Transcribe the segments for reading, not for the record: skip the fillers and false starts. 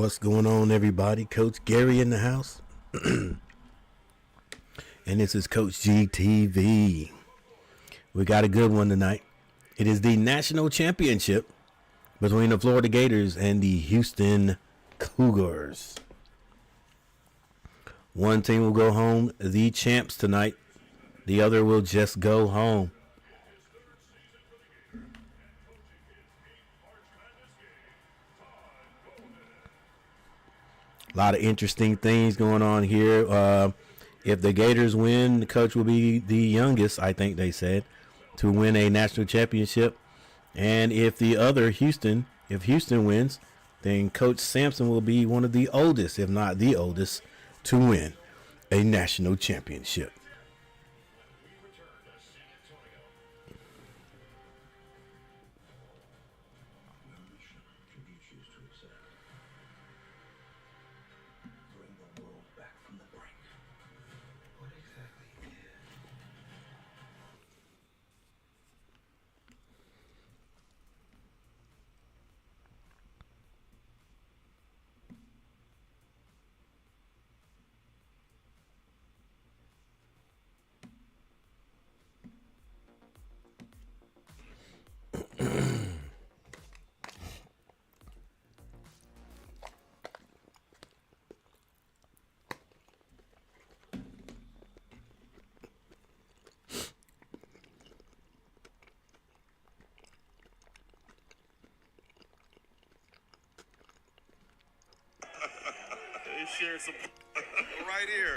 What's going on, everybody? Coach Gary in the house. And this is Coach GTV. We got a good one tonight. It is the national championship between the Florida Gators and the Houston Cougars. One team will go home, the champs tonight. The other will just go home. A lot of interesting things going on here. If the Gators win, the coach will be the youngest, I think they said, to win a national championship. And if the other Houston wins, then Coach Sampson will be one of the oldest, if not the oldest, to win a national championship. Share some right here.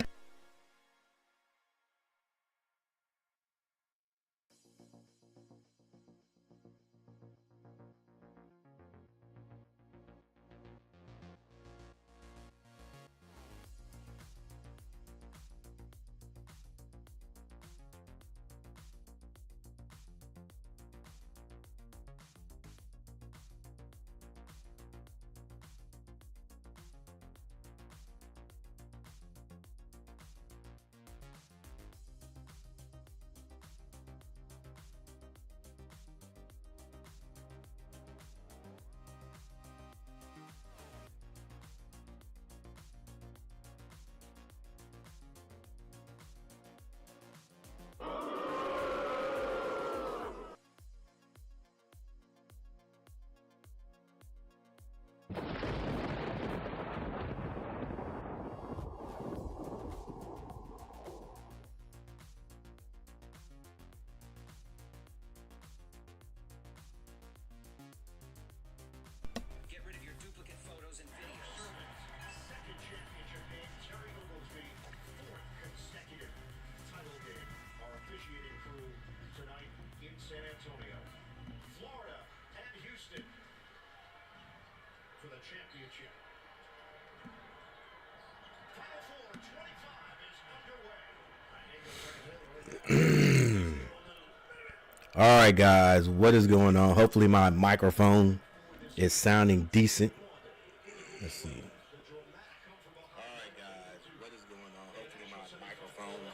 San Antonio, Florida, and Houston for the championship. Final 4, 25 is underway. All right, guys, what is going on? Hopefully my microphone is sounding decent. Let's see. All right, guys, what is going on? Hopefully my microphone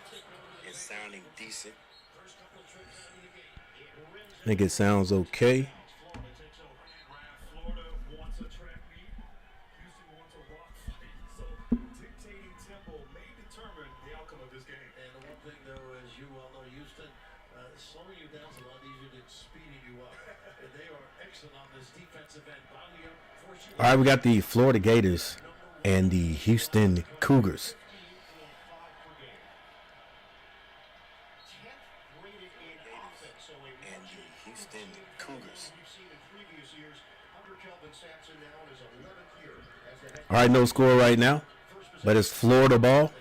is sounding decent. I think it sounds okay. All right, we got the Florida Gators and the Houston Cougars. All right, no score right now, but it's Florida ball.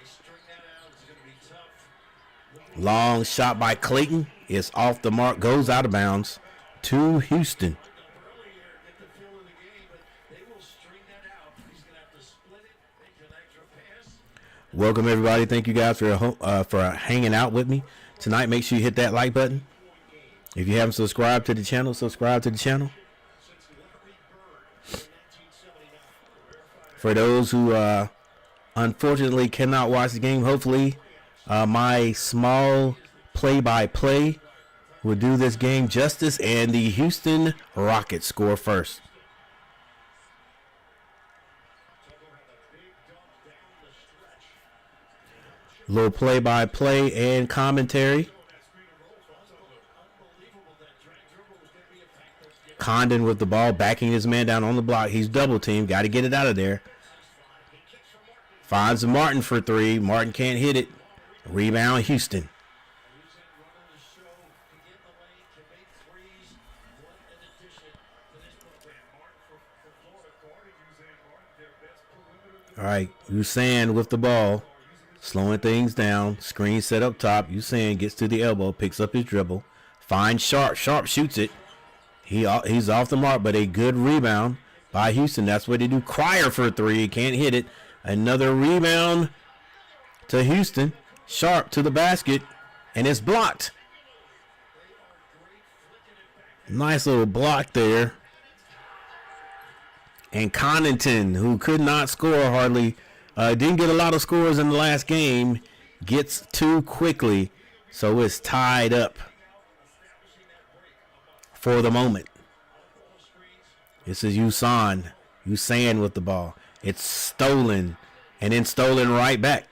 Long shot by Clayton. It's off the mark, goes out of bounds to Houston. Welcome, everybody. Thank you guys for hanging out with me tonight. Make sure you hit that like button. If you haven't subscribed to the channel, subscribe to the channel. For those who unfortunately cannot watch the game, hopefully my small play-by-play will do this game justice, and the Houston Rockets score first. little play-by-play and commentary. Condon with the ball, backing his man down on the block. He's double teamed. Got to get it out of there. Finds Martin for three. Martin can't hit it. Rebound, Houston. All right, Usain with the ball, slowing things down. Screen set up top. Usain gets to the elbow, picks up his dribble, finds Sharp. Sharp shoots it. He's off the mark, but a good rebound by Houston. That's what they do. Crier for three, can't hit it. Another rebound to Houston. Sharp to the basket, and it's blocked. Nice little block there. And Connaughton, who could not score hardly, didn't get a lot of scores in the last game, gets two quickly. So it's tied up for the moment. This is Usain with the ball. It's stolen, and then stolen right back.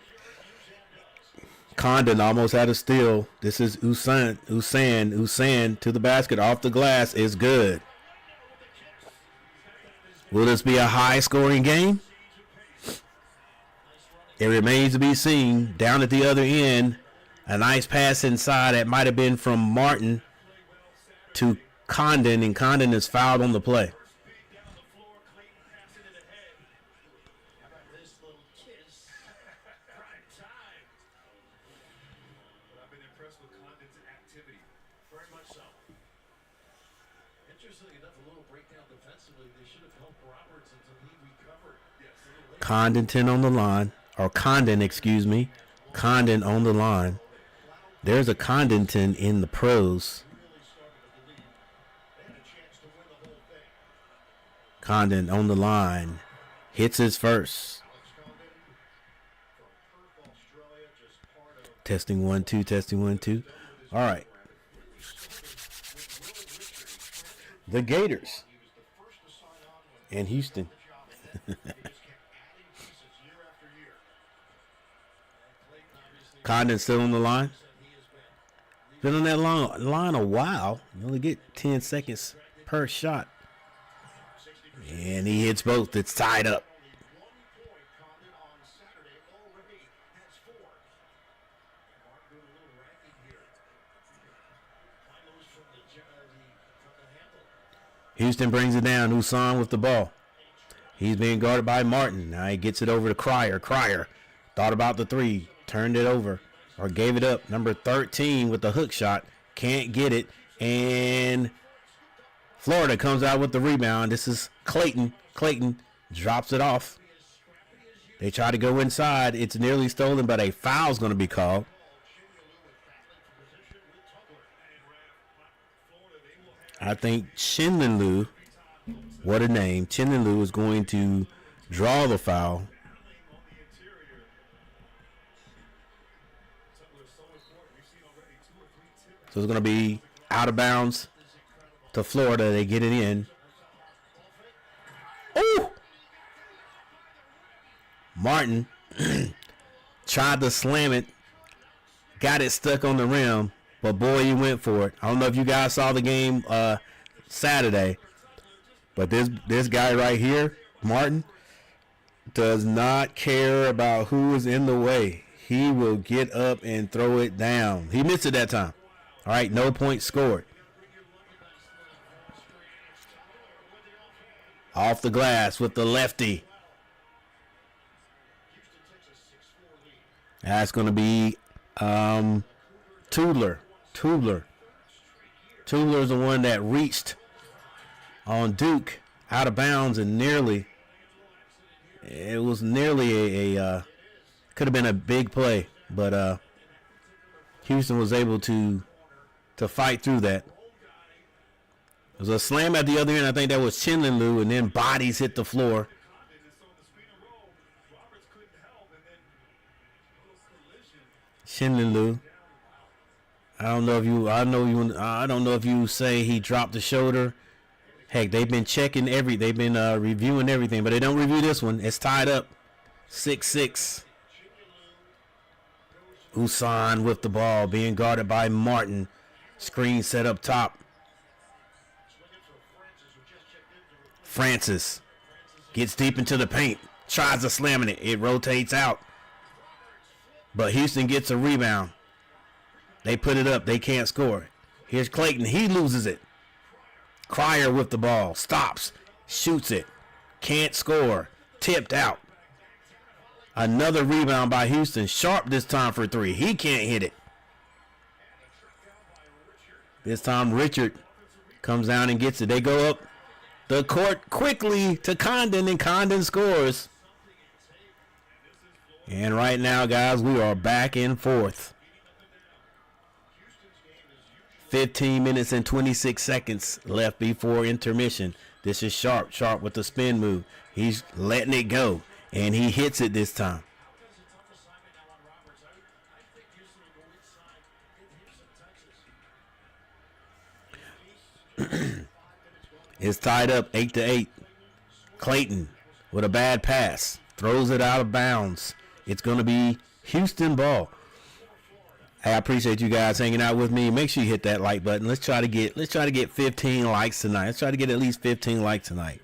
Condon almost had a steal. This is Usain to the basket, off the glass, is good. Will this be a high-scoring game? It remains to be seen. Down at the other end, a nice pass inside that might have been from Martin to Condon, and Condon is fouled on the play. Condon on the line, or Condon, excuse me. Condon on the line. There's a Condon in the pros. Condon on the line. Hits his first. Testing 1 2, testing 1 2. All right. The Gators and Houston. Condon still on the line. Been on that line a while. You only get 10 seconds per shot. And he hits both. It's tied up. Houston brings it down. Usain with the ball. He's being guarded by Martin. Now he gets it over to Crier. Crier thought about the three. Turned it over, or gave it up. Number 13 with the hook shot. Can't get it. And Florida comes out with the rebound. This is Clayton. Clayton drops it off. They try to go inside. It's nearly stolen, but a foul's going to be called. I think Chinlinlu, what a name, Chinlinlu is going to draw the foul. So it's going to be out of bounds to Florida. They get it in. Oh! Martin tried to slam it. Got it stuck on the rim. But, boy, he went for it. I don't know if you guys saw the game Saturday. But this guy right here, Martin, does not care about who is in the way. He will get up and throw it down. He missed it that time. All right, no points scored. Off the glass with the lefty. That's going to be Tudler. Tudler's the one that reached on Duke out of bounds and it was nearly a could have been a big play, but Houston was able to fight through that. There was a slam at the other end. I think that was Chinlinlu, and then bodies hit the floor. Chinlinlu. I don't know if you say he dropped the shoulder. Heck, they've been checking they've been reviewing everything, but they don't review this one. It's tied up 6-6. Usan with the ball, being guarded by Martin. Screen set up top. Francis gets deep into the paint. Tries to slam it. It rotates out. But Houston gets a rebound. They put it up. They can't score. Here's Clayton. He loses it. Cryer with the ball. Stops. Shoots it. Can't score. Tipped out. Another rebound by Houston. Sharp this time for three. He can't hit it. This time Richard comes down and gets it. They go up the court quickly to Condon, and Condon scores. And right now, guys, we are back in fourth. 15 minutes and 26 seconds left before intermission. This is Sharp. Sharp with the spin move. He's letting it go, and he hits it this time. It's tied up 8-8. Clayton with a bad pass. Throws it out of bounds. It's going to be Houston ball. Hey, I appreciate you guys hanging out with me. Make sure you hit that like button. Let's try to get 15 likes tonight. Let's try to get at least 15 likes tonight.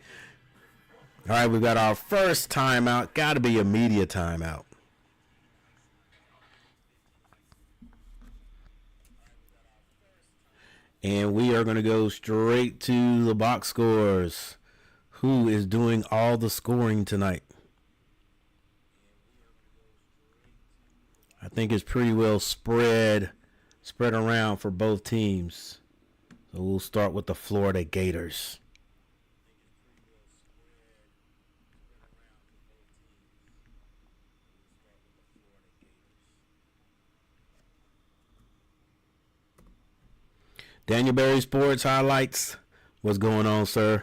All right, we've got our first timeout. Got to be a media timeout. And we are going to go straight to the box scores. Who is doing all the scoring tonight? I think it's pretty well spread around for both teams. So we'll start with the Florida Gators. Daniel Berry Sports Highlights. What's going on, sir?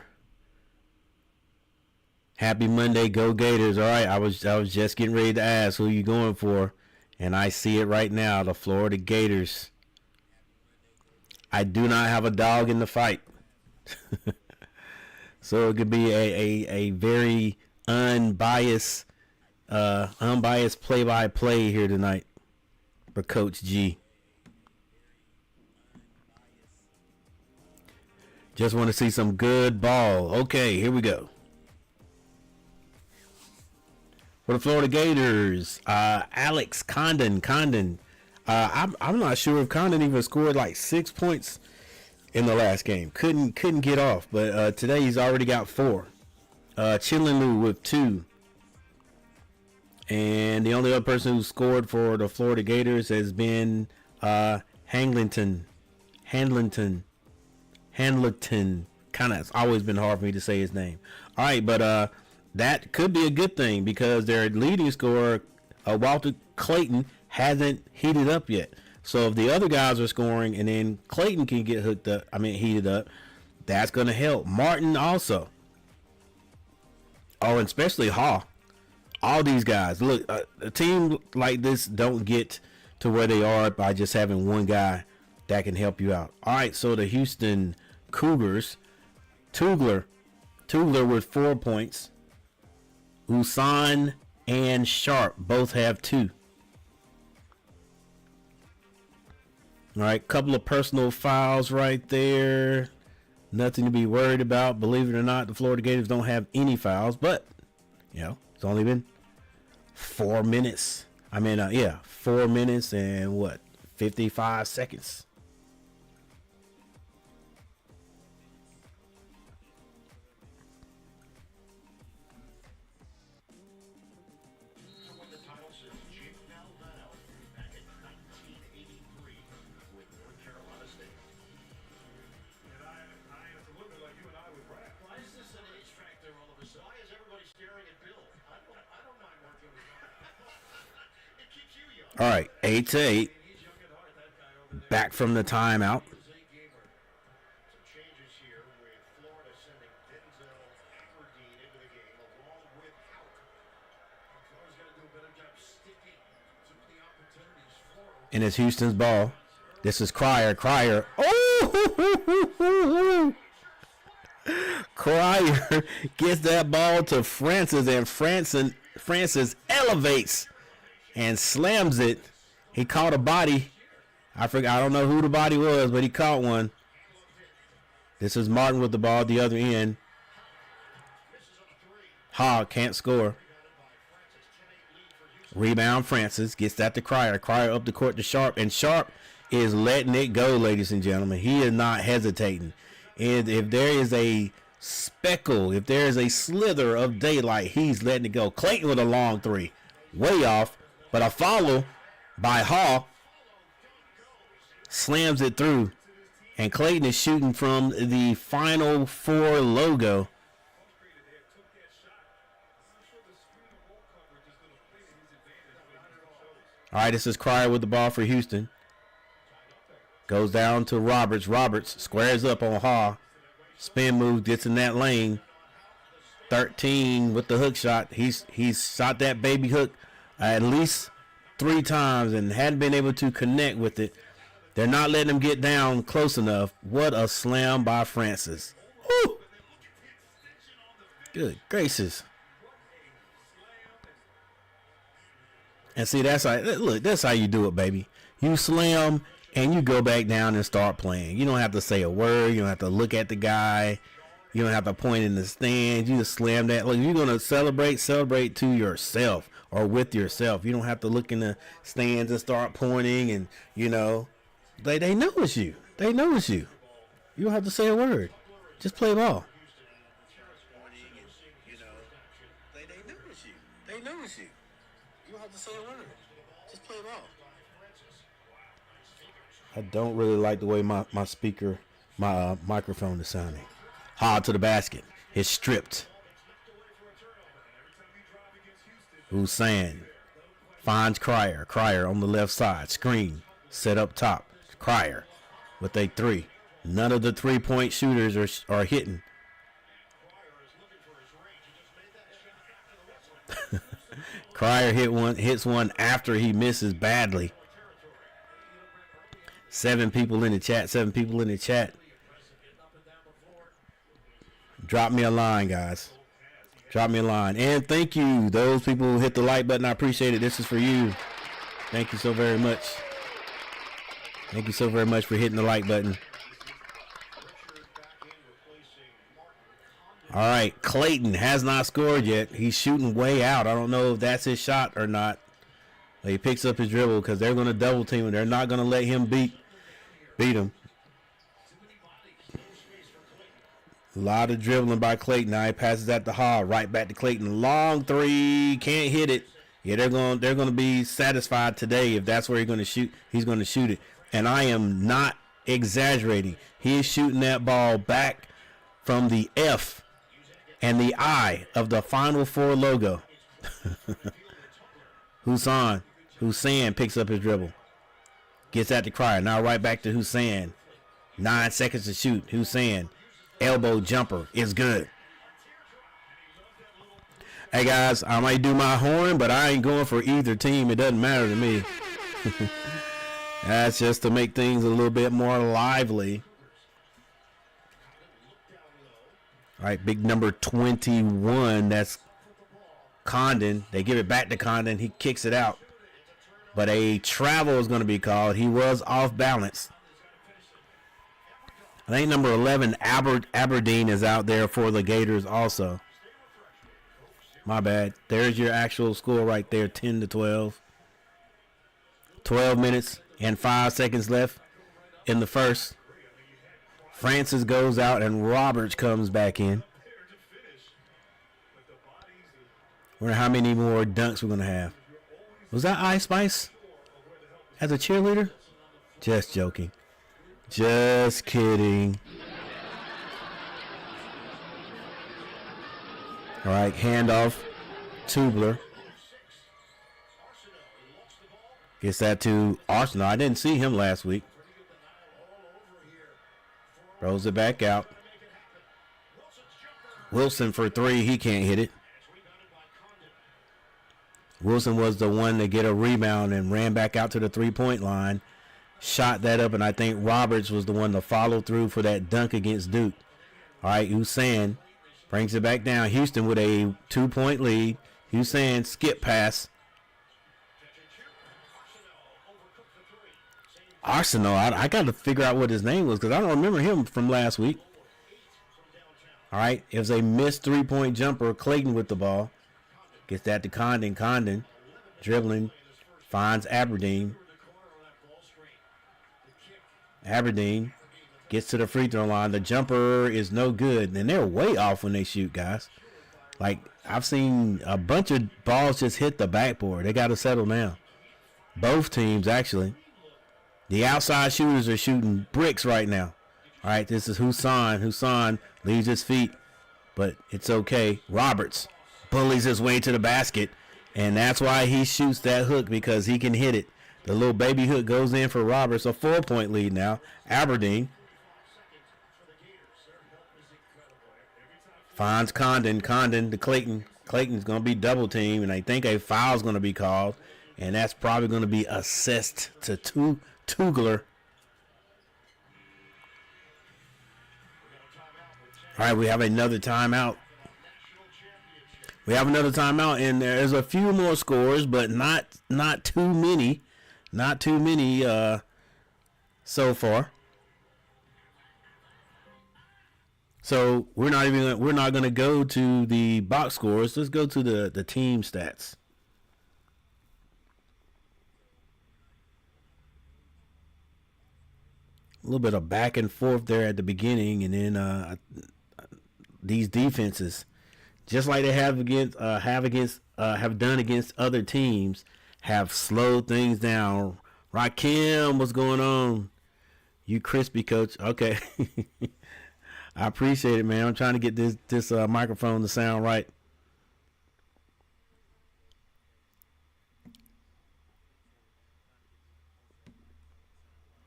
Happy Monday, go Gators. All right, I was just getting ready to ask who you going for, and I see it right now, the Florida Gators. I do not have a dog in the fight. So it could be a very unbiased play-by-play here tonight for Coach G. Just want to see some good ball. Okay, here we go. For the Florida Gators, Alex Condon. I'm not sure if Condon even scored like 6 points in the last game. Couldn't get off, but today he's already got 4. Chilinlu with 2. And the only other person who scored for the Florida Gators has been Handleton. Kind of, it's always been hard for me to say his name. All right, but that could be a good thing because their leading scorer, Walter Clayton, hasn't heated up yet. So if the other guys are scoring and then Clayton can get heated up, that's going to help. Martin also. Oh, and especially Haw. All these guys. Look, a team like this don't get to where they are by just having one guy that can help you out. All right, so the Houston Cougars, Tugler with 4 points. Usan and Sharp both have 2. All right, couple of personal fouls right there. Nothing to be worried about. Believe it or not, the Florida Gators don't have any fouls, but, it's only been 4 minutes. 4 minutes and 55 seconds. All right, 8-8. Back from the timeout. And it's Houston's ball. This is Cryer. Oh! Cryer gets that ball to Francis, and Francis elevates and slams it He caught a body. I don't know who the body was, but he caught one. This is Martin with the ball at the other end. Hogg can't score. Rebound, Francis gets that to Cryer. Cryer up the court to Sharp, and Sharp is letting it go, ladies and gentlemen. He is not hesitating. And if there is a speckle, if there is a slither of daylight, he's letting it go. Clayton with a long three. Way off, but a follow by Hall. Slams it through. And Clayton is shooting from the Final Four logo. All right, this is Cryer with the ball for Houston. Goes down to Roberts. Roberts squares up on Hall. Spin move, gets in that lane. 13 with the hook shot. He's shot that baby hook at least 3 times and hadn't been able to connect with it. They're not letting him get down close enough. What a slam by Francis. Woo! Good gracious. And see, that's how you do it, baby. You slam and you go back down and start playing. You don't have to say a word. You don't have to look at the guy. You don't have to point in the stands. You just slam that. Look, you're gonna celebrate to yourself or with yourself. You don't have to look in the stands and start pointing. And you know, they know it's you. They know it's you. You don't have to say a word. Just play ball. They know it's you. They know it's you. You don't have to say a word. Just play ball. I don't really like the way my microphone is sounding. Hard to the basket. It's stripped. Hussein finds Cryer. Cryer on the left side. Screen. Set up top. Cryer with a 3. None of the 3-point shooters are hitting. Cryer hits one after he misses badly. 7 people in the chat. Drop me a line, guys. Drop me a line. And thank you, those people who hit the like button. I appreciate it. This is for you. Thank you so very much. Thank you so very much for hitting the like button. All right, Clayton has not scored yet. He's shooting way out. I don't know if that's his shot or not. He picks up his dribble because they're going to double team him. They're not going to let him beat him. A lot of dribbling by Clayton. Now he passes that to Hall. Right back to Clayton. Long 3. Can't hit it. Yeah, they're going to be satisfied today if that's where he's going to shoot. He's going to shoot it. And I am not exaggerating. He is shooting that ball back from the F and the I of the Final Four logo. Hussein picks up his dribble. Gets that to Cryer. Now right back to Hussein. 9 seconds to shoot. Hussein. Elbow jumper is good. Hey guys, I might do my horn, but I ain't going for either team. It doesn't matter to me. That's just to make things a little bit more lively. All right, big number 21. That's Condon. They give it back to Condon. He kicks it out. But a travel is going to be called. He was off balance. I think number 11, Aberdeen, is out there for the Gators also. My bad. There's your actual score right there, 10-12. 12 minutes and 5 seconds left in the first. Francis goes out and Roberts comes back in. Wonder how many more dunks we're going to have. Was that Ice Spice as a cheerleader? Just joking. Just kidding. All right, handoff. Tubler. Gets that to Arsenal. I didn't see him last week. Throws it back out. Wilson for 3. He can't hit it. Wilson was the one to get a rebound and ran back out to the 3-point line. Shot that up, and I think Roberts was the one to follow through for that dunk against Duke. All right, Hussein brings it back down. Houston with a 2-point lead. Hussein skip pass. Arsenal. I got to figure out what his name was because I don't remember him from last week. All right. It was a missed 3-point jumper. Clayton with the ball. Gets that to Condon. Condon dribbling. Finds Aberdeen. Aberdeen gets to the free throw line. The jumper is no good. And they're way off when they shoot, guys. Like, I've seen a bunch of balls just hit the backboard. They got to settle now. Both teams, actually. The outside shooters are shooting bricks right now. All right, this is Hussein. Hussein leaves his feet, but it's okay. Roberts bullies his way to the basket, and that's why he shoots that hook, because he can hit it. The little baby hook goes in for Roberts. A 4-point lead now. Aberdeen finds Condon. Condon to Clayton. Clayton's going to be double teamed, and I think a foul's going to be called, and that's probably going to be assist to Tugler. All right, we have another timeout. And there's a few more scores, but not too many. Not too many so far. So we're not going to go to the box scores. Let's go to the team stats. A little bit of back and forth there at the beginning, and then these defenses, just like they have done against other teams, have slowed things down. Rakim, what's going on? You crispy, coach. Okay. I appreciate it, man. I'm trying to get this microphone to sound right.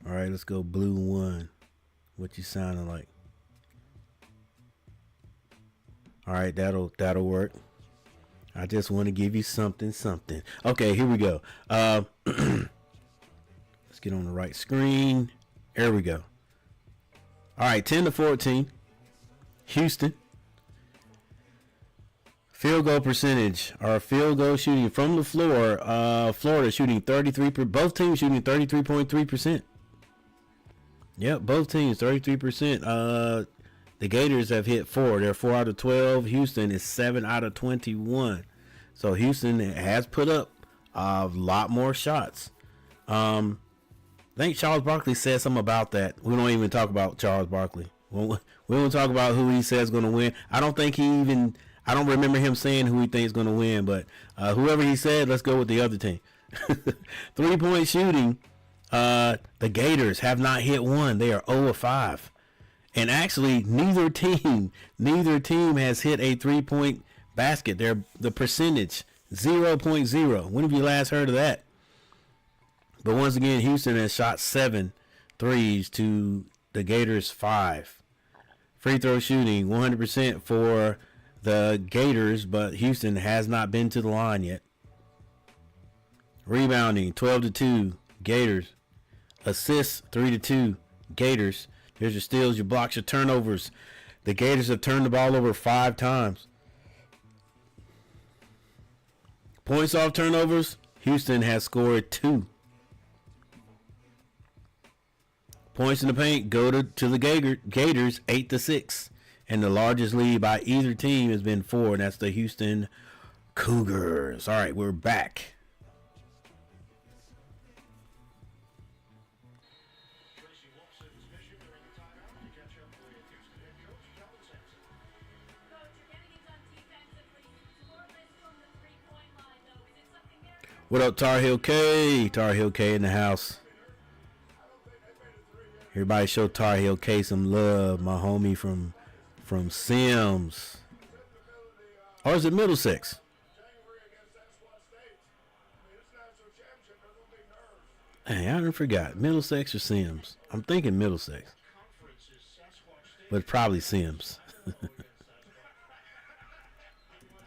All right, let's go blue 1. What you sounding like? All right, that'll work. I just want to give you something. Okay, here we go. Let's get on the right screen. There we go. All right, 10-14. Houston. Field goal percentage, or field goal shooting from the floor. Florida shooting 33%. Both teams shooting 33.3%. Yep, both teams 33%. The Gators have hit 4. They're 4 out of 12. Houston is 7 out of 21. So Houston has put up a lot more shots. I think Charles Barkley said something about that. We don't even talk about Charles Barkley. We don't talk about who he says is going to win. I don't remember him saying who he thinks is going to win, but whoever he said, let's go with the other team. 3-point shooting. The Gators have not hit one. They are 0 of 5. And actually, neither team has hit a 3-point basket. The percentage 0.0. When have you last heard of that? But once again, Houston has shot 7 threes to the Gators 5. Free throw shooting 100% for the Gators, but Houston has not been to the line yet. Rebounding 12-2 Gators. Assists 3-2 Gators. Here's your steals, your blocks, your turnovers. The Gators have turned the ball over 5 times. Points off turnovers, Houston has scored 2. Points in the paint go to the Gators 8-6. And the largest lead by either team has been 4, and that's the Houston Cougars. All right, we're back. What up, Tar Heel K? Tar Heel K in the house. Everybody show Tar Heel K some love, my homie from Sims. Or is it Middlesex? Hey, I done forgot. Middlesex or Sims? I'm thinking Middlesex. But probably Sims.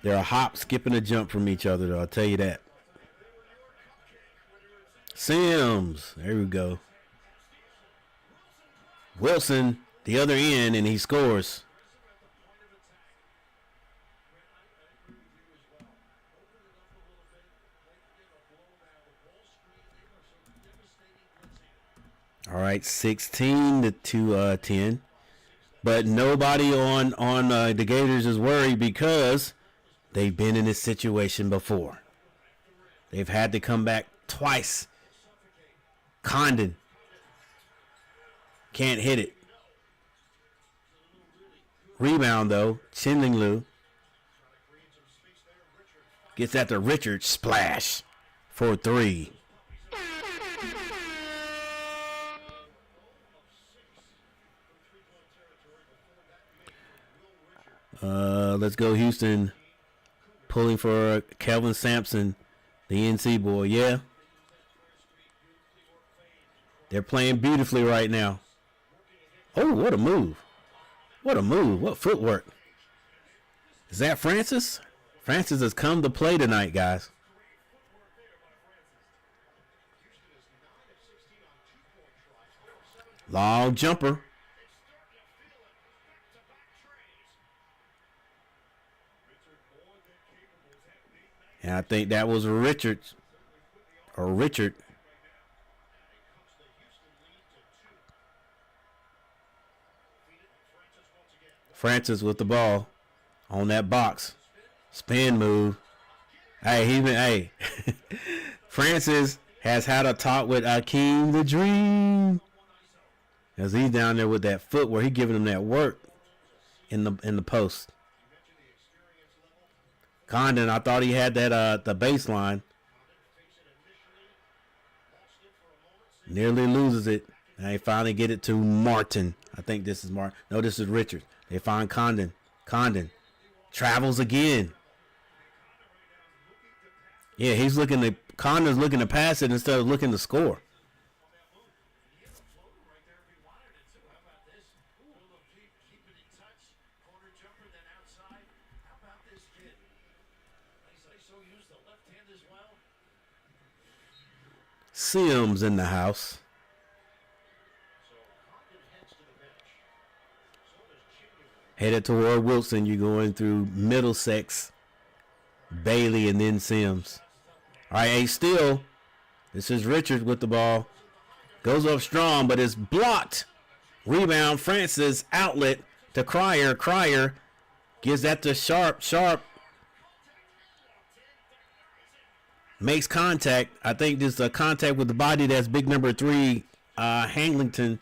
They're a hop, skip, and a jump from each other, though, I'll tell you that. Sims. There we go. Wilson, the other end, and he scores. All right, 16 to 10. But nobody on the Gators is worried because they've been in this situation before. They've had to come back twice. Condon can't hit it. Rebound, though. Chinlinglu gets at the Richards. Splash for 3. Let's go Houston. Pulling for Kelvin Sampson, the NC boy. Yeah. They're playing beautifully right now. Oh, what a move. What a move. What footwork. Is that Francis? Francis has come to play tonight, guys. Long jumper. And I think that was Richards. Or Richard. Francis with the ball on that box. Spin move. Hey, Francis has had a talk with Akeem the Dream. As he's down there with that footwork, he giving him that work in the post. Condon, I thought he had that the baseline. Nearly loses it. And they finally get it to Martin. I think this is Martin. No, this is Richard. They find Condon. Condon travels again. Yeah, Condon's looking to pass it instead of looking to score. Sims in the house. Headed toward Wilson. You're going through Middlesex, Bailey, and then Sims. All right, hey, still. This is Richard with the ball. Goes up strong, but it's blocked. Rebound, Francis, outlet to Cryer. Cryer gives that to Sharp. Sharp makes contact. I think this is a contact with the body. That's big number 3, Hanglington.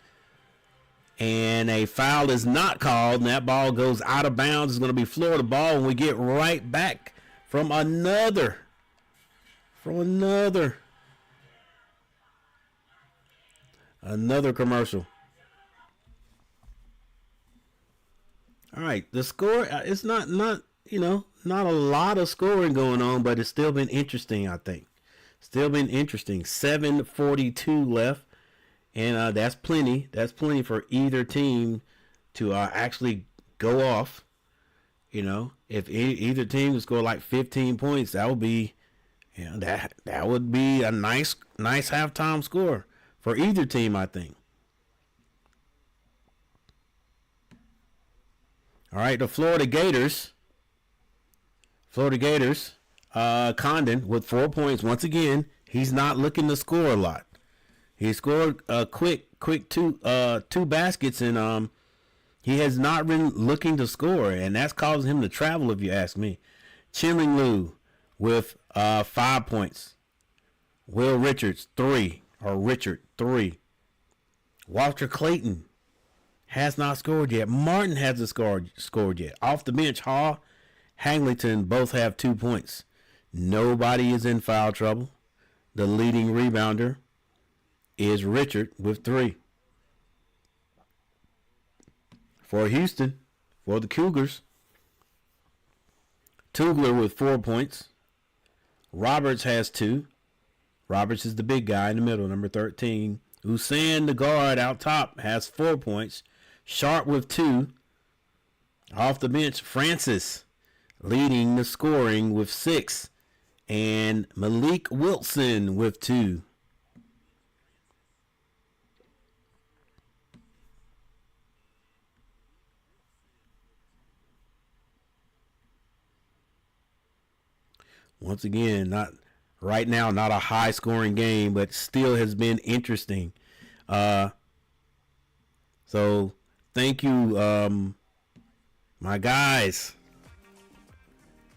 And a foul is not called, and that ball goes out of bounds. It's going to be Florida ball, and we get right back from another commercial. All right, the score, it's not a lot of scoring going on, but it's still been interesting, I think. Still been interesting. 7:42 left. And that's plenty. That's plenty for either team to actually go off. If either team would score like 15 points, that would be, that would be a nice halftime score for either team, I think. All right, the Florida Gators. Condon with 4 points. Once again, he's not looking to score a lot. He scored a quick two baskets, and he has not been looking to score, and that's causing him to travel, if you ask me. Chinlinglu with 5 points. Will Richards 3. Walter Clayton has not scored yet. Martin hasn't scored yet. Off the bench, Hall, Hanglington both have 2 points. Nobody is in foul trouble. The leading rebounder is Richard with 3. For Houston, for the Cougars, Tugler with 4 points. Roberts has 2. Roberts is the big guy in the middle, number 13. Hussein, the guard out top, has 4 points. Sharp with 2. Off the bench, Francis leading the scoring with 6. And Malik Wilson with 2. Once again, not right now, not a high-scoring game, but still has been interesting. So thank you, my guys.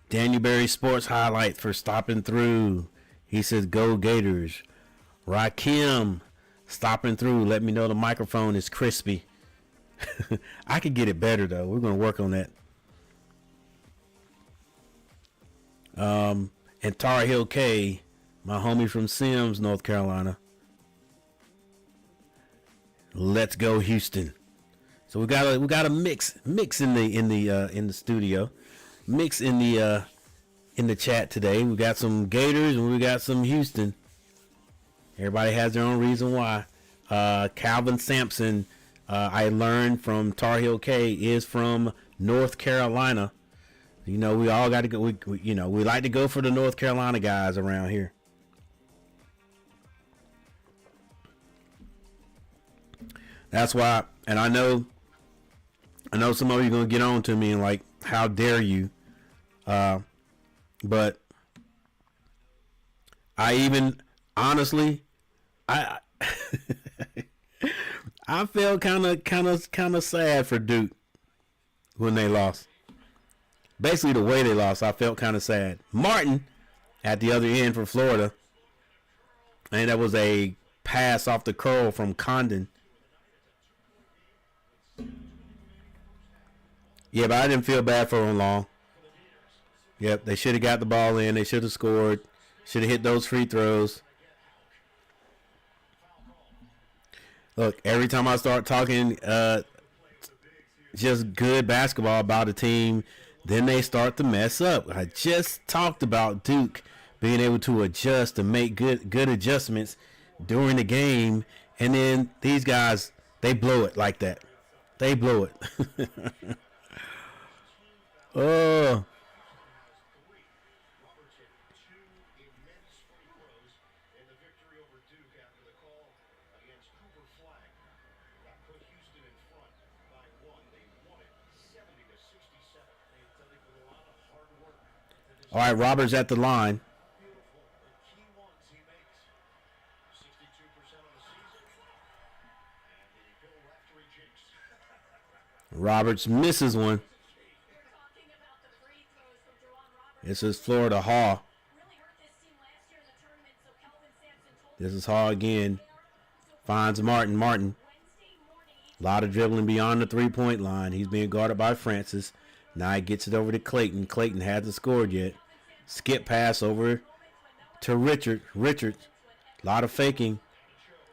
Daniel Berry Sports Highlight for stopping through. He says, "Go Gators." Rakim stopping through. Let me know the microphone is crispy. I could get it better though. We're gonna work on that. And Tar Heel K, my homie from Sims, North Carolina. Let's go Houston. So we got a mix in the studio, mix in the chat today. We got some Gators and we got some Houston. Everybody has their own reason why. Calvin Sampson, I learned from Tar Heel K, is from North Carolina. You know, we all got to go. We like to go for the North Carolina guys around here. That's why, and I know some of you are gonna get on to me and like, how dare you? But I even honestly, I I felt kind of sad for Duke when they lost. Basically, the way they lost, I felt kind of sad. Martin at the other end for Florida, and that was a pass off the curl from Condon. Yeah, but I didn't feel bad for him long. Yep, they should have got the ball in. They should have scored. Should have hit those free throws. Look, every time I start talking just good basketball about a team, then they start to mess up. I just talked about Duke being able to adjust and make good adjustments during the game, and then these guys, they blow it like that. They blow it. Oh. All right, Roberts at the line. Roberts misses one. This is Florida Hall. This is Hall again. Finds Martin. Martin. A lot of dribbling beyond the three-point line. He's being guarded by Francis. Now he gets it over to Clayton. Clayton hasn't scored yet. Skip pass over to Richard. Richard. A lot of faking.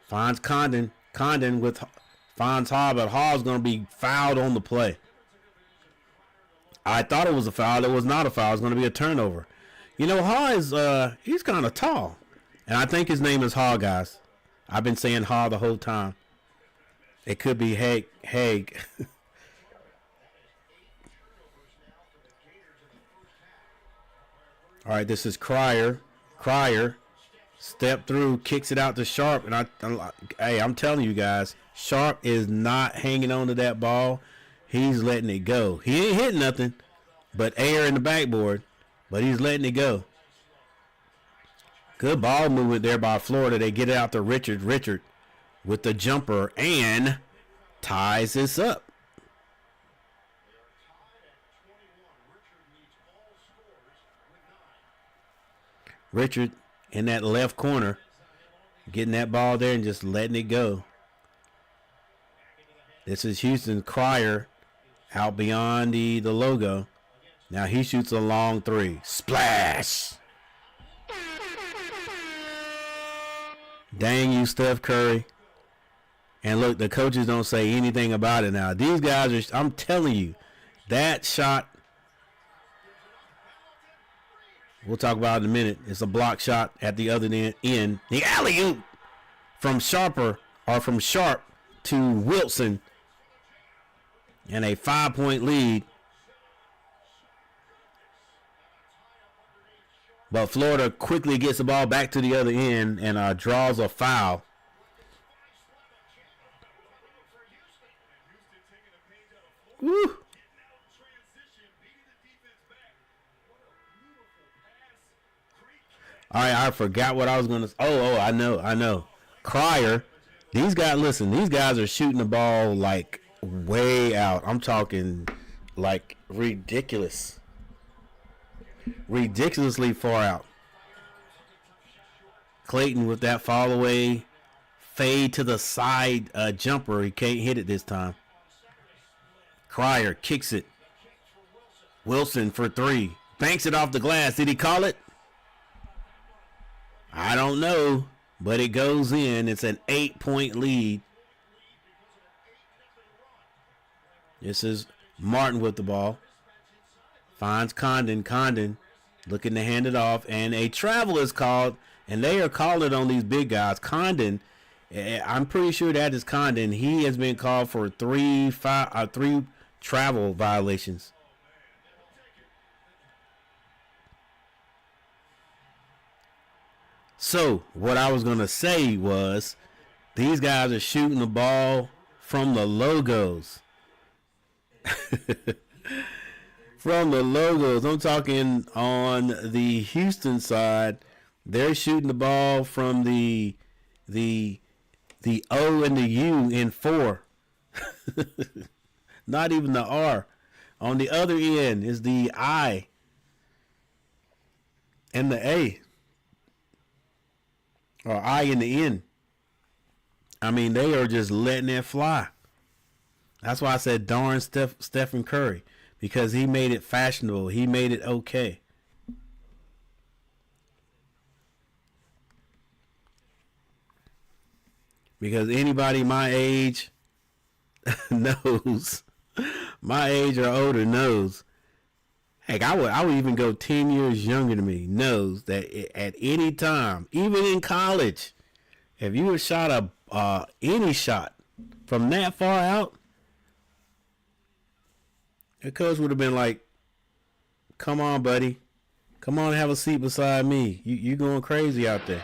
Finds Condon. Condon finds Hall, but Hall's going to be fouled on the play. I thought it was a foul. It was not a foul. It's going to be a turnover. You know, Hall is he's kind of tall. And I think his name is Hall, guys. I've been saying Hall the whole time. It could be Haig. All right, this is Cryer. Cryer step through, kicks it out to Sharp, and I'm telling you guys, Sharp is not hanging on to that ball. He's letting it go. He ain't hitting nothing but air in the backboard, but he's letting it go. Good ball movement there by Florida. They get it out to Richard. Richard with the jumper and ties this up. Richard in that left corner, getting that ball there and just letting it go. This is Houston. Cryer out beyond the logo. Now he shoots a long three. Splash! Dang you, Steph Curry. And look, the coaches don't say anything about it now. These guys are, I'm telling you, that shot, we'll talk about it in a minute. It's a block shot at the other end. The alley-oop from Sharp to Wilson. And a 5-point lead. But Florida quickly gets the ball back to the other end and draws a foul. Woo. All right, I forgot what I was going to say. Oh, I know. Cryer These guys, listen, these guys are shooting the ball like way out. I'm talking like ridiculously far out. Clayton with that fall away fade to the side jumper. He can't hit it this time. Cryer kicks it. Wilson for three. Banks it off the glass. Did he call it? I don't know, but it goes in. It's an 8-point lead. This is Martin with the ball. Finds Condon. Condon looking to hand it off, and a travel is called, and they are calling it on these big guys. Condon, I'm pretty sure that is Condon. He has been called for three travel violations. So what I was going to say was these guys are shooting the ball from the logos. From the logos. I'm talking on the Houston side. They're shooting the ball from the O and the U in 4. Not even the R. On the other end is the I and the A. Or I in the N. I mean, they are just letting it fly. That's why I said darn Stephen Curry. Because he made it fashionable. He made it okay. Because anybody my age knows, my age or older knows, heck, I would even go 10 years younger than me, knows that at any time, even in college, if you had shot any shot from that far out, the coach would have been like, come on, buddy. Come on, have a seat beside me. You going crazy out there.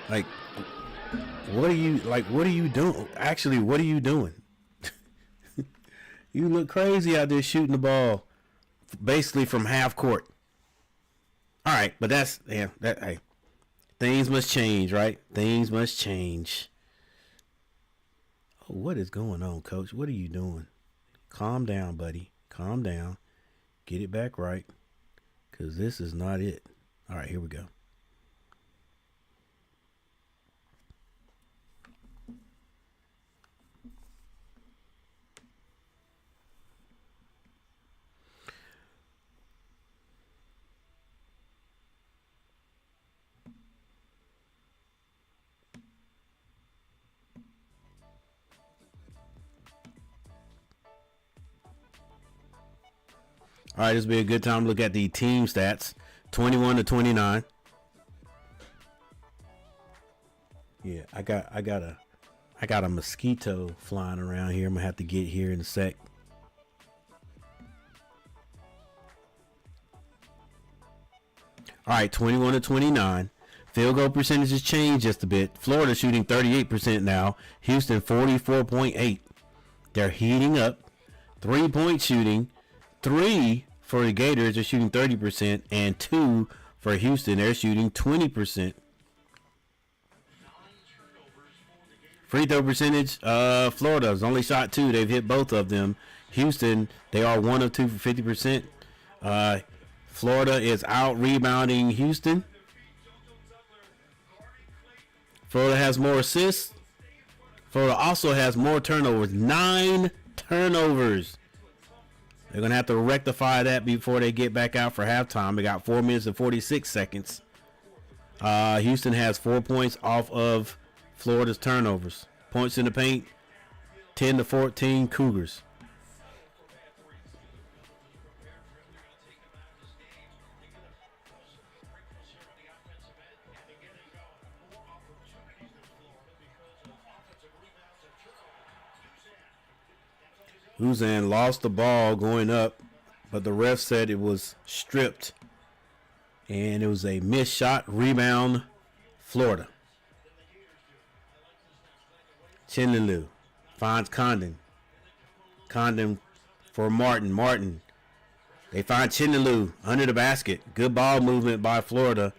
Like, what are you doing? Actually, what are you doing? You look crazy out there shooting the ball basically from half court. All right, but hey, things must change, right? Things must change. Oh, what is going on, coach? What are you doing? Calm down, buddy. Calm down. Get it back right, because this is not it. All right, here we go. All right, this will be a good time to look at the team stats. 21-29. Yeah, I got a mosquito flying around here. I'm gonna have to get here in a sec. All right, 21-29. Field goal percentage has changed just a bit. Florida shooting 38% now. Houston 44.8. They're heating up. 3-point shooting. 3 for the Gators are shooting 30%, and 2 for Houston. They're shooting 20%. Free throw percentage, Florida's only shot 2. They've hit both of them. Houston, they are 1 of 2 for 50%. Florida is out rebounding Houston. Florida has more assists. Florida also has more turnovers. 9 turnovers. They're going to have to rectify that before they get back out for halftime. They got 4 minutes and 46 seconds. Houston has 4 points off of Florida's turnovers. Points in the paint, 10-14 Cougars. Luzan lost the ball going up, but the ref said it was stripped. And it was a missed shot. Rebound, Florida. Chinlilu finds Condon. Condon for Martin. Martin. They find Chinlilu under the basket. Good ball movement by Florida.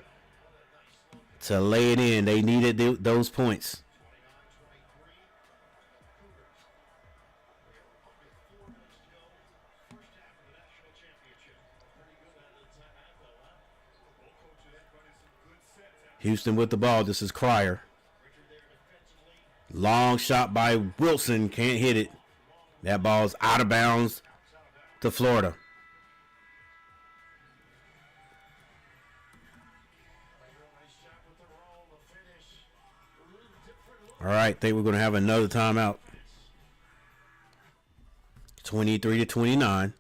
to lay it in. They needed those points. Houston with the ball. This is Cryer. Long shot by Wilson. Can't hit it. That ball's out of bounds to Florida. All right, think we're going to have another timeout. 23-29.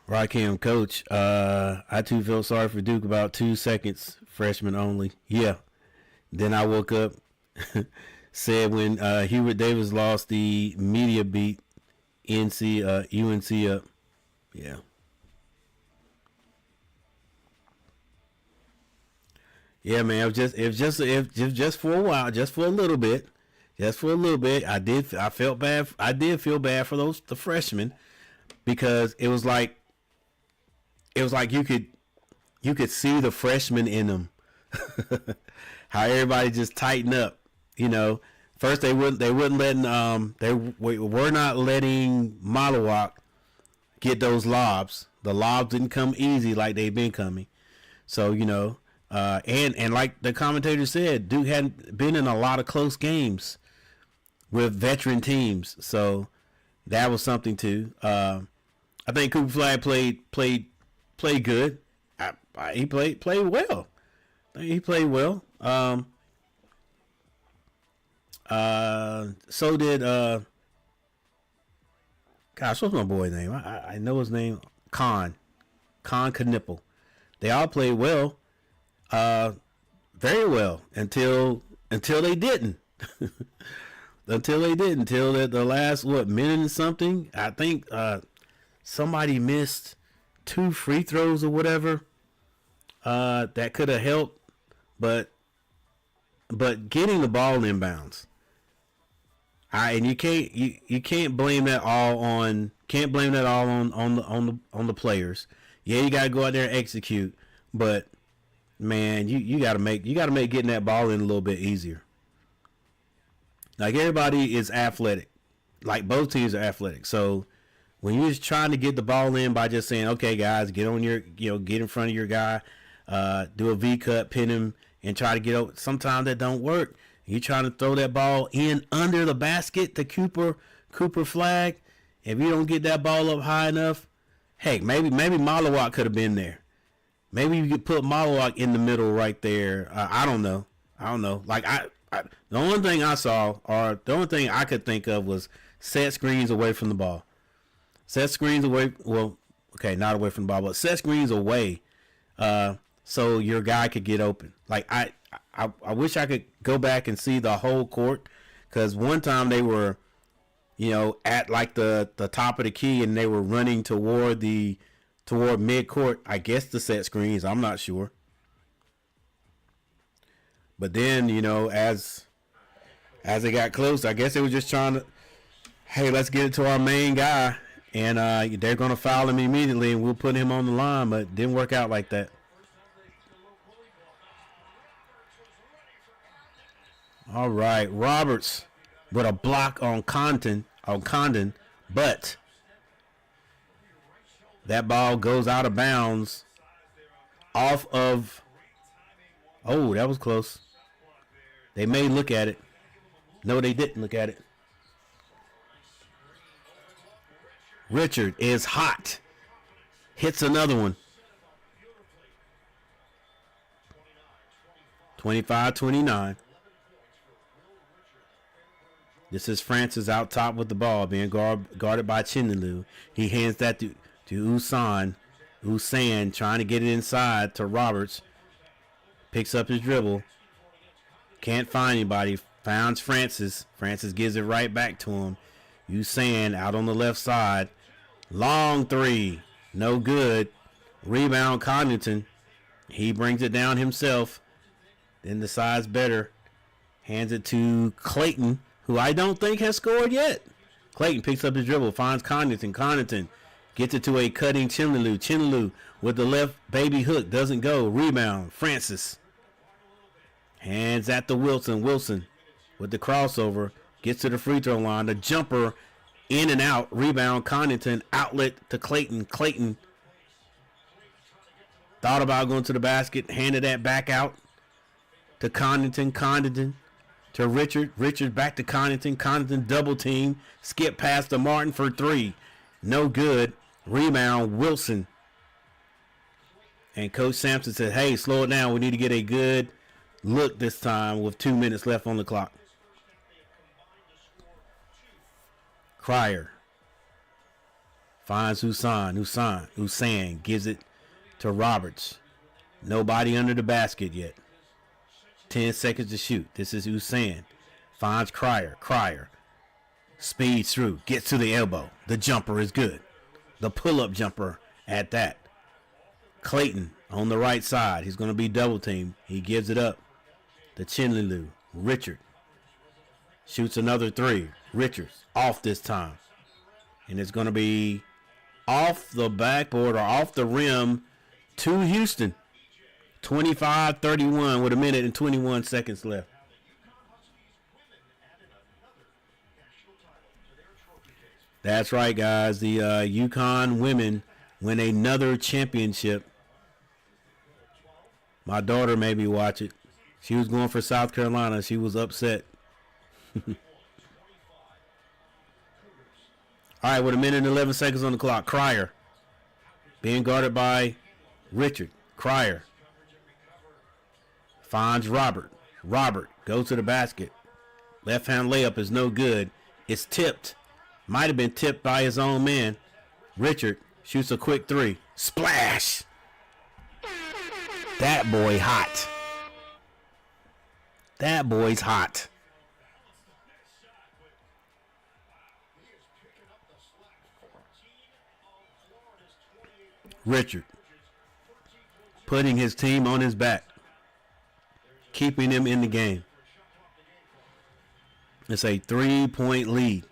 Rakim, coach, I too felt sorry for Duke about 2 seconds, freshman only. Yeah. Then I woke up, said when Hubert Davis lost the media beat, UNC up. Yeah. Yeah, man. It was just for a while, just for a little bit. I did feel bad for the freshmen, because it was like you could see the freshmen in them. How everybody just tighten up, you know. First they were not letting Malawak get those lobs. The lobs didn't come easy like they've been coming. So, you know, and like the commentator said, Duke hadn't been in a lot of close games with veteran teams. So that was something too. I think Cooper Flag played good. He played well. He played well. So did gosh, what's my boy's name? I know his name. Khan Knipple. They all played well. Very well until they didn't. Until the last minute and something. I think somebody missed 2 free throws or whatever. That could have helped, but getting the ball inbounds. And you can't blame that all on the players. Yeah, you gotta go out there and execute, but man, you gotta make getting that ball in a little bit easier. Like, everybody is athletic, like both teams are athletic. So when you're just trying to get the ball in by just saying, okay, guys, get in front of your guy, do a V cut, pin him, and try to get over. Sometimes that don't work. You're trying to throw that ball in under the basket to Cooper Flag. If you don't get that ball up high enough, heck, maybe Malawak could have been there. Maybe you could put Malawak in the middle right there. I don't know. Like, the only thing I saw, or the only thing I could think of, was set screens away from the ball. Set screens away. Well, okay, not away from the ball, but set screens away, so your guy could get open. Like, I wish I could go back and see the whole court, because one time they were, at like the top of the key, and they were running toward mid court. I guess the set screens. I'm not sure. But then, as they got close, I guess they were just trying to, hey, let's get it to our main guy, and they're going to foul him immediately, and we'll put him on the line. But it didn't work out like that. All right, Roberts with a block on Condon, but that ball goes out of bounds off of. Oh, that was close. They may look at it. No, they didn't look at it. Richard is hot. Hits another one. 25-29. This is Francis out top with the ball, being guarded by Chinelu. He hands that to Usan, trying to get it inside to Roberts. Picks up his dribble. Can't find anybody. Finds Francis. Francis gives it right back to him. Usan out on the left side. Long three. No good. Rebound Connaughton. He brings it down himself. Then decides better. Hands it to Clayton, who I don't think has scored yet. Clayton picks up his dribble, finds Connaughton. Connaughton gets it to a cutting Chinaloo. Chinaloo with the left baby hook. Doesn't go. Rebound. Francis. Hands at the Wilson. Wilson with the crossover. Gets to the free throw line. The jumper in and out. Rebound. Connaughton. Outlet to Clayton. Clayton thought about going to the basket. Handed that back out to Connaughton. Connaughton to Richard. Richard back to Connaughton. Connaughton double team. Skip past to Martin for three. No good. Rebound. Wilson. And Coach Sampson said, hey, slow it down. We need to get a good look this time with 2 minutes left on the clock. Cryer finds Hussein gives it to Roberts. Nobody under the basket yet. 10 seconds to shoot. This is Hussein. Finds Cryer. Cryer speeds through. Gets to the elbow. The jumper is good. The pull-up jumper at that. Clayton on the right side. He's going to be double teamed. He gives it up to Chinaloo. Richard shoots another three. Richards off this time. And it's going to be off the backboard or off the rim to Houston. 25-31 with a minute and 21 seconds left. That's right, guys. The UConn women win another championship. My daughter made me watch it. She was going for South Carolina. She was upset. All right, with a minute and 11 seconds on the clock. Cryer being guarded by Richard. Cryer finds Robert. Robert goes to the basket. Left-hand layup is no good. It's tipped. Might have been tipped by his own man. Richard shoots a quick three. Splash! That boy hot. That boy's hot. Richard putting his team on his back, keeping him in the game. It's a 3-point lead.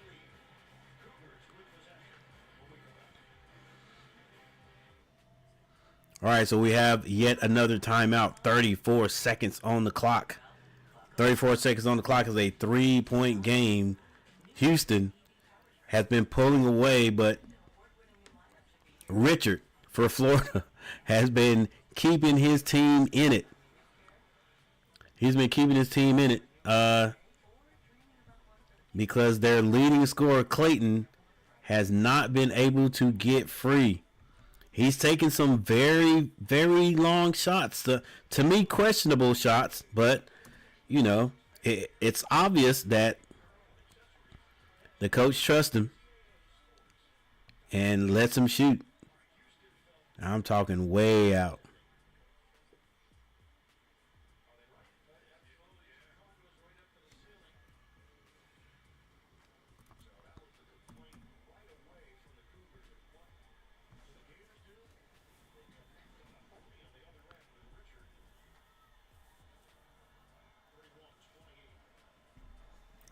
All right, so we have yet another timeout. 34 seconds on the clock. 34 seconds on the clock is a 3-point game. Houston has been pulling away, but Richard for Florida has been keeping his team in it. He's been keeping his team in it because their leading scorer, Clayton, has not been able to get free. He's taken some very, very long shots, to me, questionable shots, but, you know, it's obvious that the coach trusts him and lets him shoot. I'm talking way out.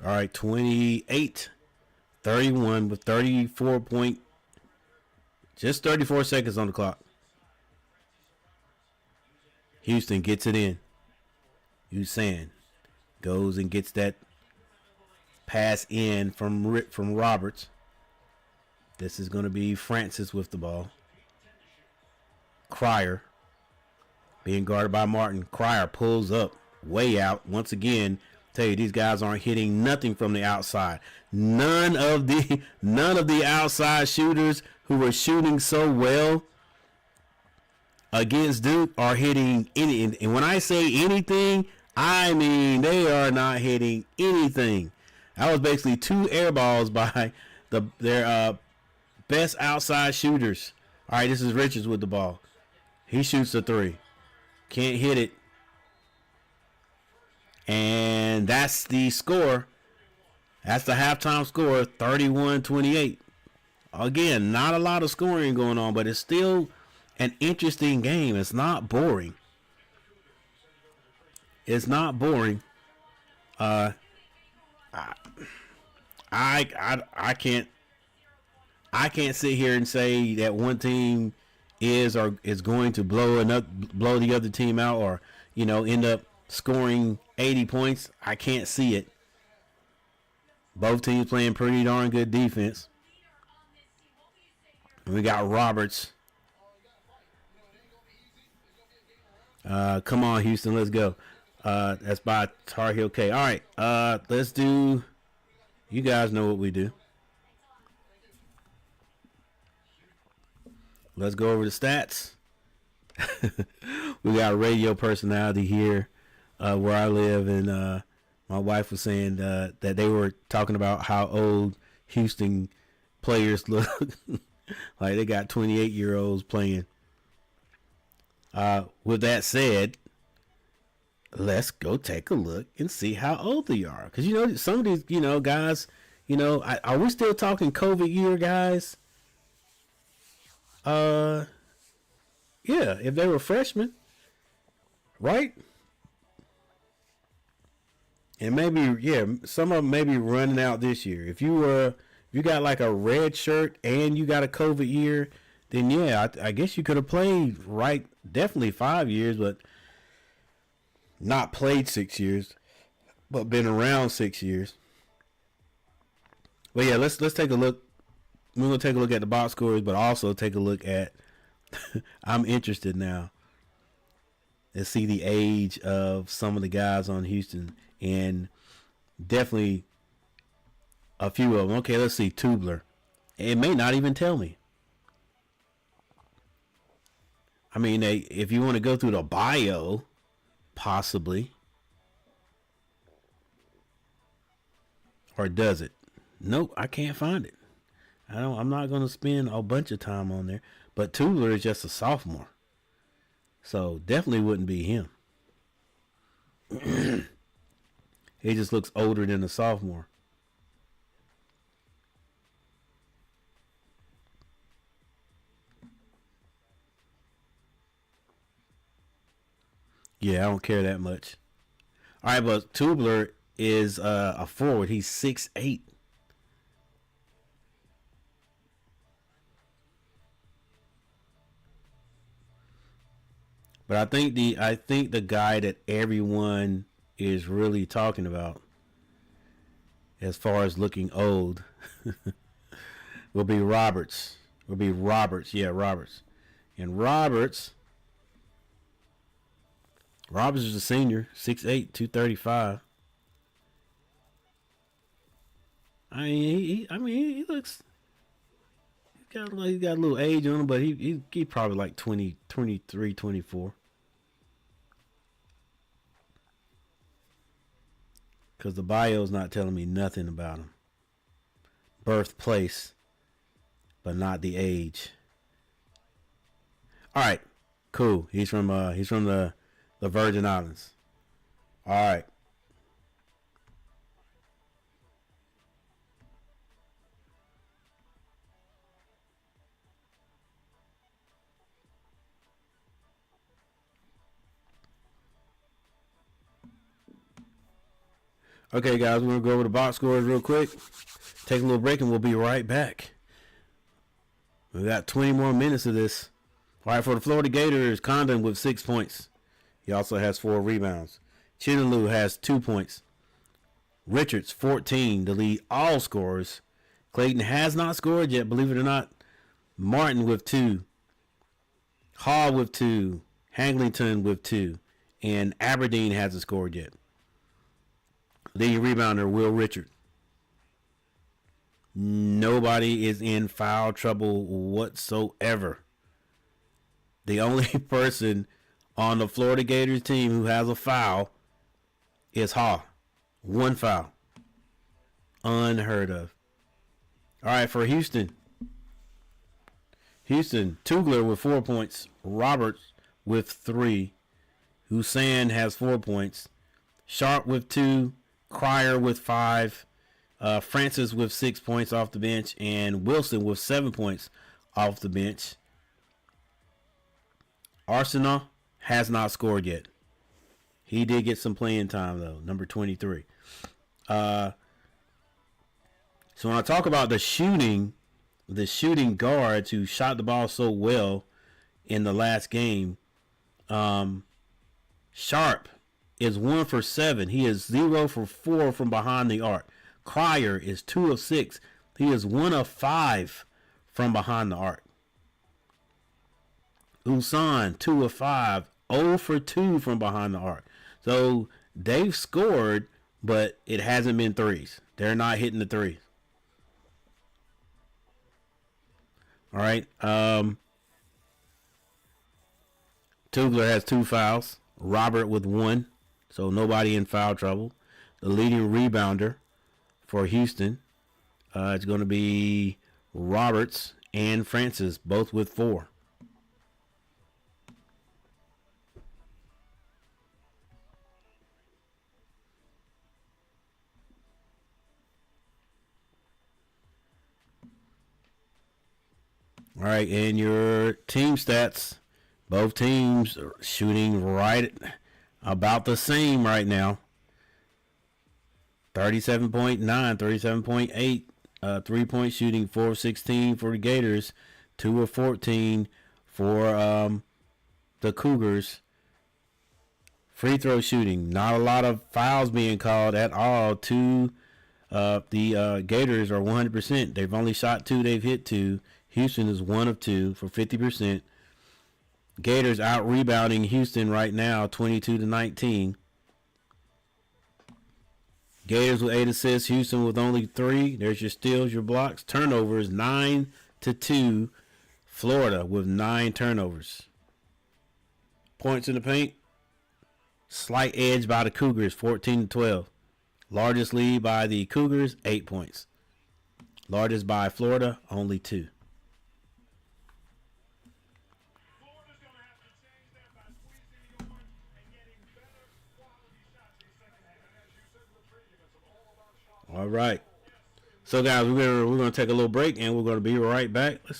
All right, 28-31 with 34 seconds on the clock. Houston gets it in. Hussein goes and gets that pass in from Roberts. This is going to be Francis with the ball. Cryer being guarded by Martin. Cryer pulls up way out once again. Tell you, these guys aren't hitting nothing from the outside. None of the outside shooters who were shooting so well against Duke are hitting any. And when I say anything, I mean they are not hitting anything. That was basically 2 air balls by their best outside shooters. All right, this is Richards with the ball. He shoots a 3. Can't hit it. And that's the score. That's the halftime score, 31-28. Again, not a lot of scoring going on, but it's still an interesting game. It's not boring. It's not boring. I can't sit here and say that one team is or is going to blow the other team out, or end up scoring 80 points. I can't see it. Both teams playing pretty darn good defense. And we got Roberts. Come on, Houston, let's go. That's by Tar Heel K. All right, let's do. You guys know what we do. Let's go over the stats. We got radio personality here where I live, and my wife was saying that they were talking about how old Houston players look. Like they got 28-year-olds playing. With that said, let's go take a look and see how old they are. Because, some of these, guys, are we still talking COVID year, guys? Yeah, if they were freshmen, right? And maybe, some of them may be running out this year. If you got like a red shirt and you got a COVID year, then I guess you could have played, right? Definitely 5 years, but not played 6 years, but been around 6 years. But yeah, let's take a look. We're gonna take a look at the box scores, but also take a look at. I'm interested now to see the age of some of the guys on Houston, and definitely a few of them. Okay, let's see. Tubler. It may not even tell me. I mean, if you want to go through the bio, possibly. Or does it? Nope, I can't find it. I'm not going to spend a bunch of time on there. But Tubler is just a sophomore. So definitely wouldn't be him. He just looks older than a sophomore. Yeah, I don't care that much. All right, but Tubler is a forward. He's 6'8". But I think the guy that everyone is really talking about, as far as looking old, will be Roberts. Yeah, Roberts. And Roberts is a senior, 6'8", 235. He looks. He's got a little age on him, but he probably like 20, 23, 24. Because the bio's not telling me nothing about him. Birthplace, but not the age. All right, cool. He's from the Virgin Islands. All right. Okay, guys, we're going to go over the box scores real quick. Take a little break, and we'll be right back. We got 20 more minutes of this. All right, for the Florida Gators, Condon with 6 points. He also has 4 rebounds. Chinaloo has 2 points. Richards, 14, to lead all scorers. Clayton has not scored yet, believe it or not. Martin with 2. Hall with 2. Hanglington with 2. And Aberdeen hasn't scored yet. Leading rebounder, Will Richard. Nobody is in foul trouble whatsoever. The only person on the Florida Gators team who has a foul is Hall. 1 foul. Unheard of. All right, for Houston. Tugler with 4 points. Roberts with 3. Hussein has 4 points. Sharp with 2. Cryer with 5. Francis with 6 points off the bench. And Wilson with 7 points off the bench. Arsenal has not scored yet. He did get some playing time, though. Number 23. So when I talk about the shooting guards who shot the ball so well in the last game, Sharp is 1 for 7. He is 0 for 4 from behind the arc. Cryer is 2 of 6. He is 1 of 5 from behind the arc. Usan, 2 of 5. 0 for 2 from behind the arc. So they've scored, but it hasn't been threes. They're not hitting the threes. All right. Tugler has 2 fouls. Robert with 1. So nobody in foul trouble. The leading rebounder for Houston, it's going to be Roberts and Francis, both with 4. All right, and your team stats, both teams are shooting right about the same right now. 37.9, 37.8 3-point shooting, 4 of 16 for the Gators, 2 of 14 for the Cougars. Free throw shooting, not a lot of fouls being called at all. The Gators are 100%. They've only shot 2, they've hit 2. Houston is 1 of 2 for 50%. Gators out rebounding Houston right now, 22-19. Gators with 8 assists, Houston with only 3. There's your steals, your blocks. Turnovers 9-2. Florida with 9 turnovers. Points in the paint, slight edge by the Cougars, 14-12. Largest lead by the Cougars, 8 points. Largest by Florida, only 2. Florida's going to have to change that by squeezing the arm and getting better quality shots in the second half. And as you said, retreating, it's all about shots. All right. So guys, we're gonna take a little break and we're gonna be right back. Are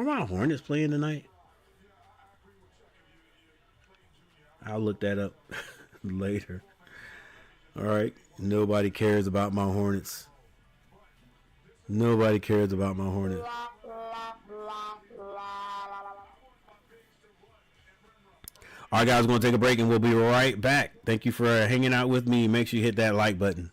my Hornets playing tonight? I'll look that up later. All right. Nobody cares about my Hornets. Nobody cares about my Hornets. All right, guys, we're going to take a break and we'll be right back. Thank you for hanging out with me. Make sure you hit that like button.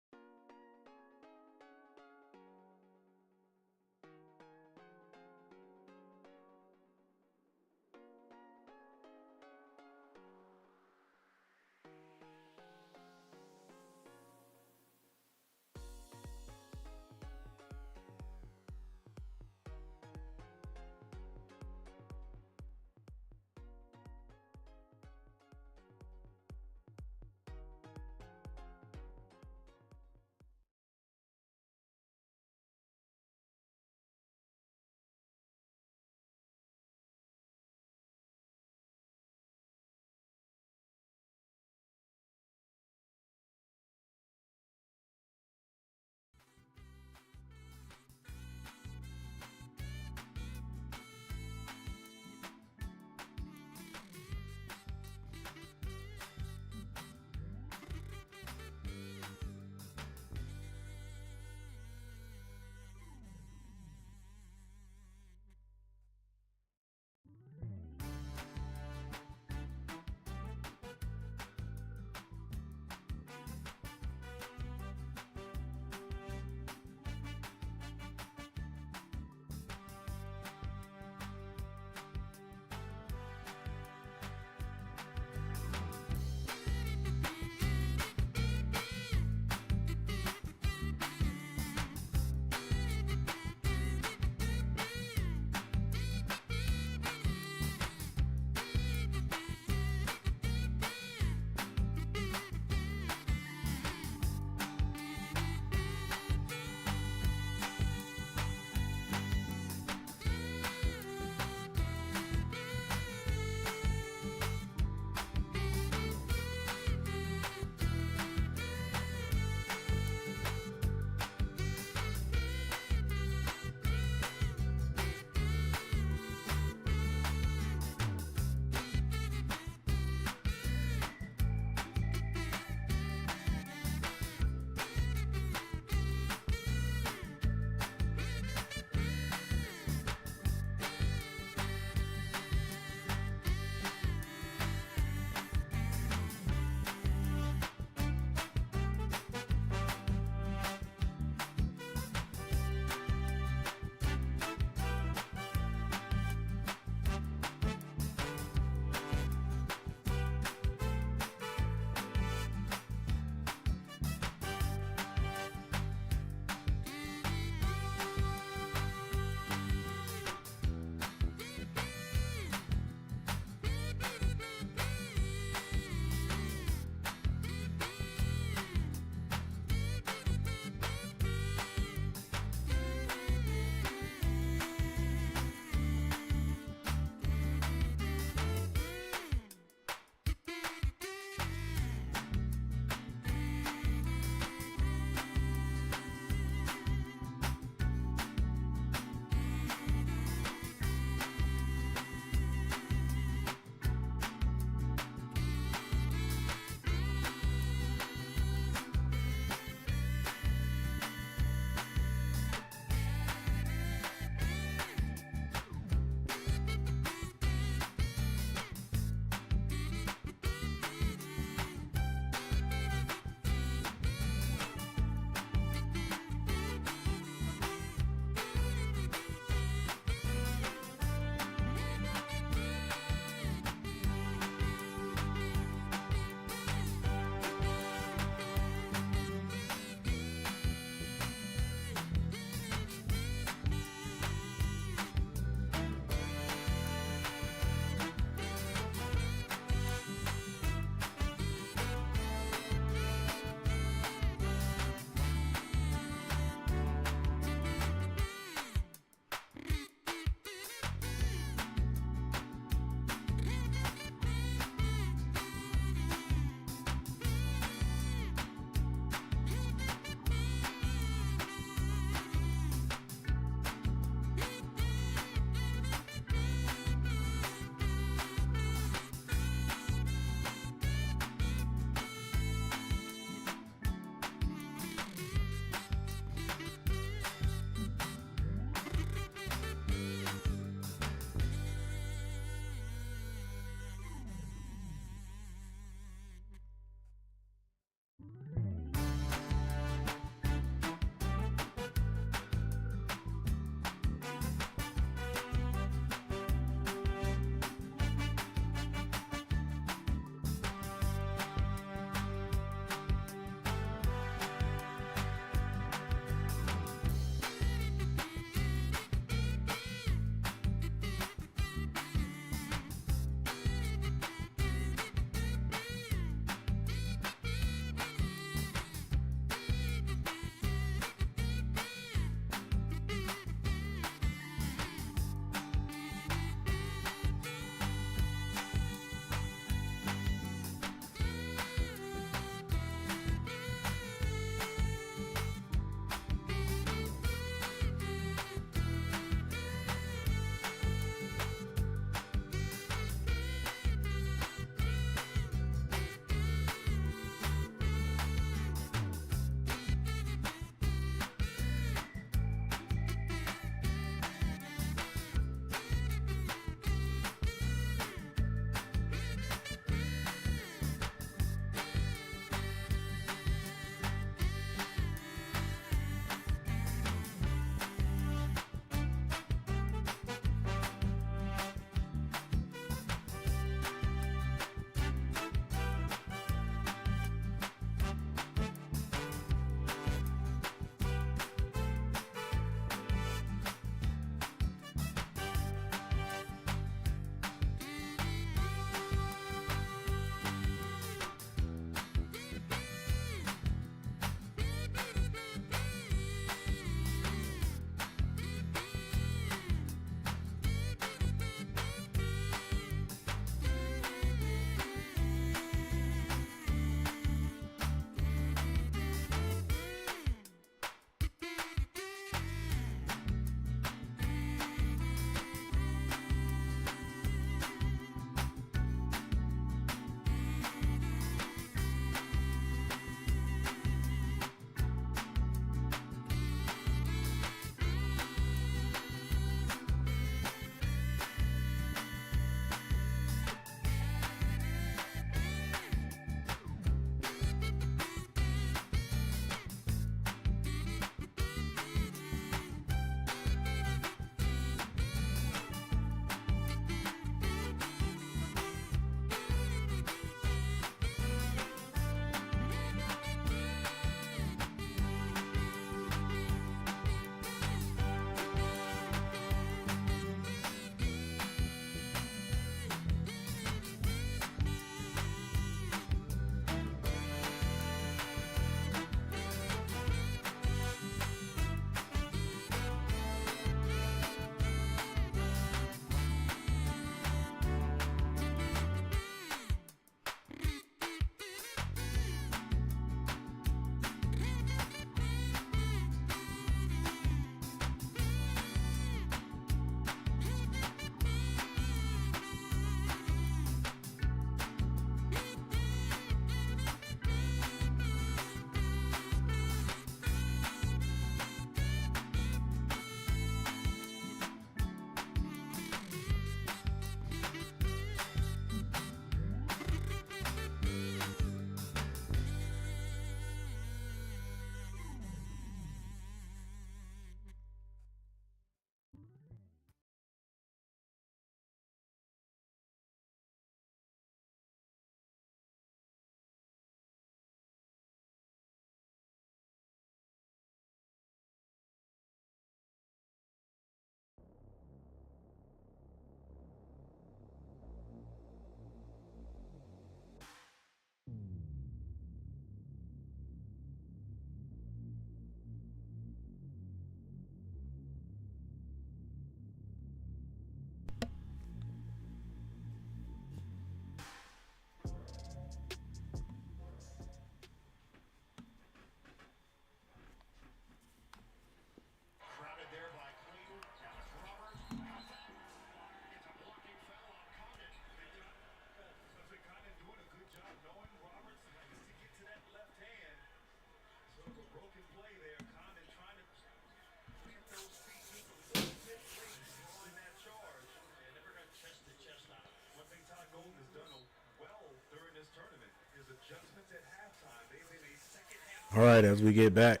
All right, as we get back,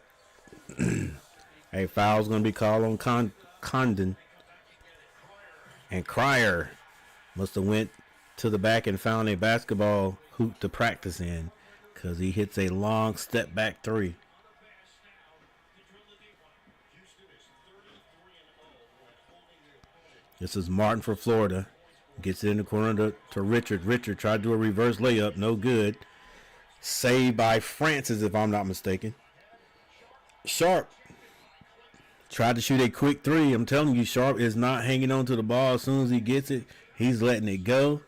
a foul's going to be called on Condon. And Cryer must have went to the back and found a basketball hoop to practice in, because he hits a long step back three. This is Martin for Florida. Gets it in the corner to Richard. Richard tried to do a reverse layup. No good. Saved by Francis, if I'm not mistaken. Sharp tried to shoot a quick three. I'm telling you, Sharp is not hanging on to the ball. As soon as he gets it, he's letting it go.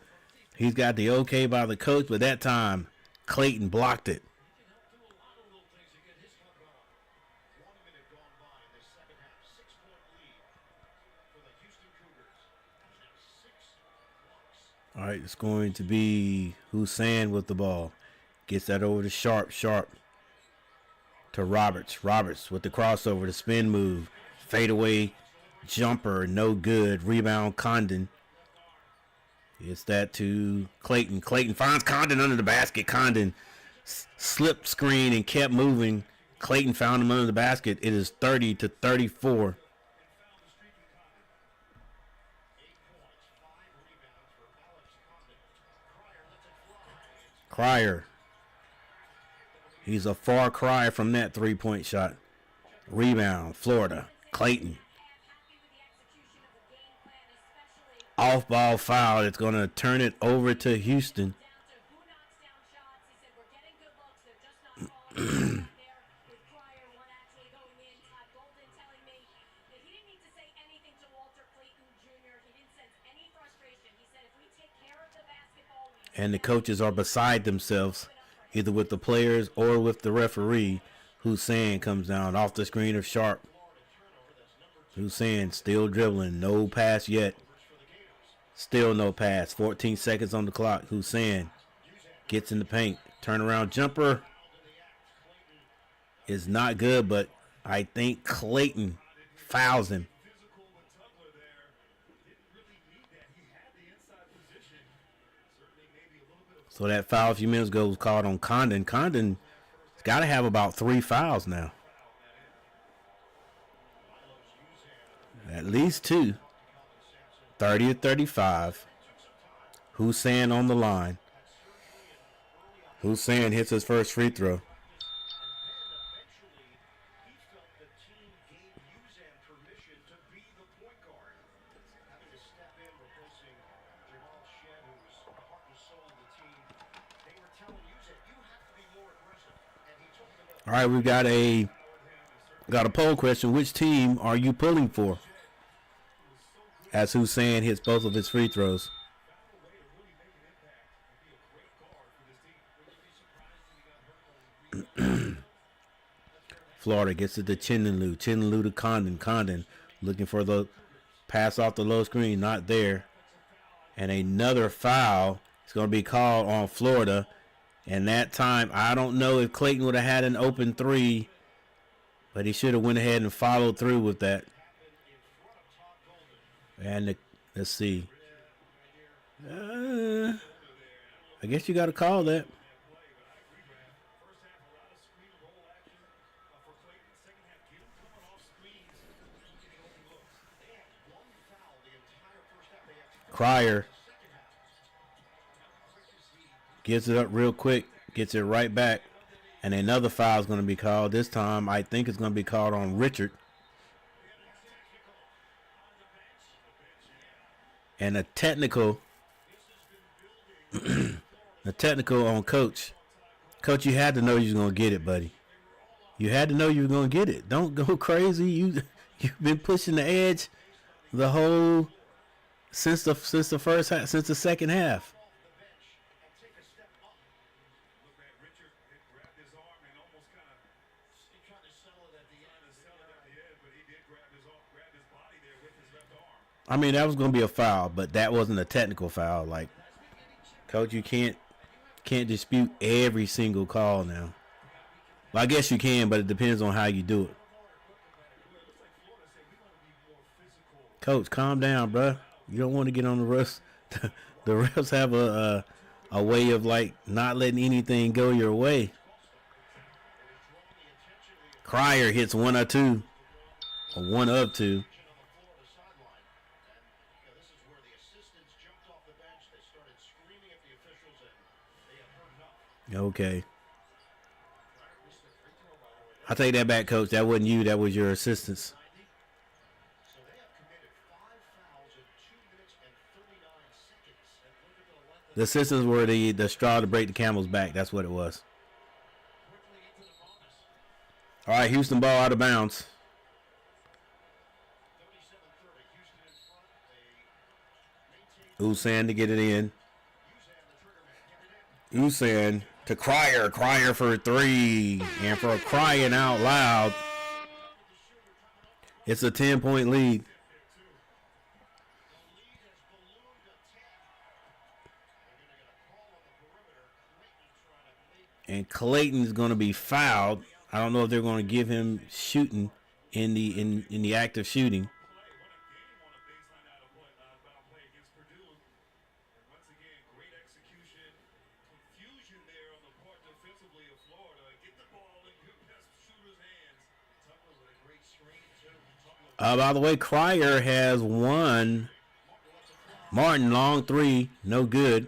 He's got the okay by the coach, but that time, Clayton blocked it. All right, it's going to be Hussein with the ball. Gets that over to Sharp. Sharp to Roberts. Roberts with the crossover, the spin move. Fadeaway jumper, no good. Rebound, Condon. It's that to Clayton. Clayton finds Condon under the basket. Condon slipped screen and kept moving. Clayton found him under the basket. It is 30-34. Cryer. He's a far cry from that three-point shot. Rebound, Florida. Clayton. Off-ball foul. It's going to turn it over to Houston. And the coaches are beside themselves, either with the players or with the referee. Hussein comes down off the screen of Sharp. Hussein still dribbling. No pass yet. Still no pass. 14 seconds on the clock. Hussein gets in the paint. Turnaround jumper is not good, but I think Clayton fouls him. So that foul a few minutes ago was called on Condon. Condon's got to have about 3 fouls now. At least 2. 30-35. Hussein on the line. Hussein hits his first free throw. All right, we've got a poll question. Which team are you pulling for? As Hussein hits both of his free throws. Florida gets it to Chinenlu. Chinenlu to Condon. Condon looking for the pass off the low screen. Not there. And another foul is going to be called on Florida. And that time, I don't know if Clayton would have had an open three, but he should have went ahead and followed through with that. And let's see. I guess you got to call that. Cryer gets it up real quick, gets it right back, and another foul is going to be called. This time, I think it's going to be called on Richard. And a technical, on Coach. Coach, you had to know you was going to get it, buddy. You had to know you were going to get it. Don't go crazy. You've been pushing the edge the whole since the second half. I mean, that was going to be a foul, but that wasn't a technical foul. Like, Coach, you can't dispute every single call now. Well, I guess you can, but it depends on how you do it. Coach, calm down, bro. You don't want to get on the refs. The refs have a way of like not letting anything go your way. Cryer hits one or two, or one of two. Okay. I'll take that back, Coach. That wasn't you. That was your assistants. The assistants were the straw to break the camel's back. That's what it was. All right, Houston ball out of bounds. Usan to get it in. Usan to Cryer. Cryer for 3. And for crying out loud, it's a 10-point lead. And Clayton's going to be fouled. I don't know if they're going to give him shooting in the act of shooting. By the way, Cryer has won. Martin, long 3, no good.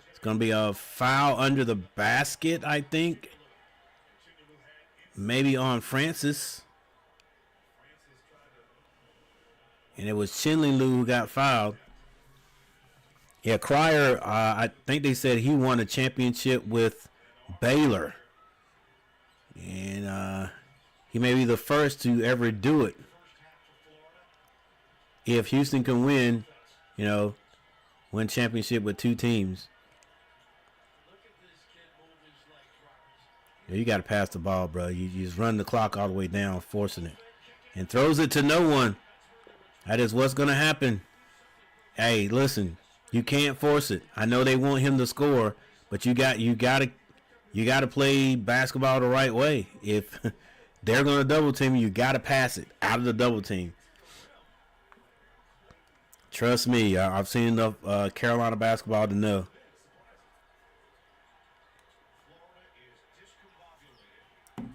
It's going to be a foul under the basket, I think. Maybe on Francis. And it was Chinley Lou who got fouled. Yeah, Cryer, I think they said he won a championship with Baylor. And he may be the first to ever do it. If Houston can win, win championship with 2 teams. You got to pass the ball, bro. You just run the clock all the way down, forcing it. And throws it to no one. That is what's going to happen. Hey, listen, you can't force it. I know they want him to score, but you got to play basketball the right way. If they're going to double team you, got to pass it out of the double team. Trust me, I've seen enough Carolina basketball to know.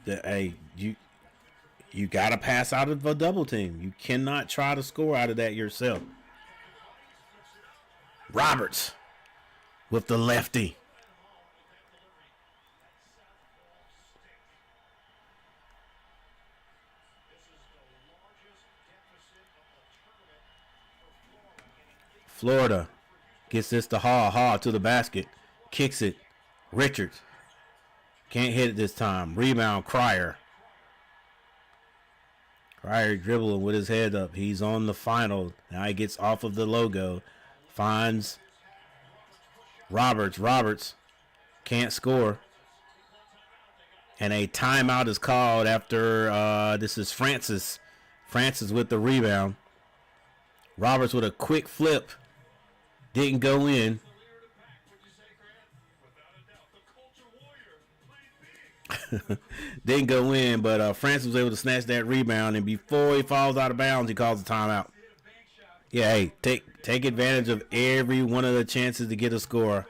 Hey, you got to pass out of a double team. You cannot try to score out of that yourself. Roberts with the lefty. Florida gets this to Hall to the basket. Kicks it. Richards. Can't hit it this time. Rebound, Cryer. Cryer dribbling with his head up. He's on the final. Now he gets off of the logo. Finds Roberts. Roberts can't score. And a timeout is called after this is Francis. Francis with the rebound. Roberts with a quick flip. Didn't go in. Didn't go in, but Francis was able to snatch that rebound, and before he falls out of bounds, he calls a timeout. Yeah, hey, take advantage of every one of the chances to get a score.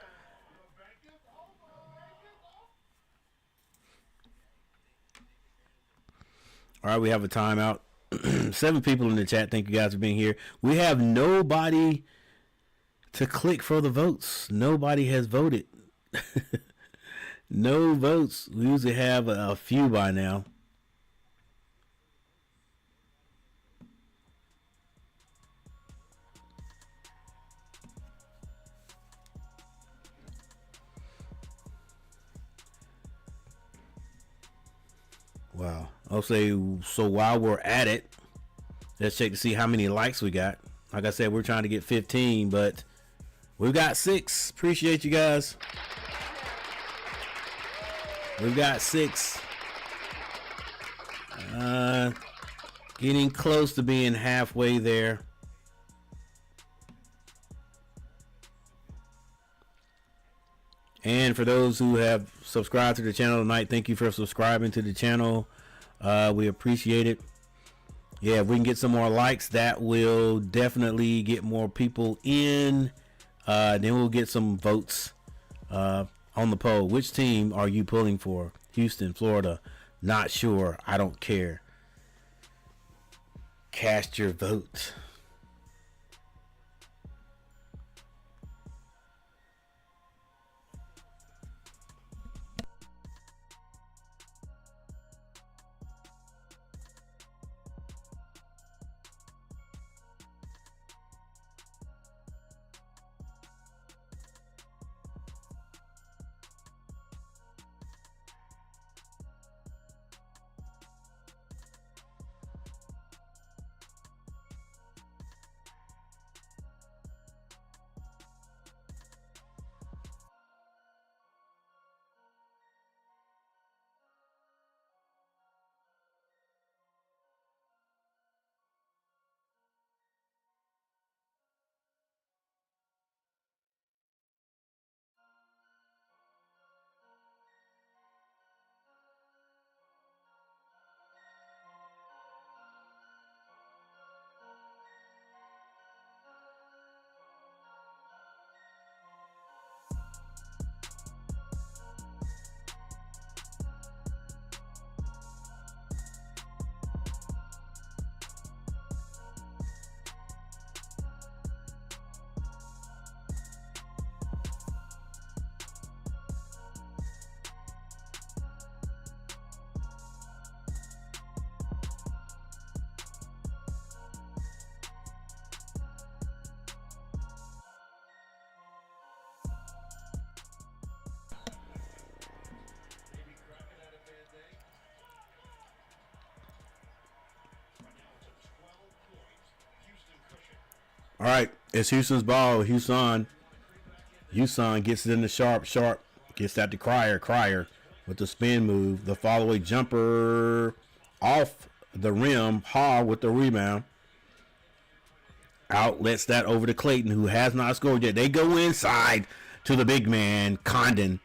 All right, we have a timeout. 7 people in the chat. Thank you guys for being here. We have nobody to click for the votes. Nobody has voted. No votes. We usually have a few by now. Wow. I'll say, so while we're at it, let's check to see how many likes we got. Like I said, we're trying to get 15, but we've got 6. Appreciate you guys. We've got 6. Getting close to being halfway there. And for those who have subscribed to the channel tonight, thank you for subscribing to the channel. We appreciate it. Yeah, if we can get some more likes, that will definitely get more people in. Then we'll get some votes On the poll, which team are you pulling for? Houston, Florida, not sure, I don't care. Cast your vote. All right, it's Houston's ball. Houston gets it in the sharp, gets that to Crier with the spin move. The follow-away jumper off the rim. Hall with the rebound. Outlets that over to Clayton, who has not scored yet. They go inside to the big man, Condon.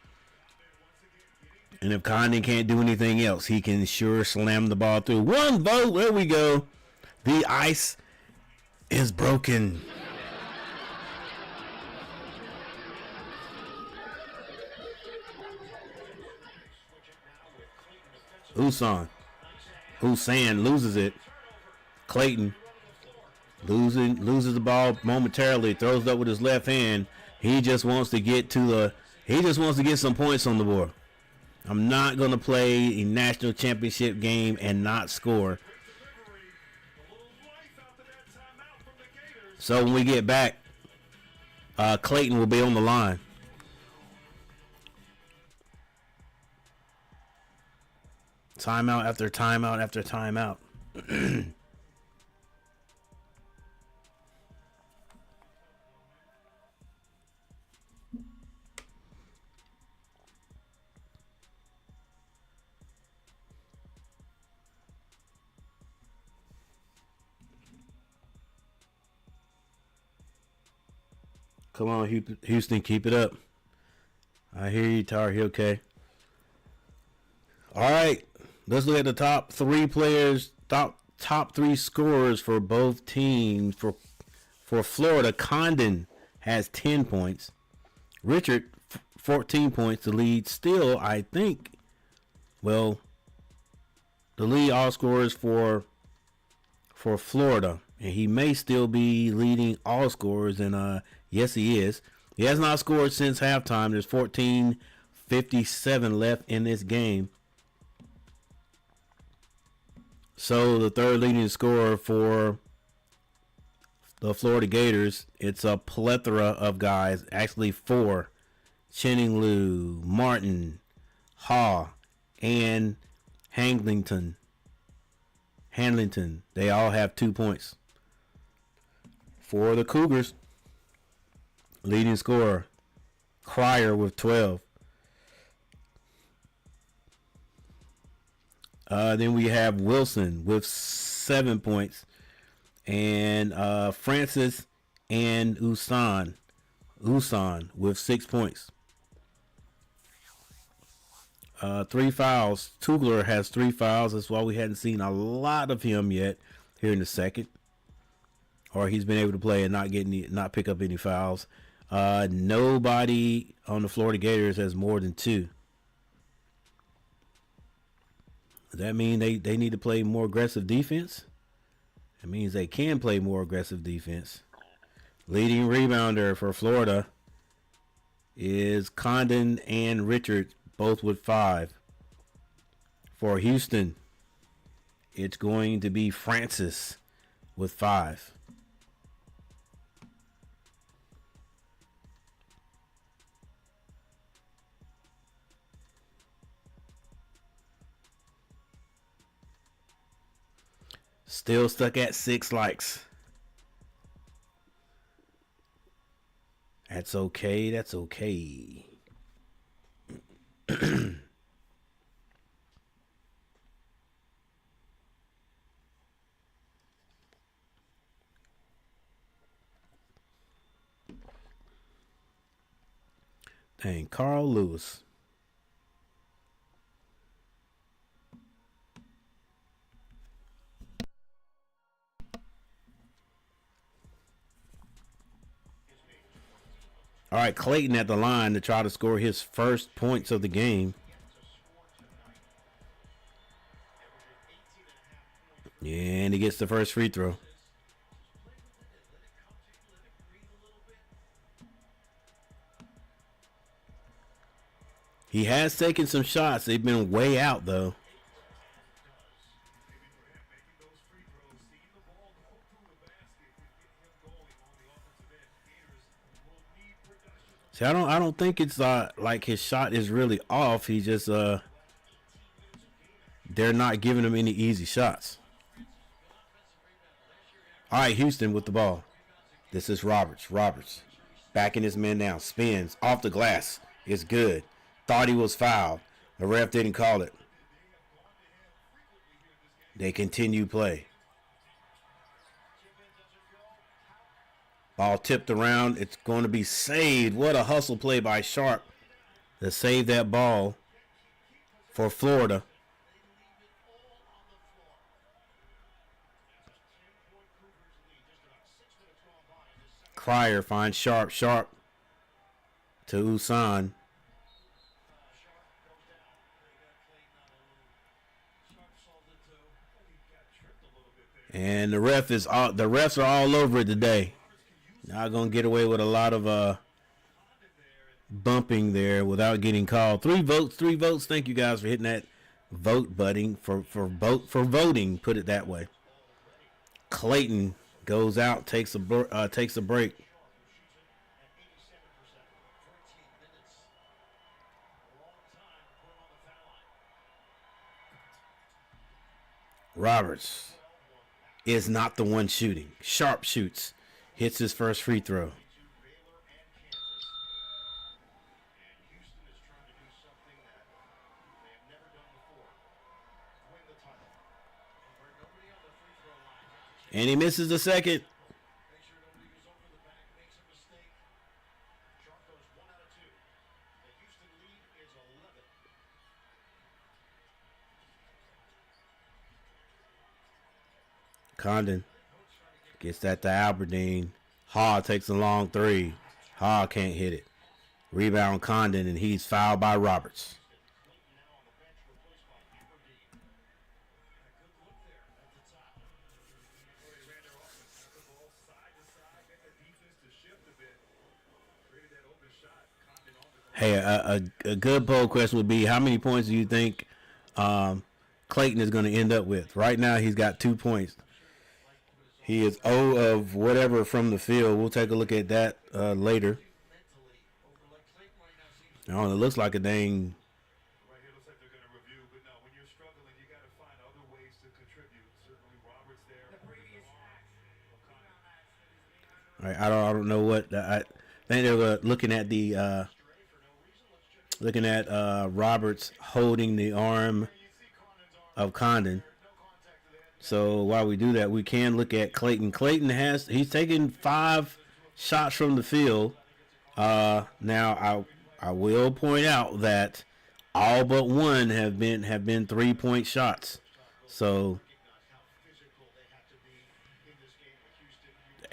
And if Condon can't do anything else, he can sure slam the ball through. One vote. There we go. The ice is broken. Hussein loses it. Clayton loses the ball momentarily, throws it up with his left hand. He just wants to get some points on the board. I'm not going to play a national championship game and not score. So when we get back, Clayton will be on the line. Timeout after timeout after timeout. Come on, Houston, keep it up. I hear you, Tar Heel, okay. All right, let's look at the top three players, top three scorers for both teams. For Florida, Condon has 10 points. Richard, 14 points. The lead still, I think, the lead all scorers for Florida. And he may still be leading all scorers, and yes, he is. He has not scored since halftime. There's 14:57 left in this game. So the third leading scorer for the Florida Gators, it's a plethora of guys, actually four. Channing Liu, Martin, Ha, and Hanlington. They all have 2 points. For the Cougars, leading scorer, Crier with 12. Then we have Wilson with 7 points. And Francis and Usan with 6 points. 3 fouls. Tugler has 3 fouls. That's why we hadn't seen a lot of him yet here in the second. Or he's been able to play and not pick up any fouls. Nobody on the Florida Gators has more than 2. Does that mean they need to play more aggressive defense? It means they can play more aggressive defense. Leading rebounder for Florida is Condon and Richards, both with 5. For Houston, it's going to be Francis with 5. Still stuck at 6 likes. That's okay. That's okay. Dang, Carl Lewis. All right, Clayton at the line to try to score his first points of the game. And he gets the first free throw. He has taken some shots. They've been way out, though. See, I don't think it's like his shot is really off. He just they're not giving him any easy shots. All right, Houston with the ball. This is Roberts. Roberts backing his man down. Spins off the glass. It's good. Thought he was fouled. The ref didn't call it. They continue play. Ball tipped around. It's going to be saved. What a hustle play by Sharp to save that ball for Florida. Cryer finds Sharp. Sharp to Usan. And the refs are all over it today. Not gonna get away with a lot of bumping there without getting called. 3 votes. Thank you guys for hitting that vote button for voting. Put it that way. Clayton goes out, takes a break. Roberts is not the one shooting. Sharp shoots. Hits his first free throw. And he misses the second. Condon gets that to Aberdeen. Ha takes a long 3. Ha can't hit it. Rebound Condon, and he's fouled by Roberts. Hey, a good poll question would be, how many points do you think Clayton is going to end up with? Right now, he's got 2 points. He is 0 of whatever from the field. We'll take a look at that later. Oh, it looks like a dang. Right here looks like they're going to review, but no, when you're struggling, you got to find other ways to contribute. Certainly, Roberts there. All right, I don't know what I think they were looking at Roberts holding the arm of Condon. So while we do that, we can look at Clayton. He's taken 5 shots from the field. Now I will point out that all but 1 have been 3-point shots. So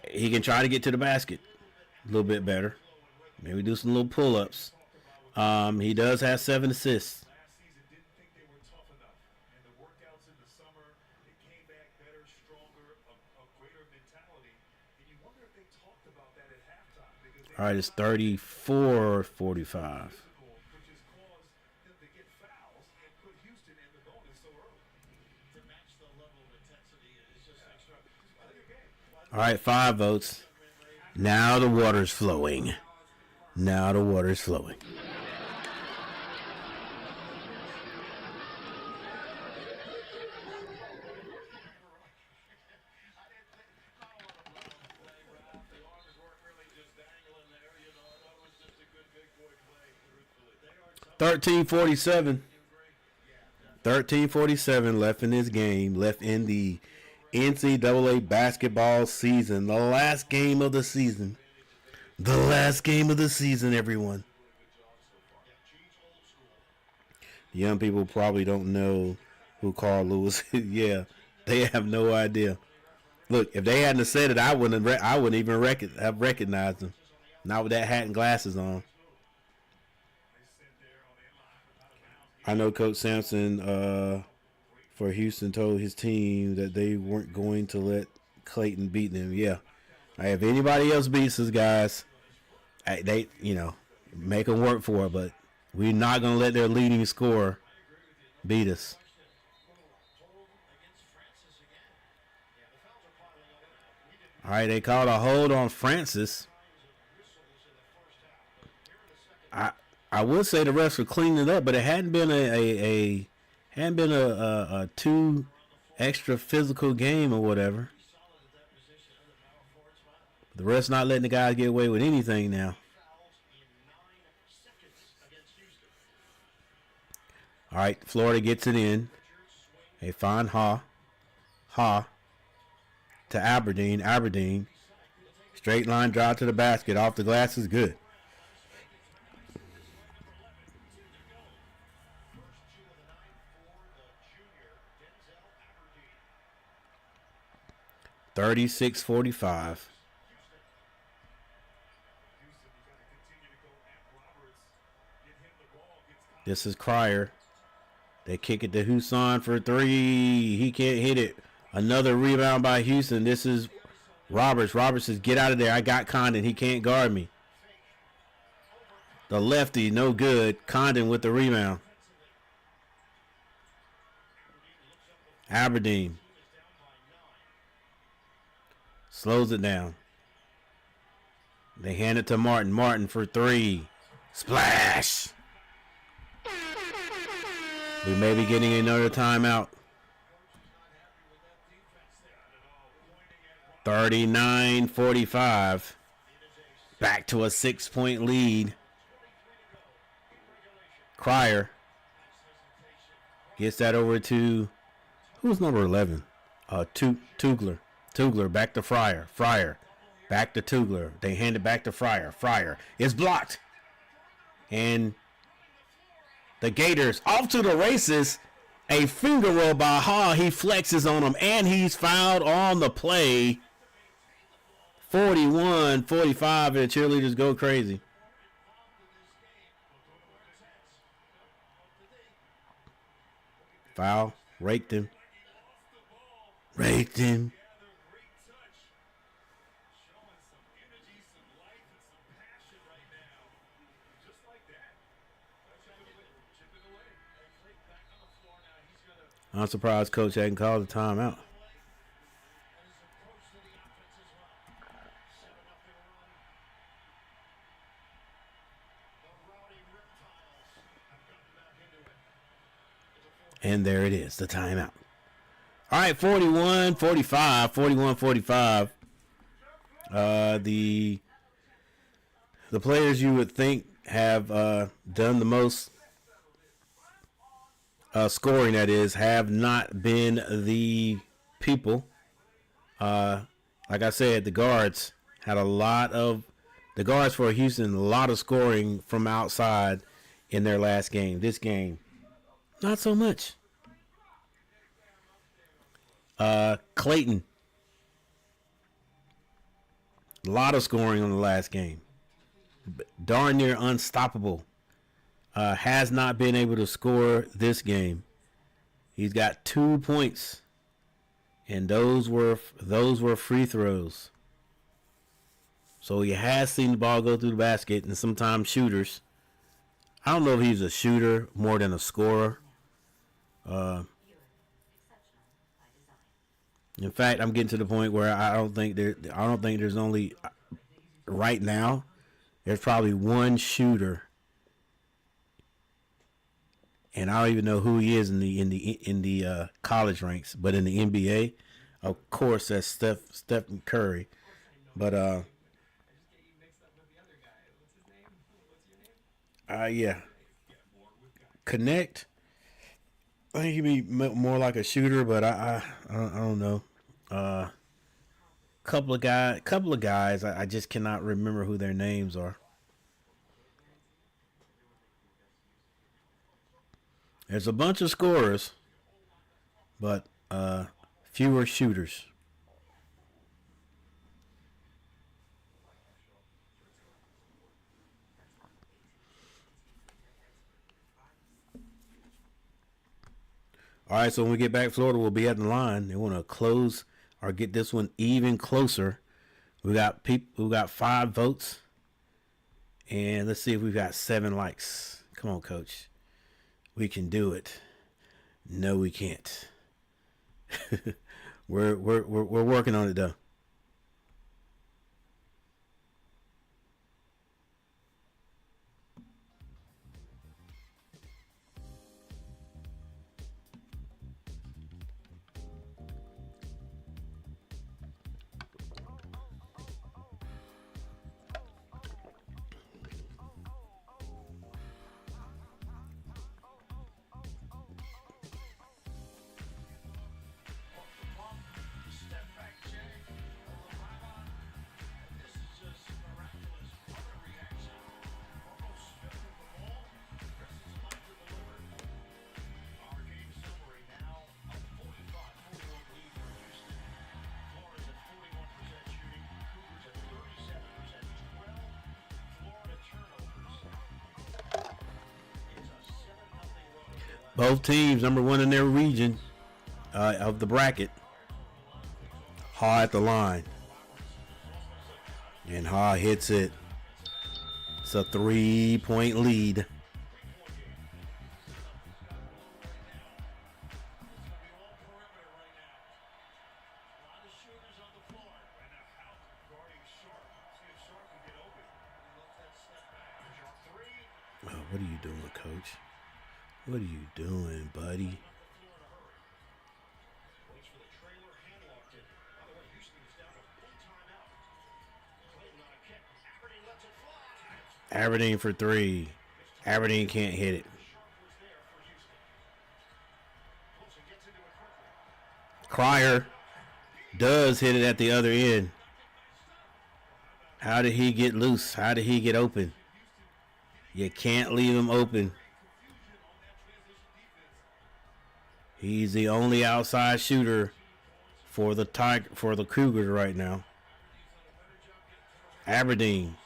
he can try to get to the basket a little bit better. Maybe do some little pull-ups. He does have 7 assists. Last season didn't think they were tough enough. And the workouts in the summer, they came back better, stronger, a greater mentality. And you wonder if they talked about that at halftime. Because they All right, it's 34-45. physical, which has caused them to get fouls and put Houston in the bonus so early. To match the level of intensity is just extra. Play your game. All right, 5 votes. Now the water's flowing. Now the water's flowing. The arms weren't really just dangling there, you know. That was just a good big boy play, truthfully. 13:47. 13:47 left in this game. Left in the NCAA basketball season. The last game of the season. The last game of the season, everyone. Young people probably don't know who Carl Lewis is. Yeah, they have no idea. Look, if they hadn't said it, I wouldn't even have recognized him. Not with that hat and glasses on. I know Coach Sampson for Houston told his team that they weren't going to let Clayton beat them. Yeah. If anybody else beats us, guys, they make them work for it. But we're not going to let their leading scorer beat us. All right, they called a hold on Francis. I would say the refs were cleaning it up, but it hadn't been a 2 extra physical game or whatever. The refs not letting the guys get away with anything now. All right, Florida gets it in. They find Ha to Aberdeen. Aberdeen. Straight line drive to the basket. Off the glass is good. $36-45. This is Cryer. They kick it to Houston for 3. He can't hit it. Another rebound by Houston. This is Roberts. Roberts says, get out of there. I got Condon. He can't guard me. The lefty, no good. Condon with the rebound. Aberdeen. Slows it down. They hand it to Martin. Martin for 3. Splash! We may be getting another timeout. 39-45. Back to a 6-point lead. Cryer gets that over to, who's number 11? Tugler. Tugler back to Fryer. Fryer back to Tugler. They hand it back to Fryer. Fryer is blocked. And the Gators off to the races. A finger roll by Ha. He flexes on him, and he's fouled on the play. 41-45, and the cheerleaders go crazy. Foul. Raked him. Raked him. I'm surprised Coach hadn't called a timeout. And there it is, the timeout. All right, 41-45, 41-45. The players you would think have done the most scoring, that is, have not been the people. Like I said, the guards had the guards for Houston, a lot of scoring from outside in their last game. This game, not so much. Clayton, a lot of scoring on the last game. darn near unstoppable. Has not been able to score this game. He's got 2 points, and those were free throws. So he has seen the ball go through the basket, and sometimes shooters. I don't know if he's a shooter more than a scorer. In fact, I'm getting to the point where I don't think there's only right now. There's probably one shooter, and I don't even know who he is in the college ranks, but in the NBA, of course, that's Stephen Curry. But yeah, Connect. I think he'd be more like a shooter, but I don't know. Couple of guys. I just cannot remember who their names are. There's a bunch of scorers, but fewer shooters. All right, so when we get back, Florida will be at the line. They want to close or get this one even closer. We got 5 votes, and let's see if we've got 7 likes. Come on, Coach, we can do it. No, we can't. we're working on it though. Both teams number 1 in their region of the bracket. Ha at the line. And Ha hits it. It's a 3-point lead. Oh, what are you doing, Coach? What are you doing, buddy? Aberdeen for 3. Aberdeen can't hit it. Cryer does hit it at the other end. How did he get loose? How did he get open? You can't leave him open. He's the only outside shooter for the Cougars right now. Aberdeen.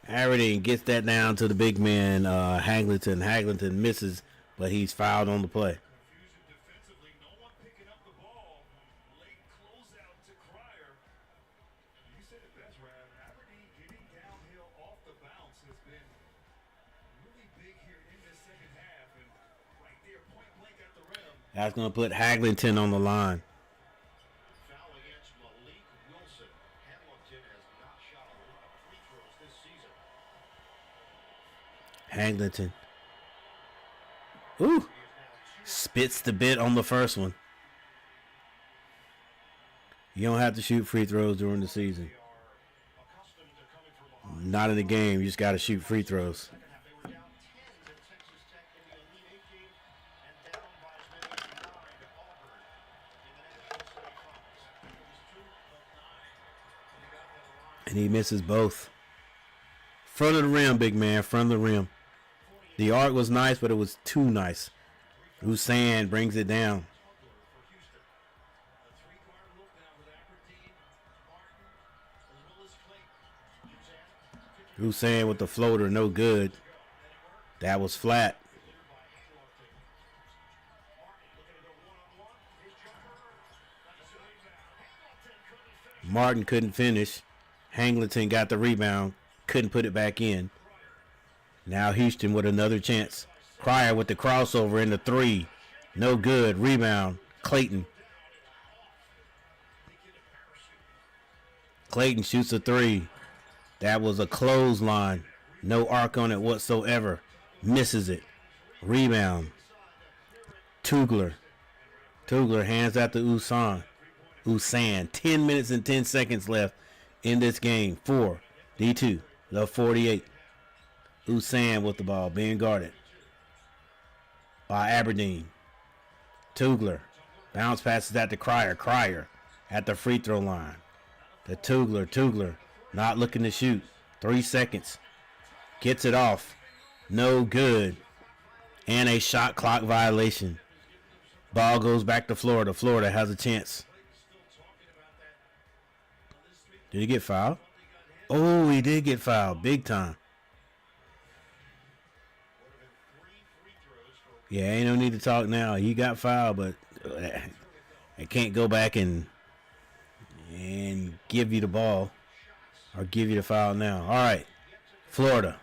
Aberdeen gets that down to the big man, Haglington. Haglington misses, but he's fouled on the play. That's going to put Haglington on the line. Haglington. Ooh. Spits the bit on the first one. You don't have to shoot free throws during the season. Not in the game. You just got to shoot free throws. And he misses both. Front of the rim, big man. Front of the rim. The arc was nice, but it was too nice. Hussein brings it down. Hussein with the floater, no good. That was flat. Martin couldn't finish. Hangleton got the rebound, couldn't put it back in. Now Houston with another chance. Cryer with the crossover in the three. No good. Rebound. Clayton. Clayton shoots a three. That was a clothesline. No arc on it whatsoever. Misses it. Rebound. Tugler. Tugler hands out to Usan. 10 minutes and 10 seconds left in this game. 4. D2. The 48. Usan with the ball being guarded by Aberdeen. Tugler. Bounce passes out to Cryer. Cryer at the free throw line. The Tugler not looking to shoot. 3 seconds. Gets it off. No good. And a shot clock violation. Ball goes back to Florida. Florida has a chance. Did he get fouled? Oh, he did get fouled. Big time. Yeah, ain't no need to talk now. He got fouled, but I can't go back and give you the ball or give you the foul now. All right, Florida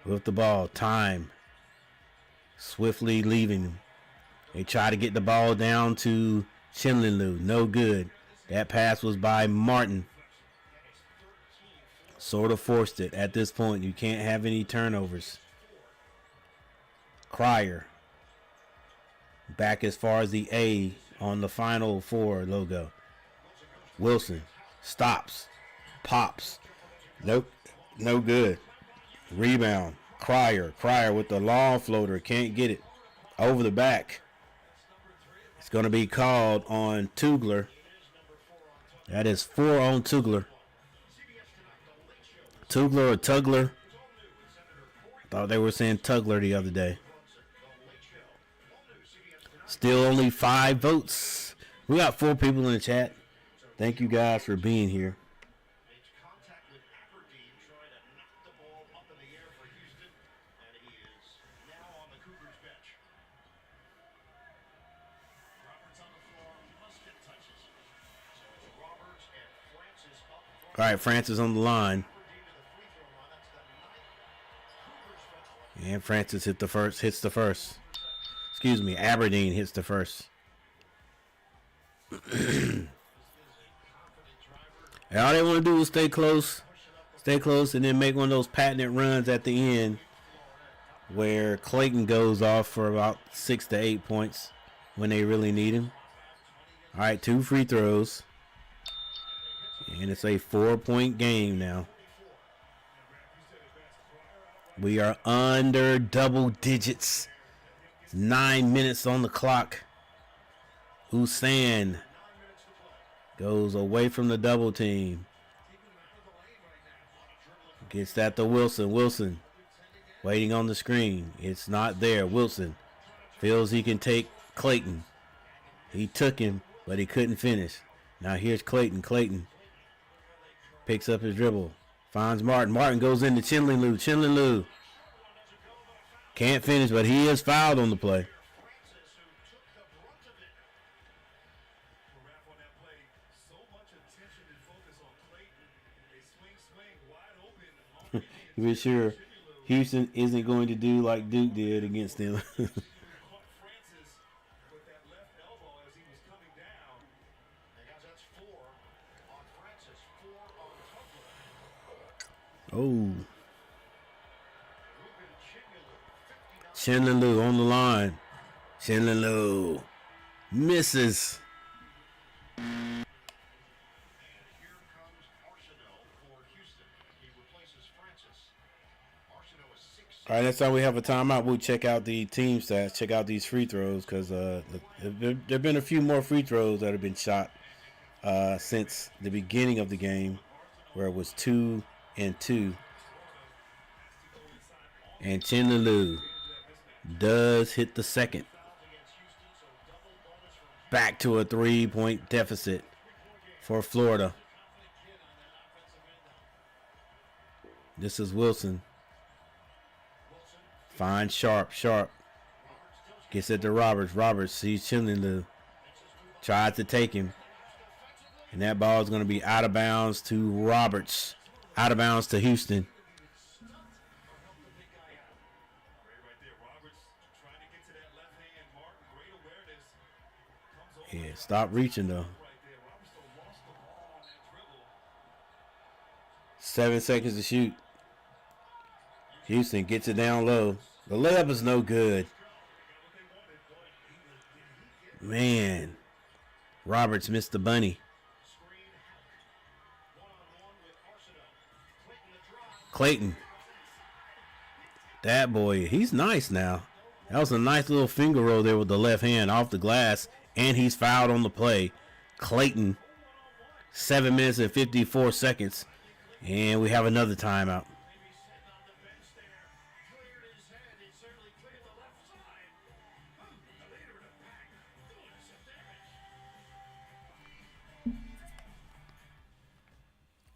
with the ball. Time swiftly leaving them. They try to get the ball down to Chinlinlu. No good. That pass was by Martin. Sort of forced it. At this point, you can't have any turnovers. Cryer. Back as far as the A on the Final Four logo. Wilson stops. Pops. Nope. No good. Rebound. Cryer. Cryer with the long floater. Can't get it. Over the back. It's going to be called on Tugler. That is 4 on Tugler. Tugler or Tugler? Thought they were saying Tugler the other day. Still only 5 votes. We got 4 people in the chat. Thank you guys for being here. Contact with Aberdeen trying to knock the ball up in the air for Houston, and he is now on the Cougars bench. Roberts on the floor, must get touches. So it's Roberts and Francis up front. All right, Francis on the line. And Francis hits the first. Excuse me, Aberdeen hits the first. And all they want to do is stay close, and then make one of those patented runs at the end where Clayton goes off for about 6 to 8 points when they really need him. All right, 2 free throws. And it's a 4-point game now. We are under double digits. It's 9 minutes on the clock. Usan goes away from the double team. Gets that to Wilson. Wilson waiting on the screen. It's not there. Wilson feels he can take Clayton. He took him, but he couldn't finish. Now here's Clayton. Clayton picks up his dribble. Finds Martin. Martin goes into Chinlinlu. Chinlinlu can't finish, but he is fouled on the play. We're sure Houston isn't going to do like Duke did against them. Oh. Chinlinlu on the line. Chinlinlu misses. All right, next time we have a timeout, we'll check out the team stats, check out these free throws, because there have been a few more free throws that have been shot since the beginning of the game, where it was 2 and 2. And Chinlinlu does hit the second. Back to a 3-point deficit for Florida. This is Wilson. Finds Sharp. Sharp gets it to Roberts. Roberts sees Chinley, tries to take him. And that ball is going to be out of bounds to Roberts. Out of bounds to Houston. Yeah, stop reaching though. 7 seconds to shoot. Houston gets it down low. The layup is no good. Man, Roberts missed the bunny. Clayton. That boy, he's nice now. That was a nice little finger roll there with the left hand off the glass, and he's fouled on the play. Clayton, 7 minutes and 54 seconds, and we have another timeout.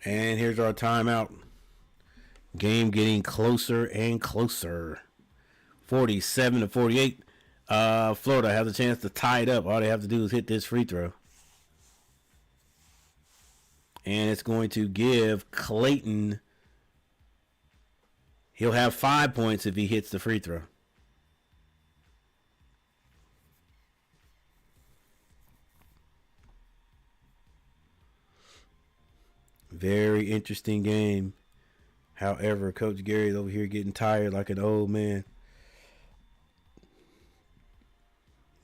And here's our timeout. Game getting closer and closer. 47-48. Florida has a chance to tie it up. All they have to do is hit this free throw. And it's going to give Clayton. He'll have 5 points if he hits the free throw. Very interesting game. However, Coach Gary's over here getting tired like an old man.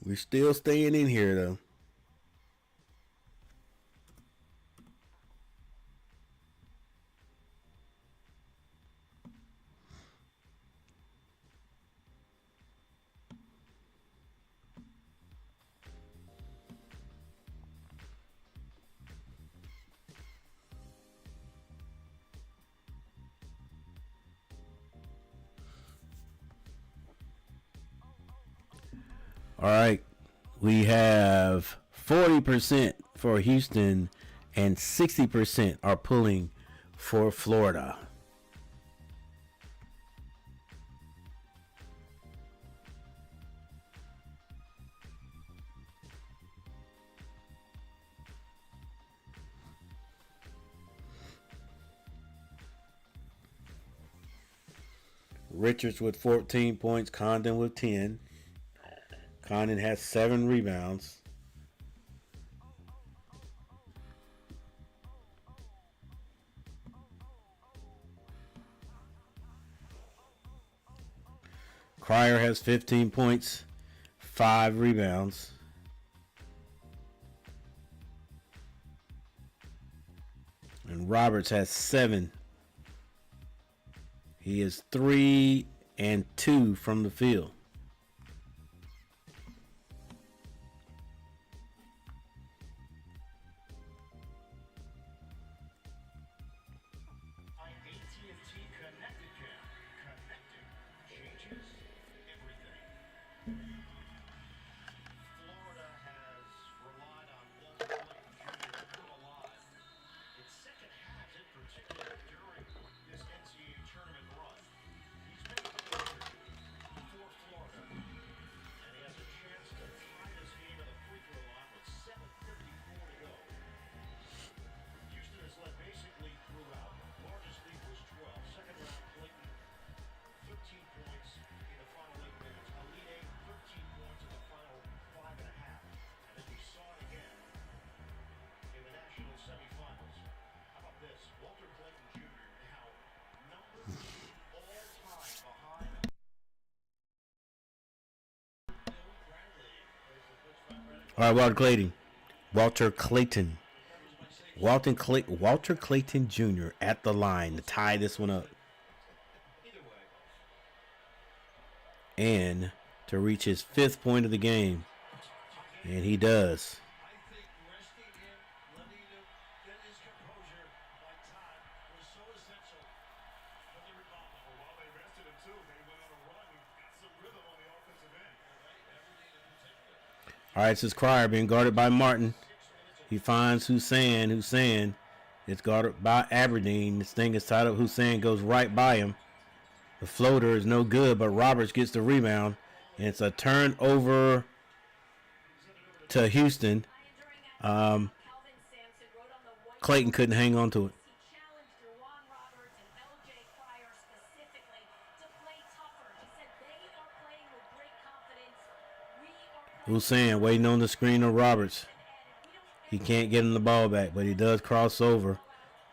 We're still staying in here, though. All right, we have 40% for Houston and 60% are pulling for Florida. Richards with 14 points, Condon with 10. Condon has 7 rebounds. Cryer has 15 points, 5 rebounds. And Roberts has 7. He is 3 and 2 from the field. All right, Walter Clayton Jr. at the line to tie this one up and to reach his 5th point of the game, and he does. All right, this is Cryer being guarded by Martin. He finds Hussein. Hussein It's guarded by Aberdeen. This thing is tied up. Hussein goes right by him. The floater is no good, but Roberts gets the rebound. And it's a turnover to Houston. Clayton couldn't hang on to it. Hussein waiting on the screen of Roberts. He can't get him the ball back, but he does cross over.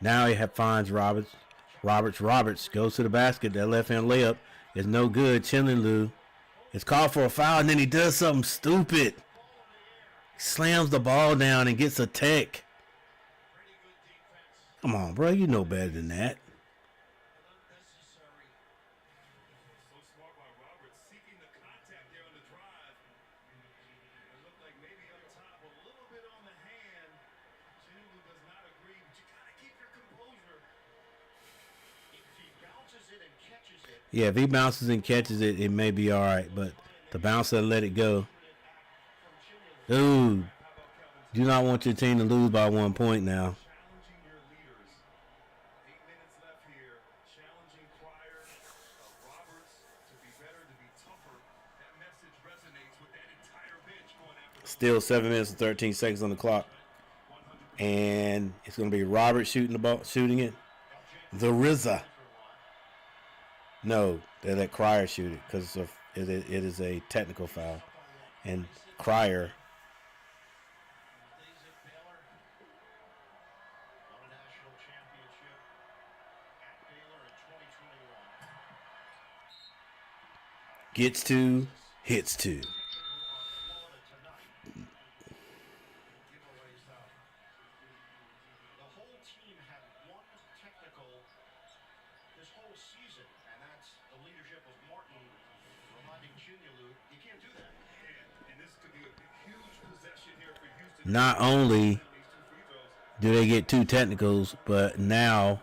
Now he finds Roberts. Roberts goes to the basket. That left-hand layup is no good. Chinley is called for a foul, and then he does something stupid. Slams the ball down and gets a tech. Come on, bro. You know better than that. So smart by Roberts, seeking the contact there on the drive. It looked like maybe up top, a little bit on the hand. Chinulu does not agree, but you gotta keep your composure. If he bounces it and catches it. Yeah, if he bounces and catches it, it may be all right. But the bouncer let it go. Dude, do not want your team to lose by 1 point now. Challenging your leaders. 8 minutes left here. Challenging Cryer, Roberts to be better, to be tougher. That message resonates with that entire bench going after. Still 7 minutes and 13 seconds on the clock. And it's going to be Roberts shooting the ball, shooting it. The RZA. No, they let Cryer shoot it because it is a technical foul. And Cryer. Gets to, hits to. The whole team had one technical this whole season, and that's the leadership of Martin reminding Chinulu, you can't do that. And this could be a huge possession here for Houston. Not only These two free throws. do they get 2 technicals, but now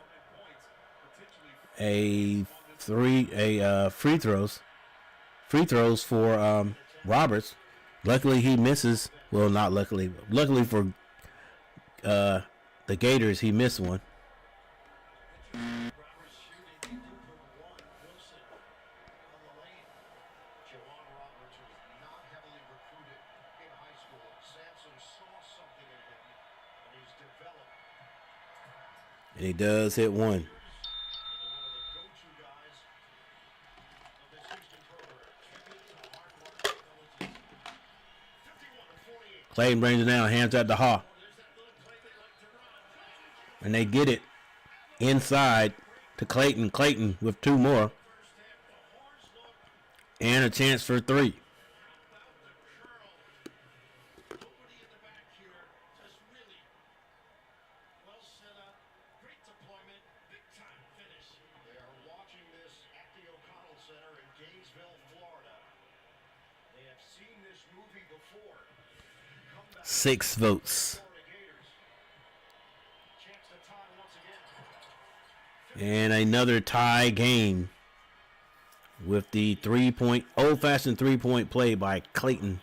free throws for Roberts. Luckily he misses. Well, not luckily. Luckily for the Gators, he missed one. Roberts shooting, he put one. Wilson on the lane. Jawan Roberts was not heavily recruited in high school. Sampson saw something in him, and he's developed And he does hit one. into one of the go-to guys of this Houston program. Tribute to hard work abilities. 51-48. Clayton brings it down, hands at the Haw. And they get it inside to Clayton. Clayton with 2 more. And a chance for 3. Nobody in the back here, just really well set up, great deployment, big time finish. They are watching this at the O'Connell Center in Gainesville, Florida. They have seen this movie before. 6 votes. Florida Gators. Chance to tie once again. And another tie game with the old-fashioned three-point play by Clayton,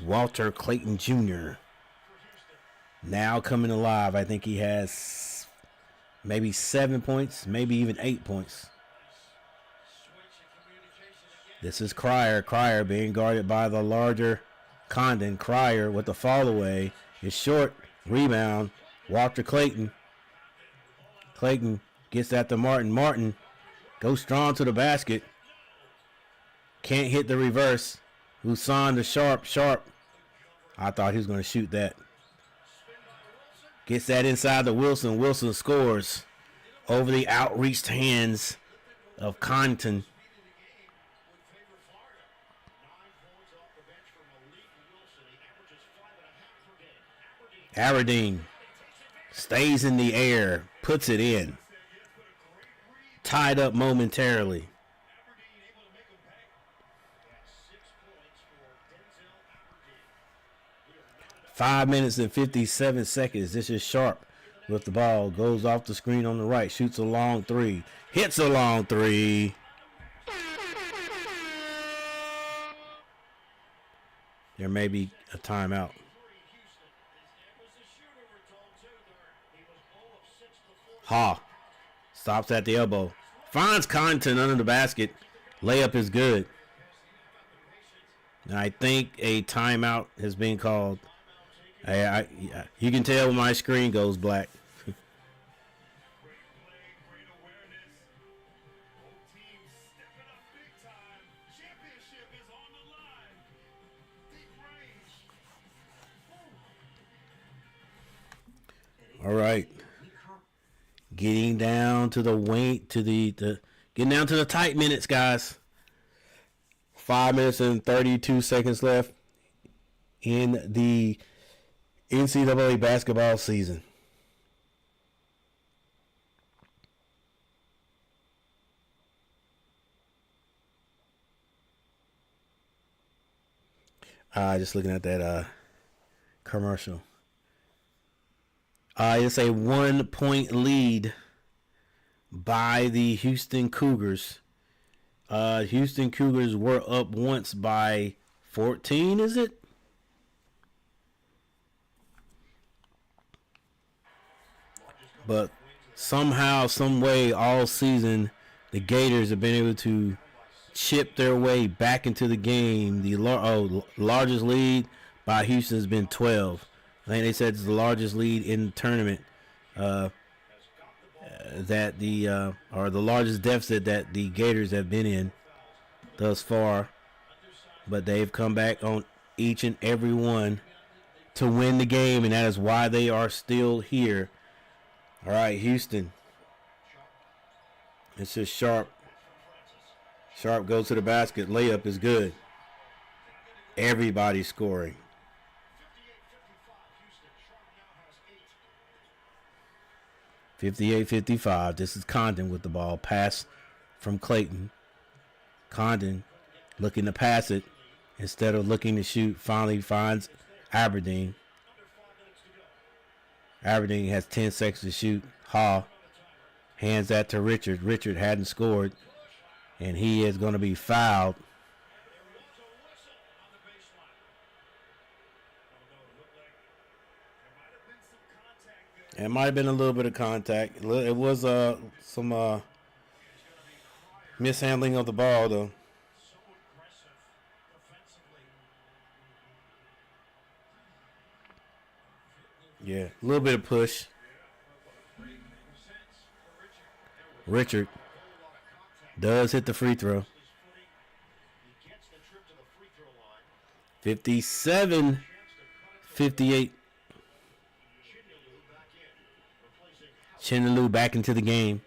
Walter Clayton Jr. Now coming alive. I think he has maybe 7 points, maybe even 8 points. This is Cryer. Cryer being guarded by the larger Condon. Cryer with the fall away is short. Rebound. Walter Clayton. Clayton gets at the Martin. Martin goes strong to the basket. Can't hit the reverse. Husan to Sharp. Sharp. I thought he was going to shoot that. Gets that inside to Wilson. Wilson scores over the outreached hands of Compton. Aberdeen stays in the air, puts it in. Tied up momentarily. 5 minutes and 57 seconds. This is Sharp with the ball. Goes off the screen on the right. Shoots a long 3. Hits a long 3. There may be a timeout. Houston. It was the shooter, we're told, too. He was 0 of 6 to Ha. Stops at the elbow. Finds Connaughton under the basket. Layup is good. And I think a timeout has been called. You can tell when my screen goes black. Great play, great awareness. Both teams stepping up big time. Championship is on the line. Deep range. All right. Getting down to the getting down to the tight minutes, guys. 5 minutes and 32 seconds left in the NCAA basketball season. Just looking at that commercial. It's a 1-point lead by the Houston Cougars. Houston Cougars were up once by 14, is it? But somehow, some way, all season, the Gators have been able to chip their way back into the game. The largest lead by Houston has been 12. I think they said it's the largest lead in the tournament. That or the largest deficit that the Gators have been in thus far. But they've come back on each and every one to win the game, and that is why they are still here. All right, Houston. It's just Sharp. Sharp goes to the basket. Layup is good. Everybody's scoring. 58-55. This is Condon with the ball. Pass from Clayton. Condon looking to pass it instead of looking to shoot. Finally finds Aberdeen. Aberdeen has 10 seconds to shoot. Ha hands that to Richard. Richard hadn't scored, and he is going to be fouled. It might have been a little bit of contact. It was some mishandling of the ball, though. Yeah, a little bit of push. Richard does hit the free throw. 57-58. Chinaloo back into the game.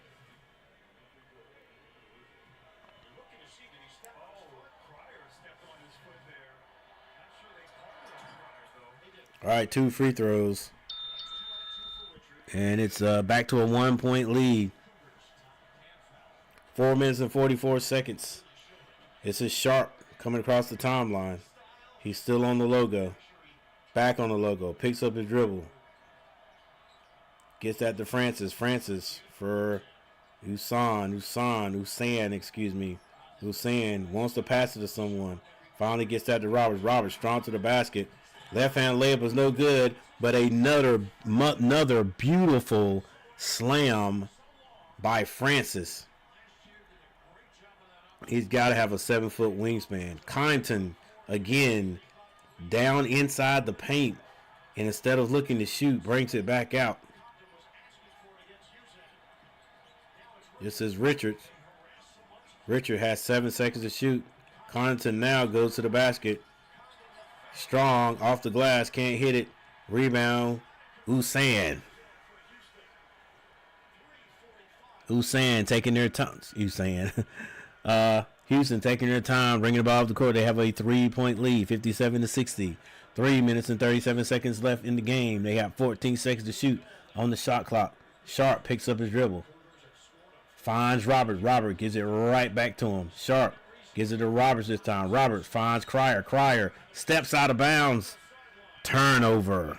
All right, 2 free throws. And it's back to a 1-point lead. 4 minutes and 44 seconds. This is Sharp coming across the timeline. He's still on the logo. Back on the logo. Picks up his dribble. Gets that to Francis. Francis for Usan, excuse me. Usan wants to pass it to someone. Finally gets that to Roberts. Roberts strong to the basket. Left hand layup is no good, but another beautiful slam by Francis. He's got to have a 7-foot wingspan. Connaughton again down inside the paint, and instead of looking to shoot, brings it back out. This is Richard. Richard has 7 seconds to shoot. Connaughton now goes to the basket. Strong off the glass, can't hit it. Rebound, Usan. Usan taking their time. Houston taking their time, bringing the ball off the court. They have a 3-point lead, 57-60. 3 minutes and 37 seconds left in the game. They have 14 seconds to shoot on the shot clock. Sharp picks up his dribble. Finds Robert. Robert gives it right back to him. Sharp gives it to Roberts this time. Roberts finds Cryer. Cryer steps out of bounds. Turnover.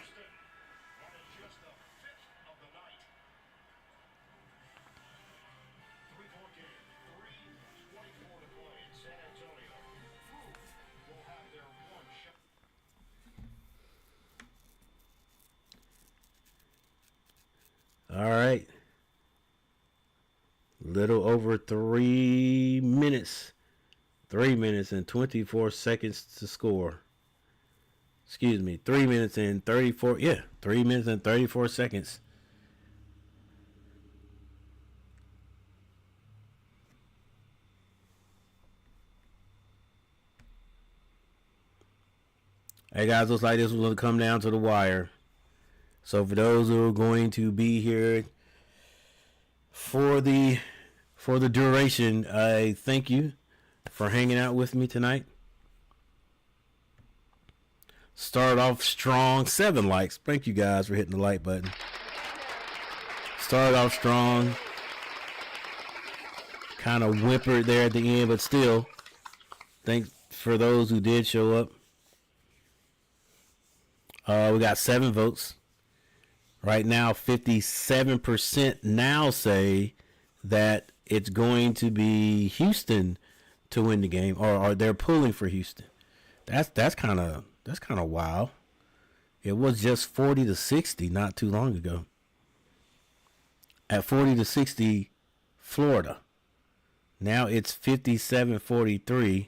All right. little over 3 minutes. 3 minutes and 24 seconds to score. Excuse me, 3 minutes and 34. Yeah, 3 minutes and 34 seconds. Hey guys, looks like this was going to come down to the wire. So for those who are going to be here for the duration, I thank you for hanging out with me tonight. Start off strong, 7 likes. Thank you guys for hitting the like button. Start off strong. Kind of whimpered there at the end, but still, thanks for those who did show up. We got 7 votes. Right now, 57% now say that it's going to be Houston to win the game, or they're pulling for Houston. That's kind of wild. It was just 40-60 not too long ago. At 40-60, Florida. Now it's 57-43,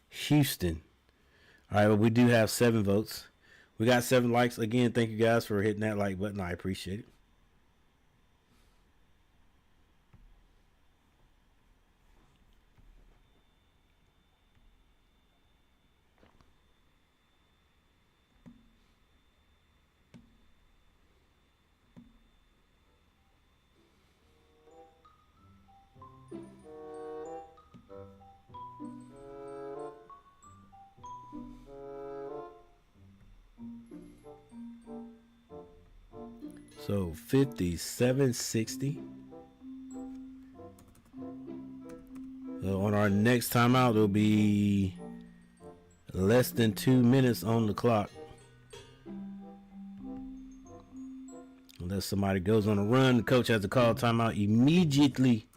Houston. All right, well, we do have 7 votes. We got 7 likes. Again, thank you guys for hitting that like button. I appreciate it. So 57-60. So on our next timeout, it'll be less than 2 minutes on the clock. Unless somebody goes on a run, the coach has to call timeout immediately.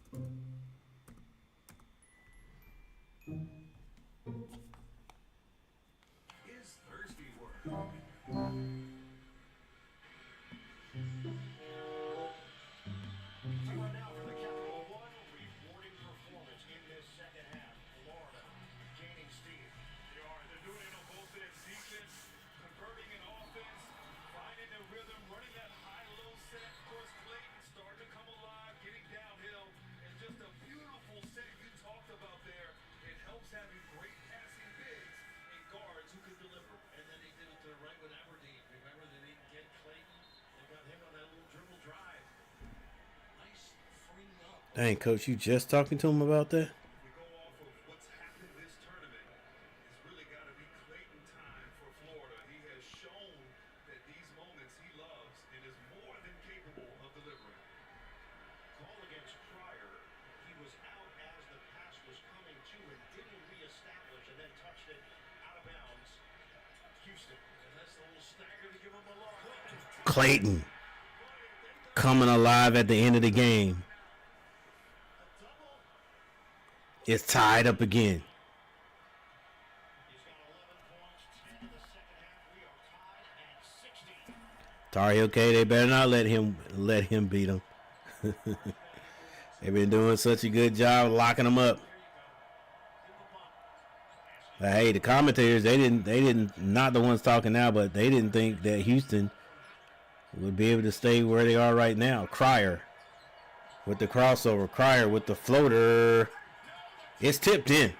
His thirsty work. Time now for the Capital One rewarding performance in this second half. Florida gaining steam. They are. They're doing it on both ends. Defense, converting an offense, finding their rhythm, running that high-low set. Of course, Clayton starting to come alive, getting downhill. And just a beautiful set you talked about there. It helps having great passing bigs and guards who can deliver. And then he did it right with Aberdeen. Remember, they didn't get Clayton. They got him on that little dribble drive. Nice freeing up. Dang, coach, you just talking to him about that? If we go off of what's happened this tournament, it's really got to be Clayton time for Florida. He has shown that these moments he loves and is more than capable of delivering. Call against Pryor. He was out as the pass was coming to and didn't reestablish and then touched it out of bounds. Houston. And that's the little stagger to give him a look. Clayton coming alive at the end of the game. It's tied up again. He's got 11 points, 10 in the second half. We are tied at 60. Tari, okay, they better not let him beat them. They've been doing such a good job locking them up. But hey, the commentators, they didn't, not the ones talking now, but they didn't think that Houston would be able to stay where they are right now. Cryer with the crossover. Cryer with the floater. It's tipped in.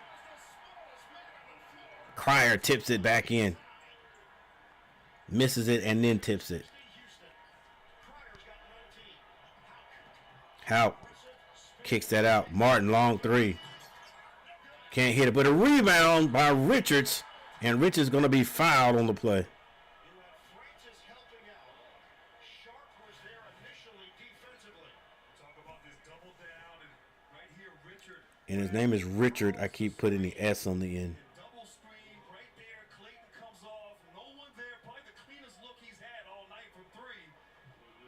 Cryer tips it back in. Misses it and then tips it. Houck kicks that out. Martin, long 3. Can't hit it, but a rebound by Richards. And Richards going to be fouled on the play. You have Francis helping out. Sharp was there initially defensively. Talk about this double down, and right here, Richard. And his name is Richard. I keep putting the S on the end. Double screen right there. Clayton comes off. No one there. Probably the cleanest look he's had all night from 3.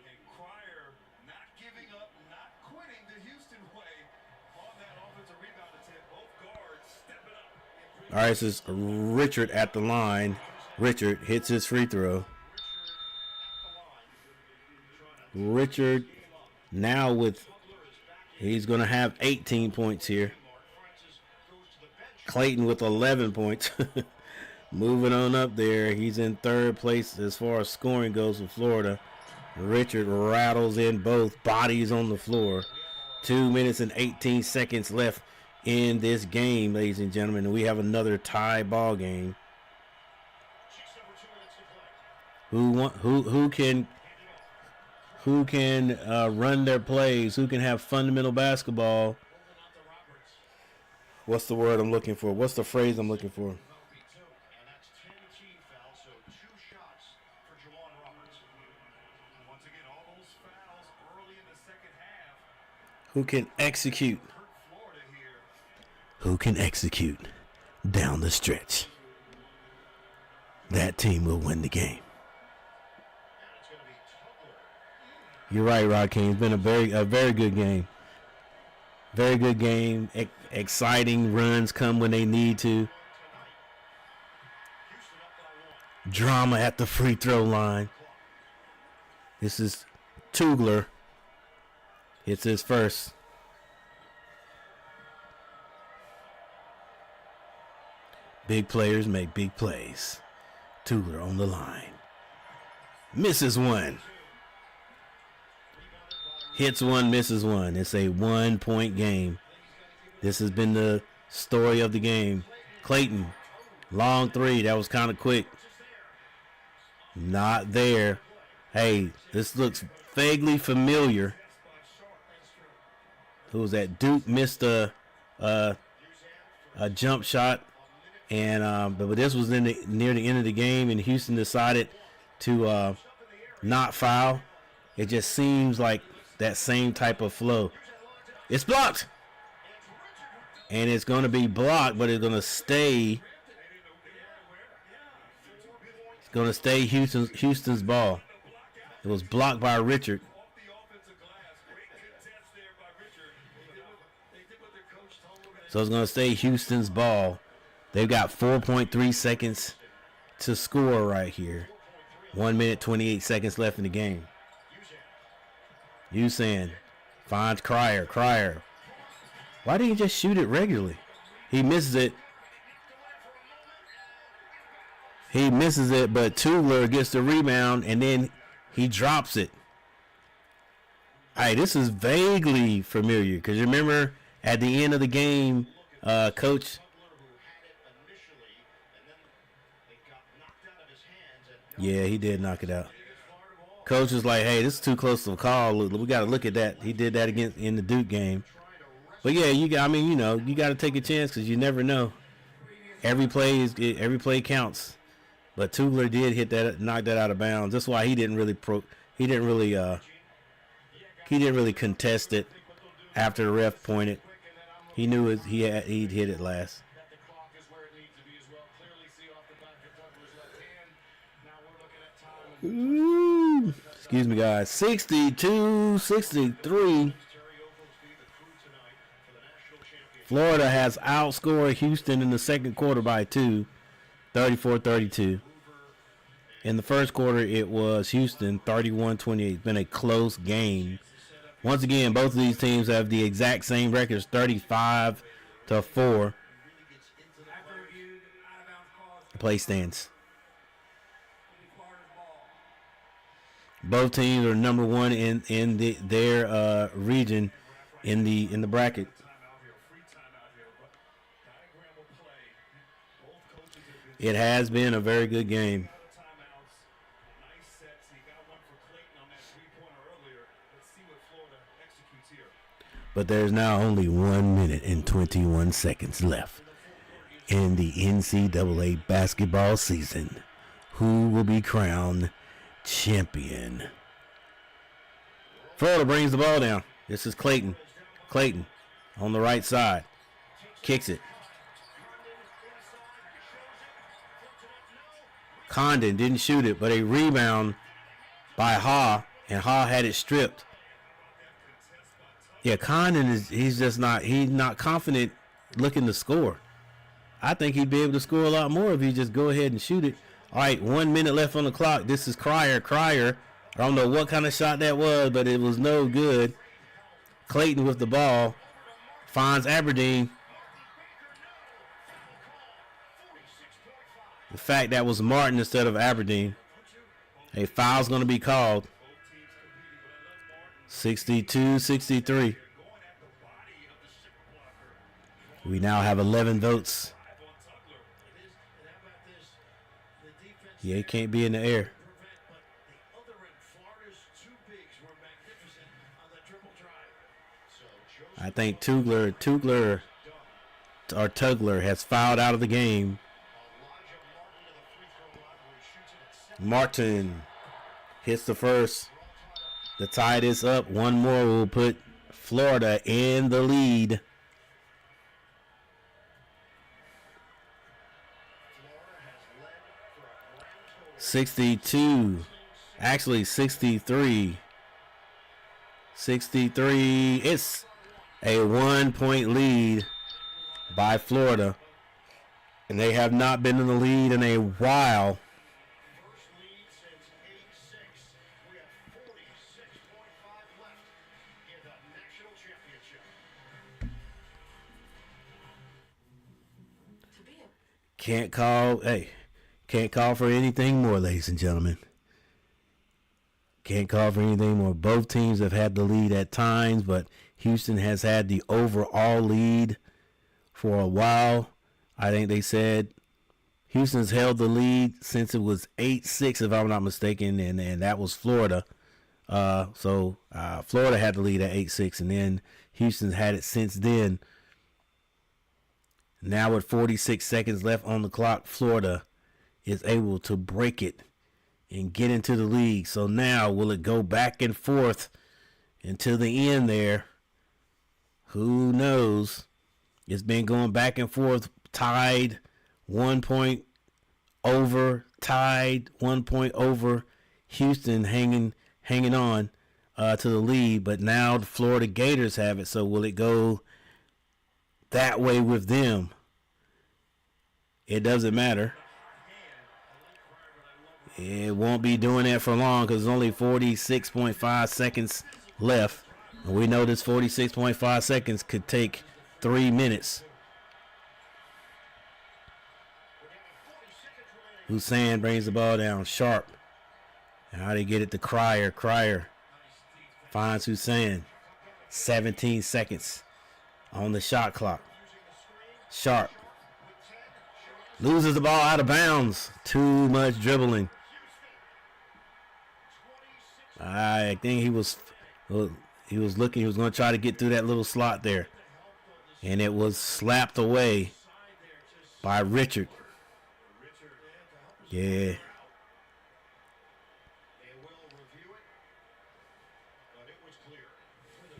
And Cryer not giving up, not quitting the Houston way on that offensive rebound attempt. Both guards stepping up. All right, so it's Richard at the line. Richard hits his free throw. Richard now with He's going to have 18 points here. Clayton with 11 points. Moving on up there. He's in third place as far as scoring goes for Florida. Richard rattles in both bodies on the floor. 2 minutes and 18 seconds left in this game, ladies and gentlemen. And we have another tie ball game. Who can run their plays? Who can have fundamental basketball? What's the word I'm looking for? What's the phrase I'm looking for? Who can execute? Who can execute down the stretch? That team will win the game. You're right, Rod King. It's been a very good game. Very good game. Exciting runs come when they need to. Drama at the free throw line. This is Tugler. It's his first. Big players make big plays. Tugler on the line. Misses one. Hits one, misses one. It's a 1-point game. This has been the story of the game. Clayton, long three. That was kind of quick. Not there. Hey, this looks vaguely familiar. Who was that? Duke missed a jump shot, and but this was near the end of the game, and Houston decided to not foul. It just seems like that same type of flow. It's blocked, and it's going to be blocked, but it's going to stay. It's going to stay Houston's ball. It was blocked by Richard. So it's going to stay Houston's ball. They've got 4.3 seconds to score right here. 1 minute, 28 seconds left in the game. Usain finds Cryer. Cryer. Why didn't he just shoot it regularly? He misses it. He misses it, but Tugler gets the rebound, and then he drops it. All right, this is vaguely familiar because remember at the end of the game, Coach. Yeah, he did knock it out. Coach was like, "Hey, this is too close to a call. We got to look at that." He did that again in the Duke game. But yeah, you got to take a chance because you never know. Every play counts. But Tugler did knock that out of bounds. That's why he didn't really contest it after the ref pointed. He knew he'd hit it last. Ooh, excuse me, guys. 62-63. Florida has outscored Houston in the second quarter by 2, 34-32. In the first quarter, it was Houston 31-28. It's been a close game. Once again, both of these teams have the exact same records, 35-4. The play stands. Both teams are number one in their region in the bracket. It has been a very good game. But there's now only 1 minute and 21 seconds left in the NCAA basketball season. Who will be crowned champion? Florida brings the ball down. This is Clayton. Clayton on the right side. Kicks it. Condon didn't shoot it, but a rebound by Ha, and Ha had it stripped. Yeah, Condon he's not confident looking to score. I think he'd be able to score a lot more if he just go ahead and shoot it. All right, 1 minute left on the clock. This is Cryer. Cryer, I don't know what kind of shot that was, but it was no good. Clayton with the ball. Finds Aberdeen. In fact, that was Martin instead of Aberdeen. A foul's going to be called. 62-63. We now have 11 votes. Yeah, he can't be in the air. I think Tugler has fouled out of the game. Martin hits the first. The tie this up. One more will put Florida in the lead. 62, actually 63. 63. It's a 1-point lead by Florida, and they have not been in the lead in a while. First lead since 86. We have 46.5 left in the national championship. Can't call for anything more, ladies and gentlemen. Can't call for anything more. Both teams have had the lead at times, but Houston has had the overall lead for a while. I think they said Houston's held the lead since it was 8-6, if I'm not mistaken, and that was Florida. So Florida had the lead at 8-6, and then Houston's had it since then. Now with 46 seconds left on the clock, Florida is able to break it and get into the league. So now will it go back and forth until the end there? Who knows? It's been going back and forth, tied 1 point over, tied 1 point over. Houston hanging on to the lead, but now the Florida Gators have it. So will it go that way with them? It doesn't matter. It won't be doing that for long because there's only 46.5 seconds left. And we know this 46.5 seconds could take 3 minutes. Hussein brings the ball down. Sharp. How they get it to Cryer. Cryer finds Hussein. 17 seconds on the shot clock. Sharp loses the ball out of bounds. Too much dribbling. I think he was looking. He was going to try to get through that little slot there, and it was slapped away by Richard. Yeah.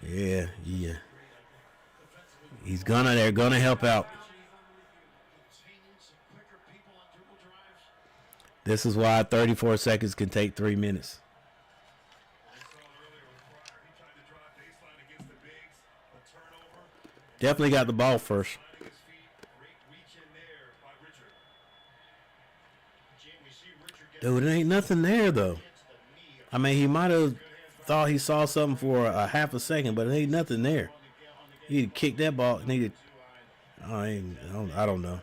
Yeah. They're gonna help out. This is why 34 seconds can take 3 minutes. Definitely got the ball first. Dude, it ain't nothing there, though. I mean, he might have thought he saw something for a half a second, but it ain't nothing there. He need to kick that ball. I don't know.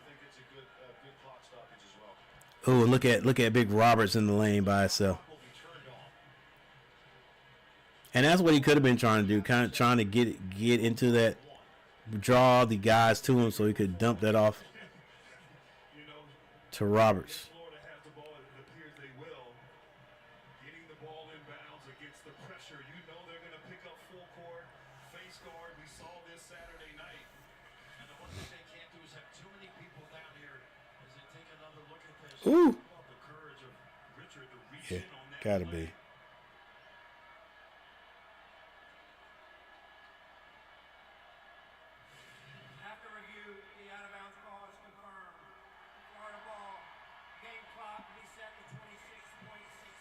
Oh, look at Big Roberts in the lane by himself. And that's what he could have been trying to do, kind of trying to get into that, draw the guys to him so he could dump that off to Roberts. Getting the ball in bounds against the pressure. You know they're going to pick up full court, face guard. We saw this Saturday night. And the one thing they can't do is have too many people down here as they take another look at this. Ooh. The courage of Richard to reach Yeah, in on that gotta play. be. After review, the out-of-bounds call is confirmed. Florida ball. Game clock reset to 26.6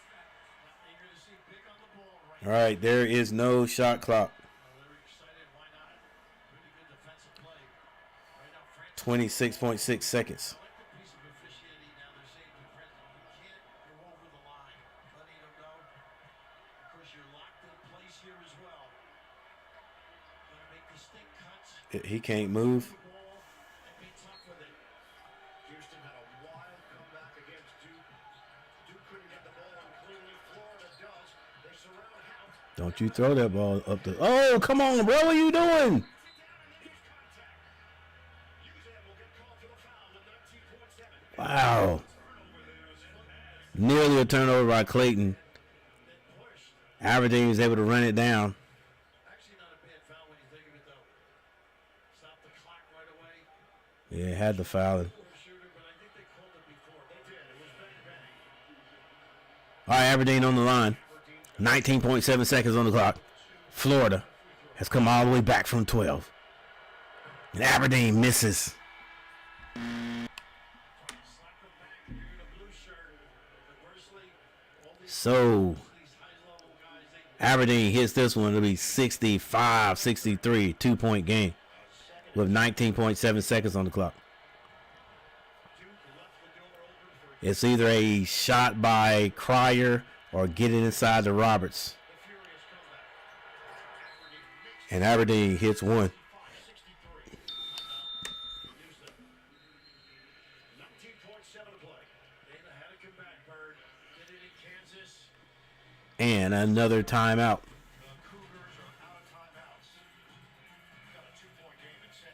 seconds. You're going to see big on the ball right All right, there is no shot clock. now. They're excited. Why not? Pretty good defensive play. Right now, Francis. 26.6 seconds. I like the piece of officiating now. They're saying to Francis, you can't go over the line. Letting him know. Of course, you're locked in place here as well. He can't move. And be tough with it. Houston had a wild comeback against Duke. Duke couldn't get the ball on cleanly. Florida does. They surround House. Don't you throw that ball up the. Oh, come on, bro. What are you doing? Wow. Nearly a turnover by Clayton. Aberdeen was able to run it down. Actually, not a bad foul when you think of it, though. Stop the clock right away. Yeah, had the foul. Shooter, but I think they called it before. They did. It was bang bang. All right, Aberdeen on the line. 19.7 seconds on the clock. Florida has come all the way back from 12. And Aberdeen misses. So Aberdeen hits this one. It'll be 65-63, 2-point game with 19.7 seconds on the clock. It's either a shot by Cryer or get it inside the Roberts. And Aberdeen hits one. 19.7 to play. They had to come back, Bird. Did it in Kansas. And another timeout. The Cougars are out of timeouts. Got a 2-point game in San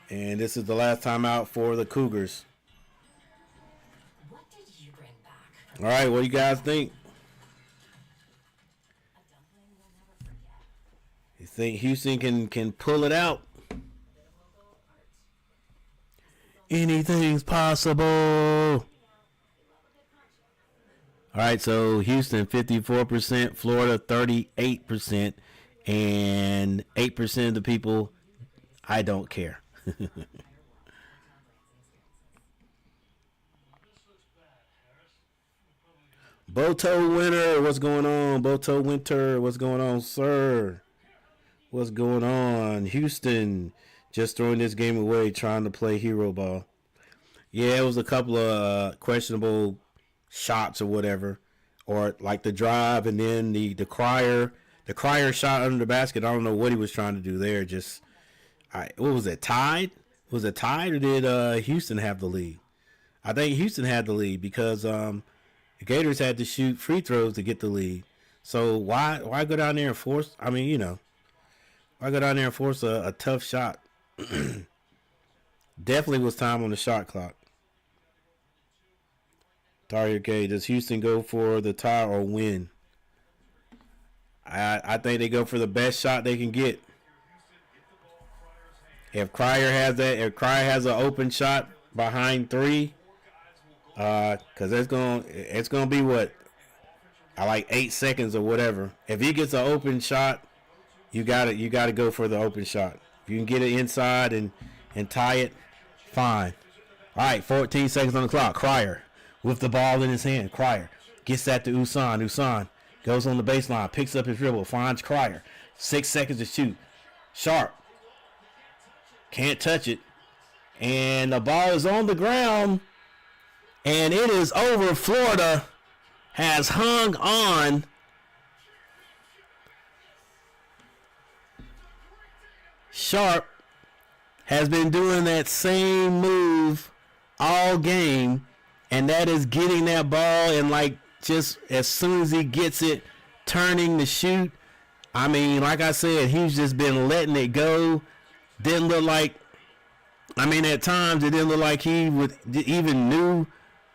Antonio. And this is the last timeout for the Cougars. What did you bring back from All right, what do you guys think? a dumpling you'll never forget? You think Houston can pull it out? Anything's possible. All right, so Houston 54%, Florida 38%, and 8% of the people, I don't care. Boto Winter, what's going on? Boto Winter, what's going on, sir? What's going on? Houston just throwing this game away, trying to play hero ball. Yeah, it was a couple of questionable shots or whatever, or like the drive and then the Cryer shot under the basket. I don't know what he was trying to do there. What was it, tied? Was it tied or did Houston have the lead? I think Houston had the lead because the Gators had to shoot free throws to get the lead. So why go down there and force? I mean, why go down there and force a tough shot? Definitely was time on the shot clock. Tario K, does Houston go for the tie or win? I think they go for the best shot they can get. If Cryer has an open shot behind three, because it's gonna be what, like 8 seconds or whatever. If he gets an open shot, you gotta go for the open shot. If you can get it inside and tie it, fine. All right, 14 seconds on the clock. Cryer with the ball in his hand. Cryer gets that to Usan. Usan goes on the baseline, picks up his dribble, finds Cryer. 6 seconds to shoot. Sharp can't touch it, and the ball is on the ground, and it is over. Florida has hung on. Sharp has been doing that same move all game, and that is getting that ball and like just as soon as he gets it, turning to shoot. I mean, like I said, he's just been letting it go. Didn't look like, at times it didn't look like he even knew,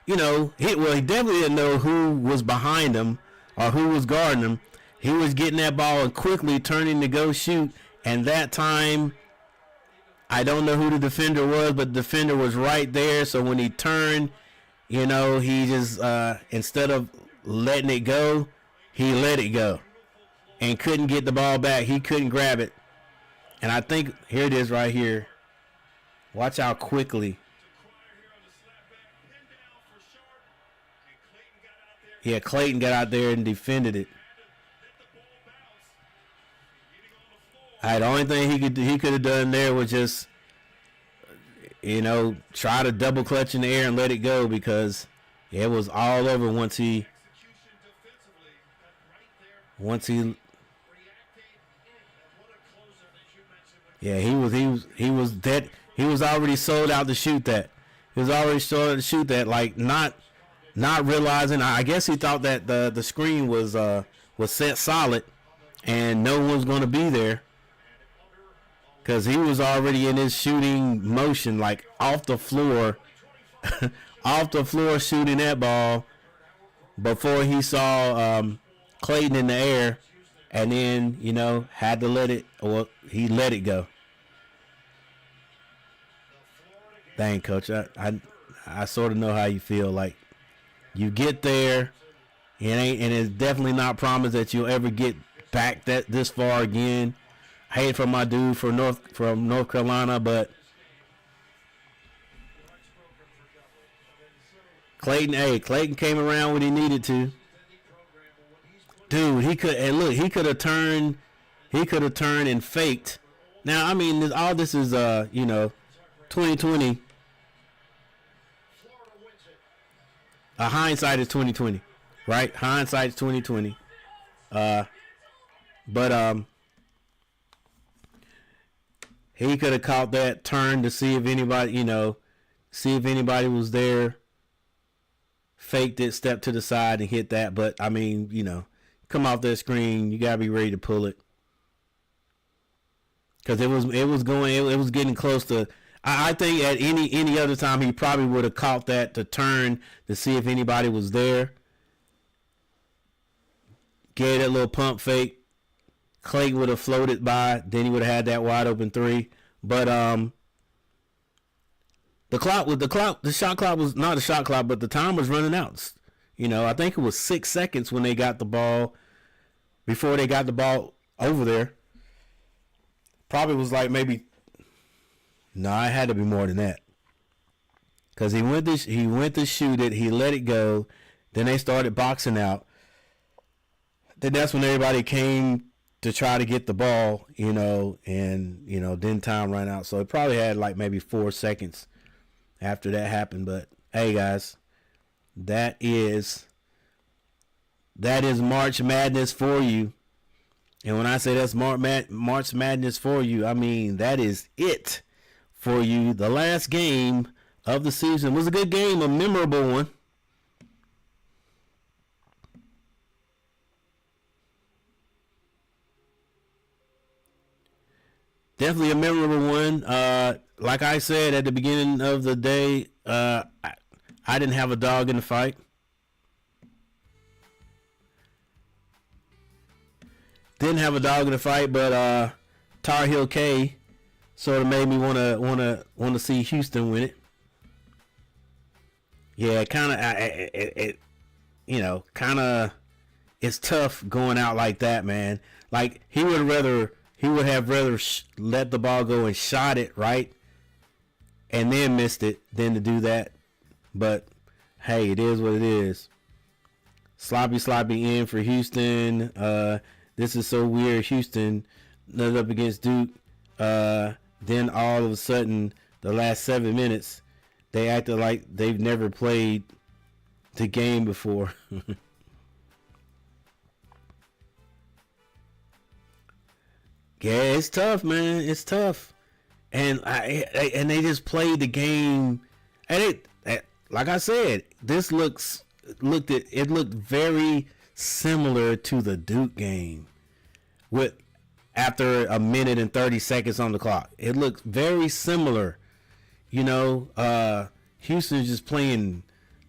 he definitely didn't know who was behind him or who was guarding him. He was getting that ball and quickly turning to go shoot. And that time, I don't know who the defender was, but the defender was right there. So when he turned, he just, instead of letting it go, he let it go and couldn't get the ball back. He couldn't grab it. And I think, here it is right here. Watch how quickly. Yeah, Clayton got out there and defended it. The only thing he could have done there was just, try to double clutch in the air and let it go, because it was all over once he Yeah, he was dead. He was already sold out to shoot that. He was already sold out to shoot that. Like not realizing. I guess he thought that the screen was set solid, and no one's going to be there. Because he was already in his shooting motion, like off the floor, off the floor shooting that ball before he saw Clayton in the air, and then, had to let it, or he let it go. Dang, Coach, I sort of know how you feel. Like, you get there, and it's definitely not promised that you'll ever get back this far again. I hate for my dude from North Carolina, but Clayton came around when he needed to. Dude, he could have turned and faked. Now, I mean, all this is 2020. Hindsight is 2020, right? Hindsight is 2020. But he could have caught that turn to see if anybody, was there. Faked it, stepped to the side, and hit that. But I mean, come off that screen, you gotta be ready to pull it, because it was getting close to. I think at any other time he probably would have caught that to turn to see if anybody was there. Gave that little pump fake. Clay would have floated by, then he would have had that wide open three. But the shot clock was not a shot clock, but the time was running out. I think it was 6 seconds when they got the ball, before they got the ball over there. Probably was like it had to be more than that. Because he went to shoot it, he let it go, then they started boxing out. Then that's when everybody came to try to get the ball, then time ran out. So it probably had like maybe 4 seconds after that happened. But hey, guys, that is March Madness for you. And when I say that's March Madness for you, I mean that is it for you. The last game of the season was a good game, a memorable one. Definitely a memorable one. Like I said at the beginning of the day, I didn't have a dog in the fight. Didn't have a dog in the fight, but Tar Heel K sort of made me want to see Houston win it. Yeah, it's tough going out like that, man. Like he would have rather let the ball go and shot it, right? And then missed it than to do that. But, hey, it is what it is. Sloppy in for Houston. This is so weird. Houston ended up against Duke. Then all of a sudden, the last 7 minutes, they acted like they've never played the game before. Yeah, it's tough, man. It's tough, and they just played the game, and like I said, this looked very similar to the Duke game, after a minute and 30 seconds on the clock. It looked very similar, Houston's just playing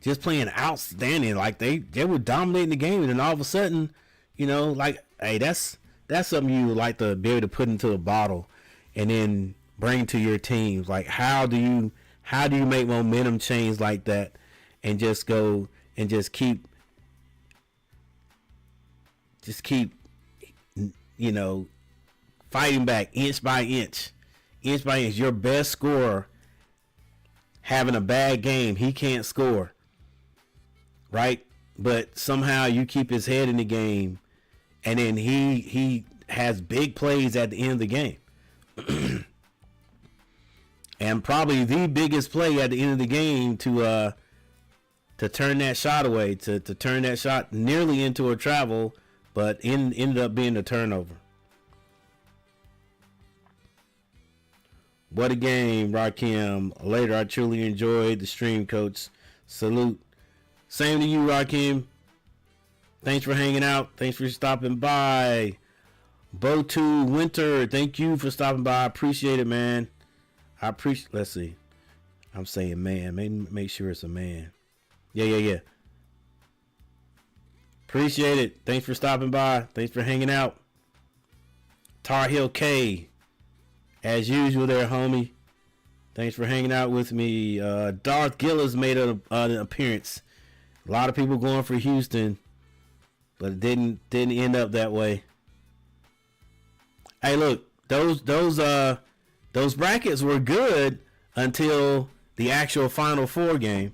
outstanding, like they were dominating the game, and then all of a sudden, hey, that's something you would like to be able to put into a bottle and then bring to your teams. Like, how do you make momentum change like that and just go and just keep fighting back inch by inch. Your best scorer having a bad game, he can't score, right? But somehow you keep his head in the game. And then he has big plays at the end of the game. And probably the biggest play at the end of the game to turn that shot away, to turn that shot nearly into a travel, but ended up being a turnover. What a game, Rakim. Later, I truly enjoyed the stream, Coach. Salute. Same to you, Rakim. Thanks for hanging out. Thanks for stopping by. Botu Winter, thank you for stopping by. I appreciate it, man. I appreciate. Let's see. I'm saying man. Make sure it's a man. Yeah. Appreciate it. Thanks for stopping by. Thanks for hanging out. Tar Heel K, as usual, there, homie. Thanks for hanging out with me. Darth Gillis made an appearance. A lot of people going for Houston, but it didn't end up that way. Hey, look, those brackets were good until the actual Final Four game.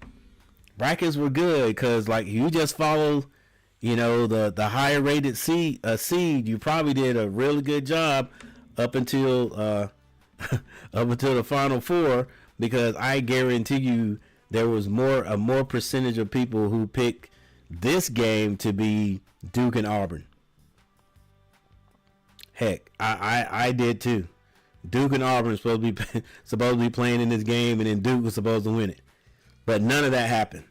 Brackets were good because, like, you just follow, the higher rated seed. You probably did a really good job up until the Final Four, because I guarantee you there was a more percentage of people who picked this game to be Duke and Auburn. Heck, I did too. Duke and Auburn supposed to be playing in this game, and then Duke was supposed to win it, but none of that happened.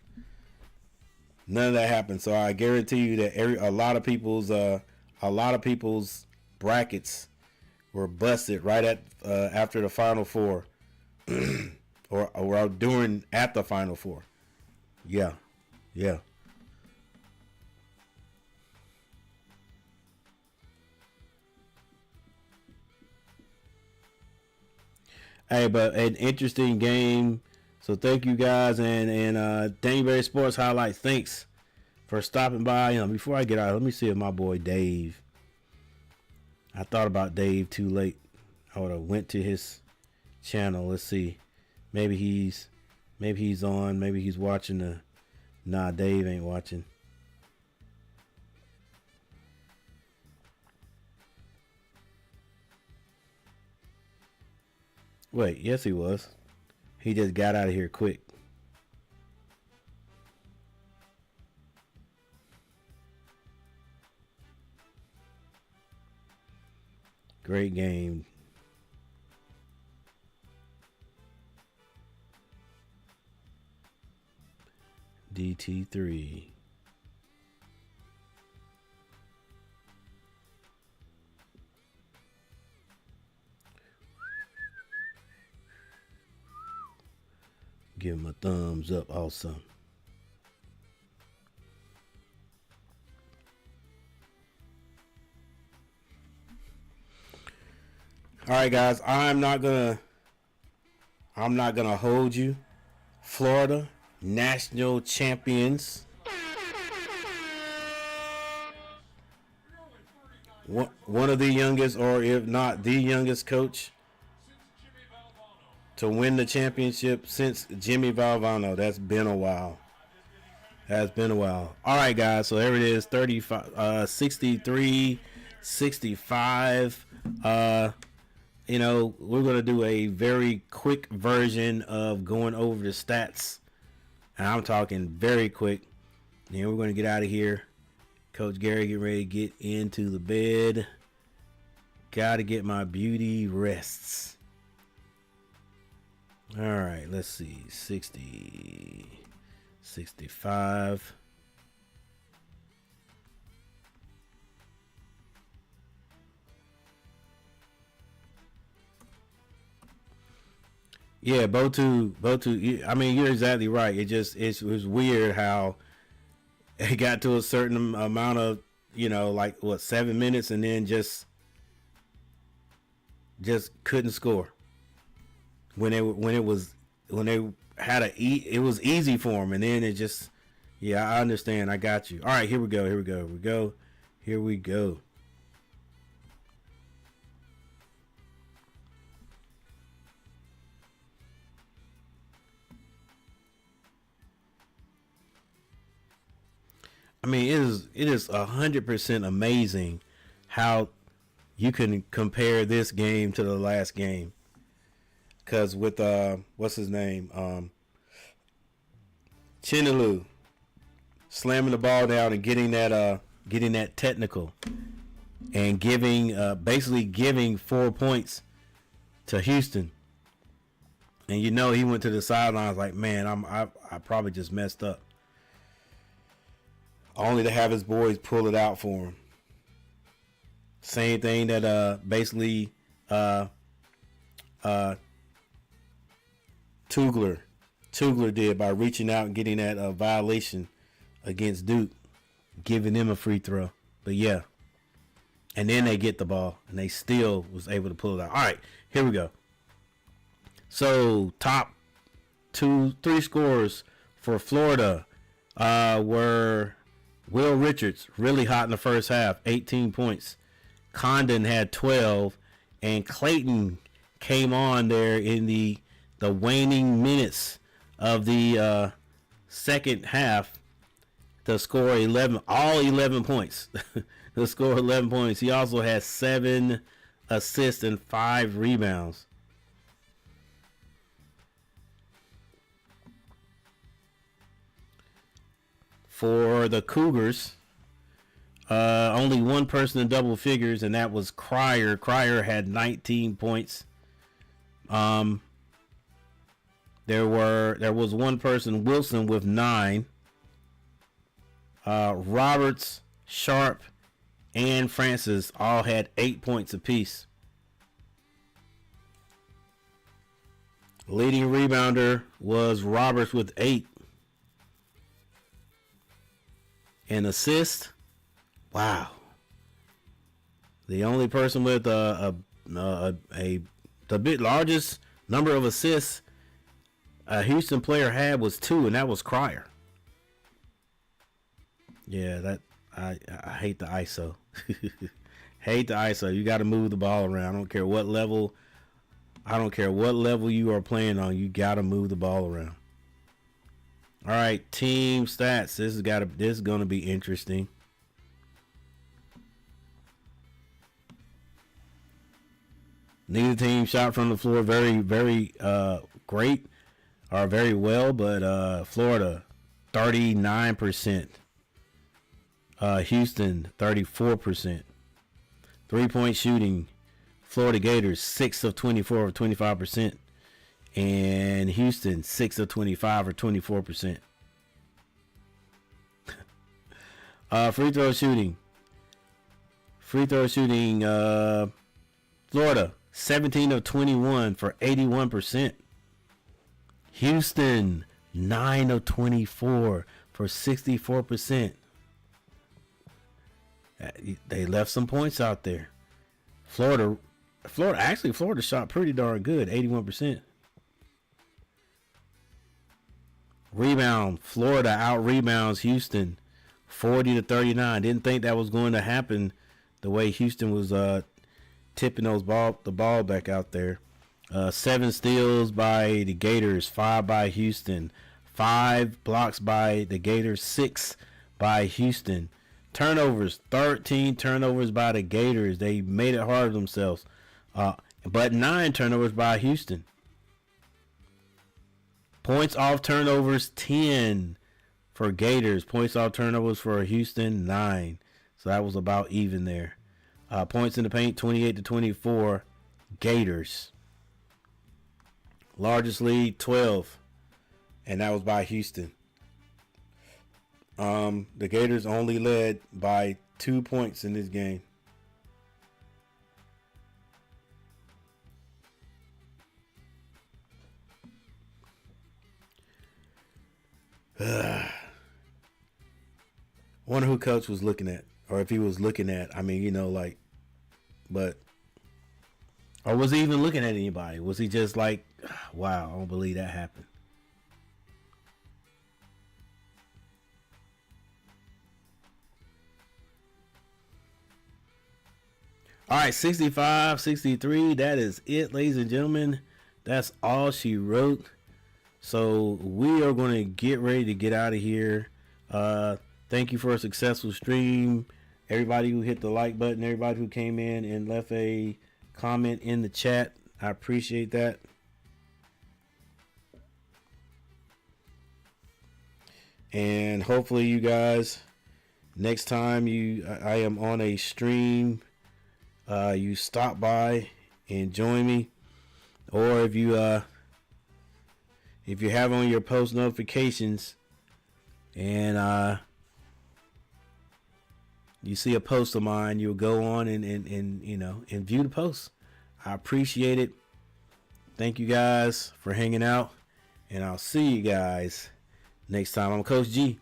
So I guarantee you that a lot of people's brackets were busted right at after the Final Four, or at the Final Four. Yeah. Hey, but an interesting game. So thank you guys, and Dannyberry Sports Highlights, thanks for stopping by. Before I get out, let me see if my boy Dave. I thought about Dave too late. I would have went to his channel. Let's see. Maybe he's on. Maybe he's watching Nah, Dave ain't watching. Wait, yes he was. He just got out of here quick. Great game. DT3. Give him a thumbs up also. All right, guys, I'm not gonna hold you. Florida national champions. One of the youngest, or if not the youngest coach to win the championship since Jimmy Valvano. That's been a while. All right, guys. So there it is, 35, 63, 65. We're going to do a very quick version of going over the stats. And I'm talking very quick. And we're going to get out of here. Coach Gary, get ready to get into the bed. Got to get my beauty rests. All right, let's see. 60, 65. Yeah, Botu. I mean, you're exactly right. It was weird how it got to a certain amount of, 7 minutes, and then just couldn't score. When they had it was easy for them, and then it just, I understand. I got you. All right, here we go. I mean, it is 100% amazing how you can compare this game to the last game. Cause with what's his name, Chinaloo slamming the ball down and getting that technical, and basically giving 4 points to Houston And you know he went to the sidelines like, man, I probably just messed up. Only to have his boys pull it out for him. Same thing that basically Tugler did by reaching out and getting that violation against Duke, giving them a free throw. But yeah, and then they get the ball and they still was able to pull it out. All right, here we go. So top 3 scores for Florida were Will Richards, really hot in the first half, 18 points. Condon had 12, and Clayton came on there in the waning minutes of the second half to score 11 points. To score 11 points. He also had 7 assists and 5 rebounds. For the Cougars, only one person in double figures, and that was Cryer. Cryer had 19 points. There was one person, Wilson, with 9. Roberts, Sharp, and Francis all had 8 points apiece. Leading rebounder was Roberts with 8. And assist, wow. The only person with the bit largest number of assists a Houston player had was 2, and that was Cryer. Yeah, that I hate the ISO. Hate the ISO. You got to move the ball around. I don't care what level. I don't care what level you are playing on. You got to move the ball around. All right, team stats. This is going to be interesting. Neither team shot from the floor very, very great or very well, but Florida 39%. Houston 34%. 3-point shooting. Florida Gators 6 of 24 or 25%. And Houston 6 of 25 or 24%. Free throw shooting. Florida 17 of 21 for 81%. Houston 9 of 24 for 64%. They left some points out there. Florida shot pretty darn good, 81%. Rebound, Florida out rebounds Houston 40-39. Didn't think that was going to happen the way Houston was tipping the ball back out there. 7 steals by the Gators, 5 by Houston. 5 blocks by the Gators, 6 by Houston. Turnovers, 13 turnovers by the Gators. They made it hard for themselves. But 9 turnovers by Houston. Points off turnovers, 10 for Gators. Points off turnovers for Houston, 9. So that was about even there. Points in the paint, 28-24, Gators. Largest lead, 12. And that was by Houston. The Gators only led by 2 points in this game. Wonder who coach was looking at, or if he was looking at, or was he even looking at anybody? Was he just like, wow, I don't believe that happened. All right, 65-63. That is it, ladies and gentlemen. That's all she wrote. So we are going to get ready to get out of here. Thank you for a successful stream. Everybody who hit the like button, everybody who came in and left a comment in the chat. I appreciate that. And hopefully you guys, next time I am on a stream, you stop by and join me. Or if you if you have on your post notifications and you see a post of mine, you'll go on and you know, and view the post. I appreciate it. Thank you guys for hanging out, and I'll see you guys next time. I'm Coach G.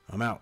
I'm out.